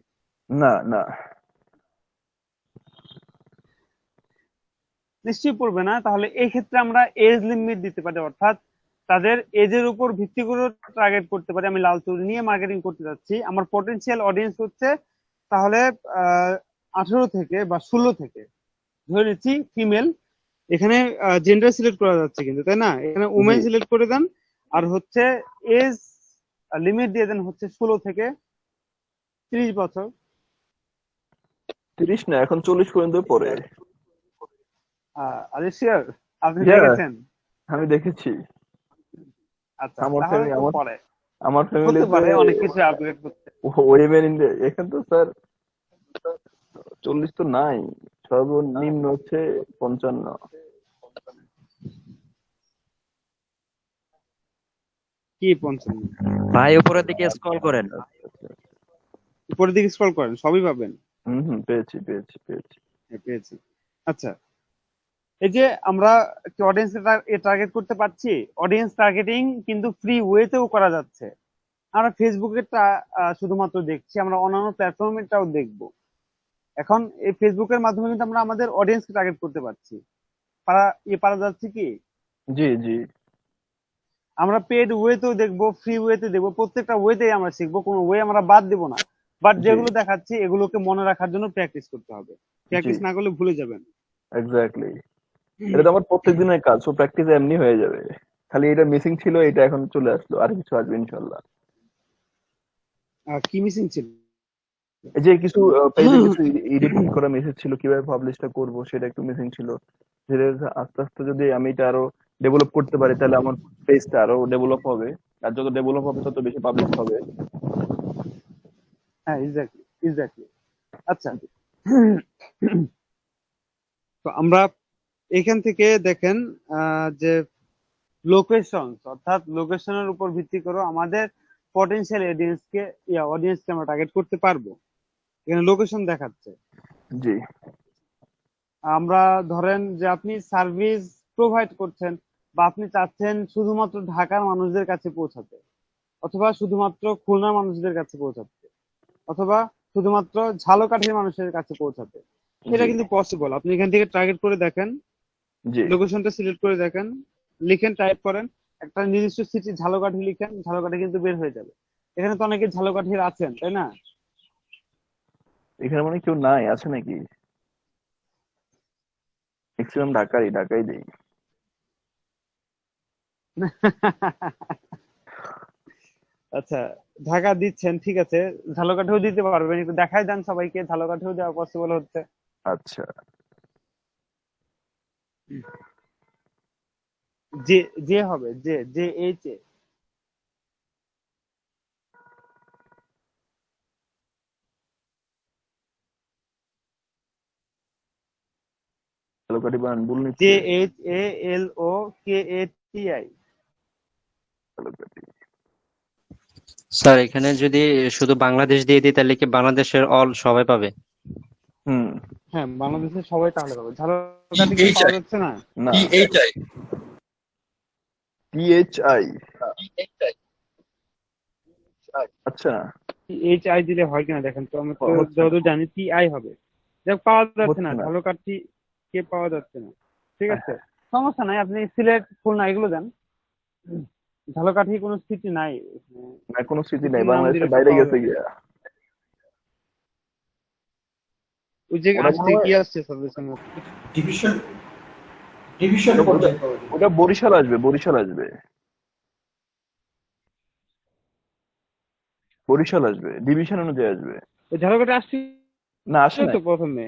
না না নিশ্চয়ই পড়বে না। তাহলে এই ক্ষেত্রে আমরা এজ লিমিট দিতে পারি, অর্থাৎ তাদের এজের উপর ভিত্তি করে টার্গেট করতে পারি। আমি লাল চুড়ি নিয়ে মার্কেটিং করতে যাচ্ছি, আমার পটেনশিয়াল অডিয়েন্স হচ্ছে তাহলে 18 থেকে বা 16 থেকে, ধরে নিচ্ছি ফিমেল। এখানে জেন্ডার সিলেক্ট করা যাচ্ছে কিন্তু, তাই না? এখানে উমেন জি সিলেক্ট করে দেন, আর হচ্ছে এজ লিমিট দিয়ে দেন হচ্ছে 16 থেকে 30 বছর। 30 না, এখন 40 পর্যন্ত পড়ে। আর শিওর আপনি Yeah, দেখেছেন? আমি দেখেছি। আচ্ছা, আমার তাহলে ফ্যামিলি তো আমার পরে আমার হতে ফ্যামিলিতে পারে অনেক কিছু আপগ্রেড করতে। ওয়েমেন ইন এখানে তো স্যার 40 তো নাই, সর্বনিম্ন হচ্ছে 55। কি 55? ভাই উপরের দিকে স্ক্রল করেন। উপরের দিকে স্ক্রল করেন, সবই পাবেন। পেয়েছি। হ্যাঁ, পেয়েছি। আচ্ছা, এই যে আমরা কি অডিয়েন্স টার্গেট করতে পারছি? অডিয়েন্স টার্গেটিং কিন্তু ফ্রি ওয়েতেও করা যাচ্ছে। আমরা ফেসবুকেরটা শুধুমাত্র দেখছি, আমরা অন্যান্য প্ল্যাটফর্মেরটাও দেখব। এখন এই ফেসবুকের মাধ্যমে কিন্তু আমরা আমাদের অডিয়েন্সকে টার্গেট করতে পারছি। পারা যাচ্ছে কি? জি আমরা পেড ওয়েতেও দেখবো, ফ্রি ওয়েতে দেখবো, প্রত্যেকটা ওয়েতেই আমরা শিখবো, কোনো ওয়ে আমরা বাদ দেবো না। বাট জি যেগুলো দেখাচ্ছি এগুলোকে মনে রাখার জন্য প্র্যাকটিস করতে হবে। জি প্র্যাকটিস না করলে ভুলে যাবেন। এক্স্যাক্টলি। এটা তো আমার প্রত্যেক দিনের কাজ, সো প্র্যাকটিস এমনি হয়ে যাবে। খালি এটা মিসিং ছিল, এটা এখন চলে আসলো, আর কিছু আসবে ইনশাল্লাহ। কি মিসিং ছিল? এই যে কিছু পেজে কিছু এডিট করা মেসেজ ছিল, কিভাবে পাবলিশটা করব সেটা একটু মিসিং ছিল। ধীরে ধীরে আস্তে আস্তে যদি আমি এটা আরো ডেভেলপ করতে পারি, তাহলে আমার পেজটা আরো ডেভেলপ হবে। আর যত ডেভেলপ হবে তত বেশি পাবলিশ হবে। হ্যাঁ, এক্স্যাক্টলি। আচ্ছা, তো আমরা এখান থেকে দেখেন যে লোকেশন, অর্থাৎ লোকেশনের উপর ভিত্তি করে আমাদের পটেনশিয়াল অডিয়েন্সকে আমরা টার্গেট করতে পারবো। এখানে লোকেশন দেখাচ্ছে। জি আমরা ধরেন যে আপনি সার্ভিস প্রোভাইড করছেন, বা আপনি চাচ্ছেন শুধুমাত্র ঢাকার মানুষদের কাছে পৌঁছাতে, অথবা শুধুমাত্র খুলনার মানুষদের কাছে পৌঁছাতে, অথবা শুধুমাত্র ঝালকাঠির মানুষের কাছে পৌঁছাতে। এটা কিন্তু পসিবল। আপনি এখান থেকে টার্গেট করে দেখেন, জি লোকেশনটা সিলেক্ট করে দেখেন, লিখেন, টাইপ করেন, একটা নির্দিষ্ট সিটি ঝালকাঠি লিখেন, ঝালকাঠি কিন্তু বের হয়ে যাবে। এখানে তো অনেকে ঝালকাঠির আছেন, তাই না? এখানে মানে কেউ নাই, আছে নাকি? ম্যাক্সিমাম ঢাকাই দেই। আচ্ছা, ঢাকা দিচ্ছেন, ঠিক আছে, ঝালকাঠিও দিতে পারবেন। একটু দেখাই দেন সবাইকে, ঝালকাঠিও দেওয়া পসিবল হচ্ছে। আচ্ছা, যে যে হবে, যে এইচ এ। ঝালকাঠি বানান ভুল নিচ্ছে। JHALOKATI। ঝালকাঠি। স্যার এখানে যদি শুধু বাংলাদেশ দিয়ে দিই তাহলে কি বাংলাদেশের অল সবাই পাবে? হ্যাঁ, বাংলাদেশের সবাই তাহলে পাবে। ঝালকাঠি কি পাওয়া যাচ্ছে না? না, THI THI। আচ্ছা, HI দিলে হয় কিনা দেখেন তো। আমরা তো হচ্ছে না। যতদূর জানি TI হবে। যাক, পাওয়া যাচ্ছে না, হচ্ছে না। ঝালকাঠি কে পাওয়া যাচ্ছে না। ঠিক আছে, সমস্যা নাই, আপনি সিলেট, খুলনা এগুলো দেন। ঝালকাঠি কোনো স্মৃতি নাই, না কোনো স্মৃতি নাই, স্মৃতির নাম দিলে বাংলাদেশের তো বাইরে পাওয়া গেছে যাবে। গিয়া। ওই যে ওটা আসছে, মনে হয় কি আসছে সাজেশন? ডিভিশন ওটা পর্যায়ে পাওয়া যায়। ওটা বরিশাল আসবে। ডিভিশন অনুযায়ী আসবে। ওই ঝালকাঠি আসছে না, আসে তো নাই। প্রথমে।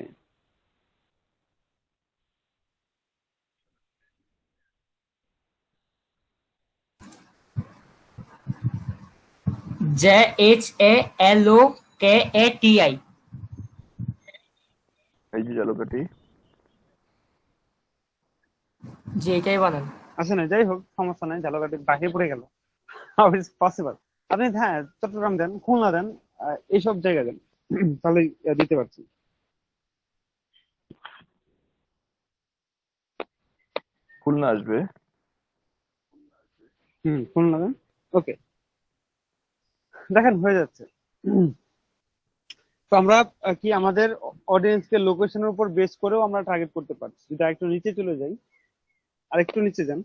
JHALOKATI। এই যে ঝালকাঠি। জি, এটাই বানান। আসে না, যাই হোক, সমস্যা নাই, ঝালকাঠি বাহিরে পড়ে গেল। It's possible. আপনি হ্যাঁ চট্টগ্রাম দেন, খুলনা দেন, এইসব জায়গা দেন, তাহলে দিতে পারছি। খুলনা আসবে। খুলনা দেন, ওকে, দেখেন হয়ে যাচ্ছে। তো আমরা কি আমাদের অডিয়েন্সকে লোকেশনের উপর বেস করেও আমরা টার্গেট করতে পারছি। যদি আরেকটু নিচে চলে যাই, আরেকটু নিচে যান,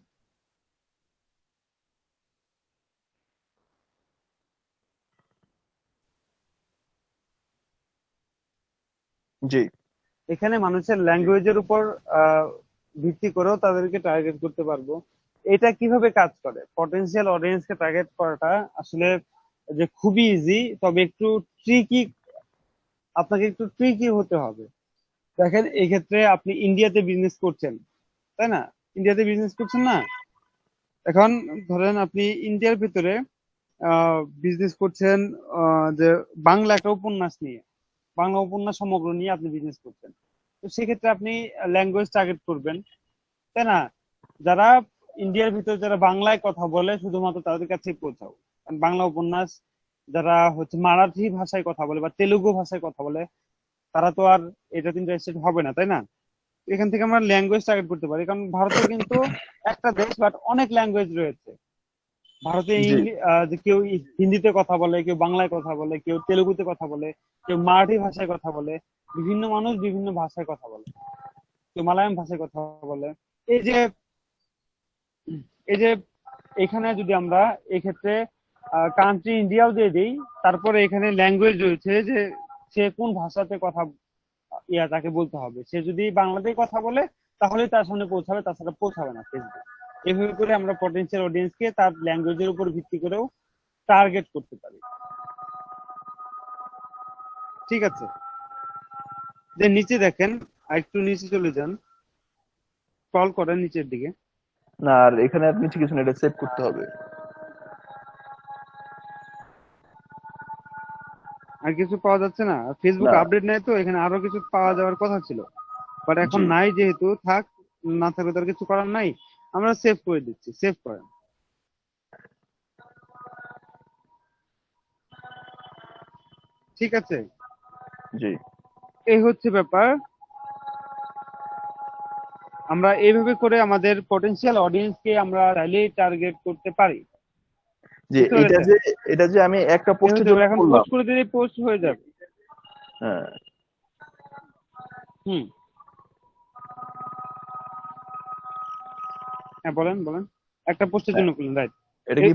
জি এখানে মানুষের ল্যাঙ্গুয়েজের উপর ভিত্তি করেও তাদেরকে টার্গেট করতে পারবো। এটা কিভাবে কাজ করে, পটেনশিয়াল অডিয়েন্সকে টার্গেট করাটা আসলে যে খুবই ইজি, তবে একটু ট্রিকি, আপনাকে একটু ট্রিকি হতে হবে। দেখেন এই ক্ষেত্রে আপনি ইন্ডিয়াতে বিজনেস করছেন, তাই না? ইন্ডিয়াতে বিজনেস করছেন না? এখন ধরেন আপনি ইন্ডিয়ার ভিতরে বিজনেস করছেন, যে বাংলা একটা উপন্যাস নিয়ে, বাংলা উপন্যাস সমগ্র নিয়ে আপনি বিজনেস করছেন। তো সেক্ষেত্রে আপনি ল্যাঙ্গুয়েজ টার্গেট করবেন, তাই না? যারা ইন্ডিয়ার ভিতরে যারা বাংলায় কথা বলে শুধুমাত্র তাদের কাছে পৌঁছাও। কারণ বাংলা উপন্যাস যারা হচ্ছে মারাঠি ভাষায় কথা বলে বা তেলুগু ভাষায় কথা বলে, তারা তো আর এটাতে ইন্টারেস্টেড হবে না, তাই না? এখান থেকে আমরা ল্যাঙ্গুয়েজ টার্গেট করতে পারি, কারণ ভারতে কিন্তু একটা দেশ, বাট অনেক ল্যাঙ্গুয়েজ রয়েছে ভারতে। জি যে কেউ হিন্দিতে কথা বলে, কেউ বাংলায় কথা বলে, কেউ তেলুগুতে কথা বলে, কেউ মারাঠি ভাষায় কথা বলে, বিভিন্ন মানুষ বিভিন্ন ভাষায় কথা বলে, কেউ মালায়াম ভাষায় কথা বলে। এই যে এই যে এখানে যদি আমরা এক্ষেত্রে কান্ট্রি ইন্ডিয়াও দিয়ে দিই, তারপরে এখানে ল্যাঙ্গুয়েজ রয়েছে যে সে কোন ভাষাতে কথা তাকে বলতে হবে। সে যদি বাংলাতেই কথা বলে তাহলে তার সামনে পৌঁছাবে, তাছাড়া পৌঁছাবে না ফেসবুক। এভাবে করে আমরা পটেনশিয়াল অডিয়েন্সকে তার ল্যাঙ্গুয়েজের উপর ভিত্তি করেও টার্গেট করতে পারি। ঠিক আছে, যে নিচে দেখেন, আর একটু নিচে চলে যান, স্ক্রল করেন নিচের দিকে। না, আর এখানে আপনি নিচে কিছু না, এটা সেভ করতে হবে। আর কিছু পাওয়া যাচ্ছে না, ফেসবুক না আপডেট নেই তো, এখানে আরো কিছু পাওয়া যাওয়ার কথা ছিল, বাট এখন জি নাই, যেহেতু থাক, না থাকলে তার কিছু করার নাই, আমরা সেভ করে দিচ্ছি। সেভ করেন। ঠিক আছে, জি এই হচ্ছে ব্যাপার। আমরা এইভাবে করে আমাদের পটেনশিয়াল অডিয়েন্সকে আমরা চাইলে টার্গেট করতে পারি। যে বুঝতে এটা পেরেছেন? যে এটা যে আমি একটা পোস্টের জন্য এখন করলাম। পোস্ট করে দিলে পোস্ট হয়ে যাবে। হ্যাঁ হুম, হ্যাঁ বলেন বলেন। একটা পোস্টের জন্য করলেন, রাইট? এটা কি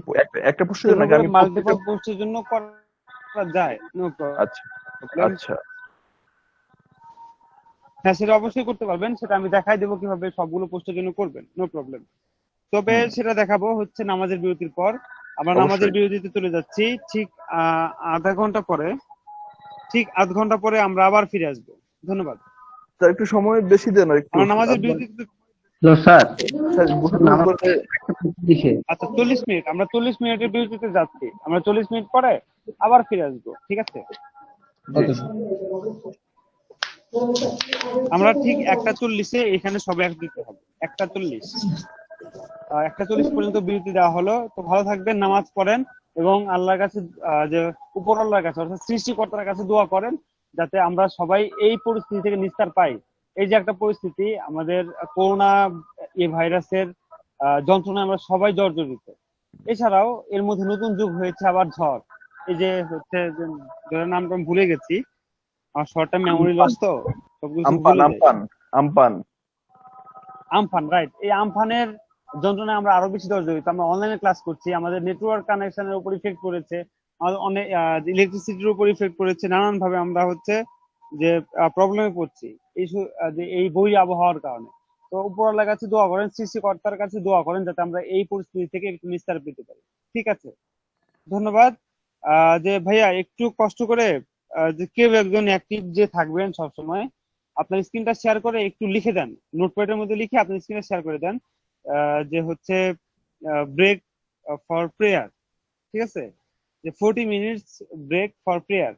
একটা পোস্টের জন্য নাকি আমি মাল্টিপল পোস্টের জন্য করা যায়, নো আচ্ছা প্রবলেম। আচ্ছা হ্যাঁ, সেটা অবশ্যই করতে পারবেন, সেটা আমি দেখাই দেবো কিভাবে সবগুলো পোস্টের জন্য করবেন, নো প্রবলেম। তবে হুম সেটা দেখাবো হচ্ছে নামাজের বিরতির পর। আমরা নামাজের অবশ্যই বিরতিতে চলে যাচ্ছি, ঠিক আধা ঘন্টা পরে, ঠিক আধ ঘন্টা পরে আমরা আবার ফিরে আসবো। ধন্যবাদ। স্যার একটু সময় বেশি দেন আর একটু আমরা নামাজের বিরতিতে, হ্যালো স্যার, স্যার গোসল করতে আচ্ছা 40 মিনিট, আমরা 40 মিনিটের বিরতিতে যাচ্ছি, আমরা 40 মিনিট পরে আবার ফিরে আসবো, ঠিক আছে? জি আমরা ঠিক 1:40-এ এখানে সবাই একত্রিত হবে। 1:40, 1:40 পর্যন্ত বিরতি দেওয়া হলো। তো ভালো থাকবেন, নামাজ পড়েন এবং আল্লাহর কাছে, যে উপর আল্লাহর কাছে অর্থাৎ সৃষ্টিকর্তার কাছে দোয়া করেন, যাতে আমরা সবাই এই পরিস্থিতি থেকে নিস্তার পাই। এই যে একটা পরিস্থিতি, আমাদের করোনা এই ভাইরাসের যন্ত্রণায় আমরা সবাই জর্জরিত। এছাড়াও এর মধ্যে নতুন যুগ হয়েছে আবার ঝড়। এই যে হচ্ছে যার নামটা আমি ভুলে গেছি, আমার শর্ট টার্ম মেমোরি লস, তো সবকিছু আমপান ভুলে যাই। আমপান আমপান আমফান, রাইট। এই আমফানের যন্ত্রণায় আমরা আরো বেশি জর্জরিত। আমরা অনলাইনে ক্লাস করছি, আমাদের নেটওয়ার্ক কানেকশনের উপর ইফেক্ট পড়েছে, আমাদের অনেক ইলেকট্রিসিটির উপর ইফেক্ট পড়েছে, নানান ভাবে আমরা হচ্ছে যে প্রবলেমে পড়ছি যে এই বই আবহাওয়ার কারণে। তো উপরওয়ালার কাছে দোয়া করেন, সৃষ্টিকর্তার কাছে দোয়া করেন, যাতে আমরা এই পরিস্থিতি থেকে একটু নিস্তার পেতে পারি। ঠিক আছে, ধন্যবাদ। যে ভাইয়া একটু কষ্ট করে, যে কেউ একজন অ্যাক্টিভ যে থাকবেন সবসময়, আপনার স্ক্রিনটা শেয়ার করে একটু লিখে দেন, নোটপ্যাডের মধ্যে লিখে আপনার স্ক্রিনে শেয়ার করে দেন, যে হচ্ছে ব্রেক ফর প্রেয়ার। ঠিক আছে, যে 40 minutes break for prayer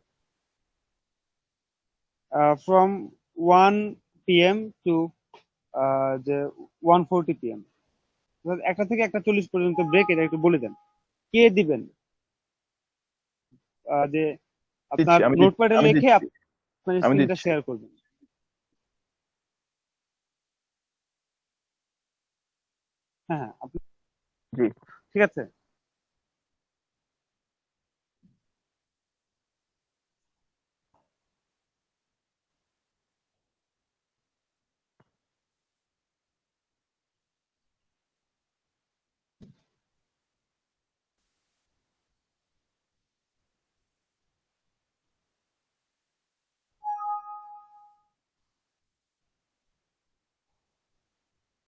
from 1 PM to যে 1:40 PM, 1টা থেকে 1:40 পর্যন্ত ব্রেক, এটা একটু বলে দেন। কে দিবেন? যে আপনার আমি নোটপ্যাডে আমি লিখে দিচ্ছি আপনার আমি স্ক্রিনটা দিচ্ছি শেয়ার করবেন। হ্যাঁ হ্যাঁ, জি ঠিক আছে।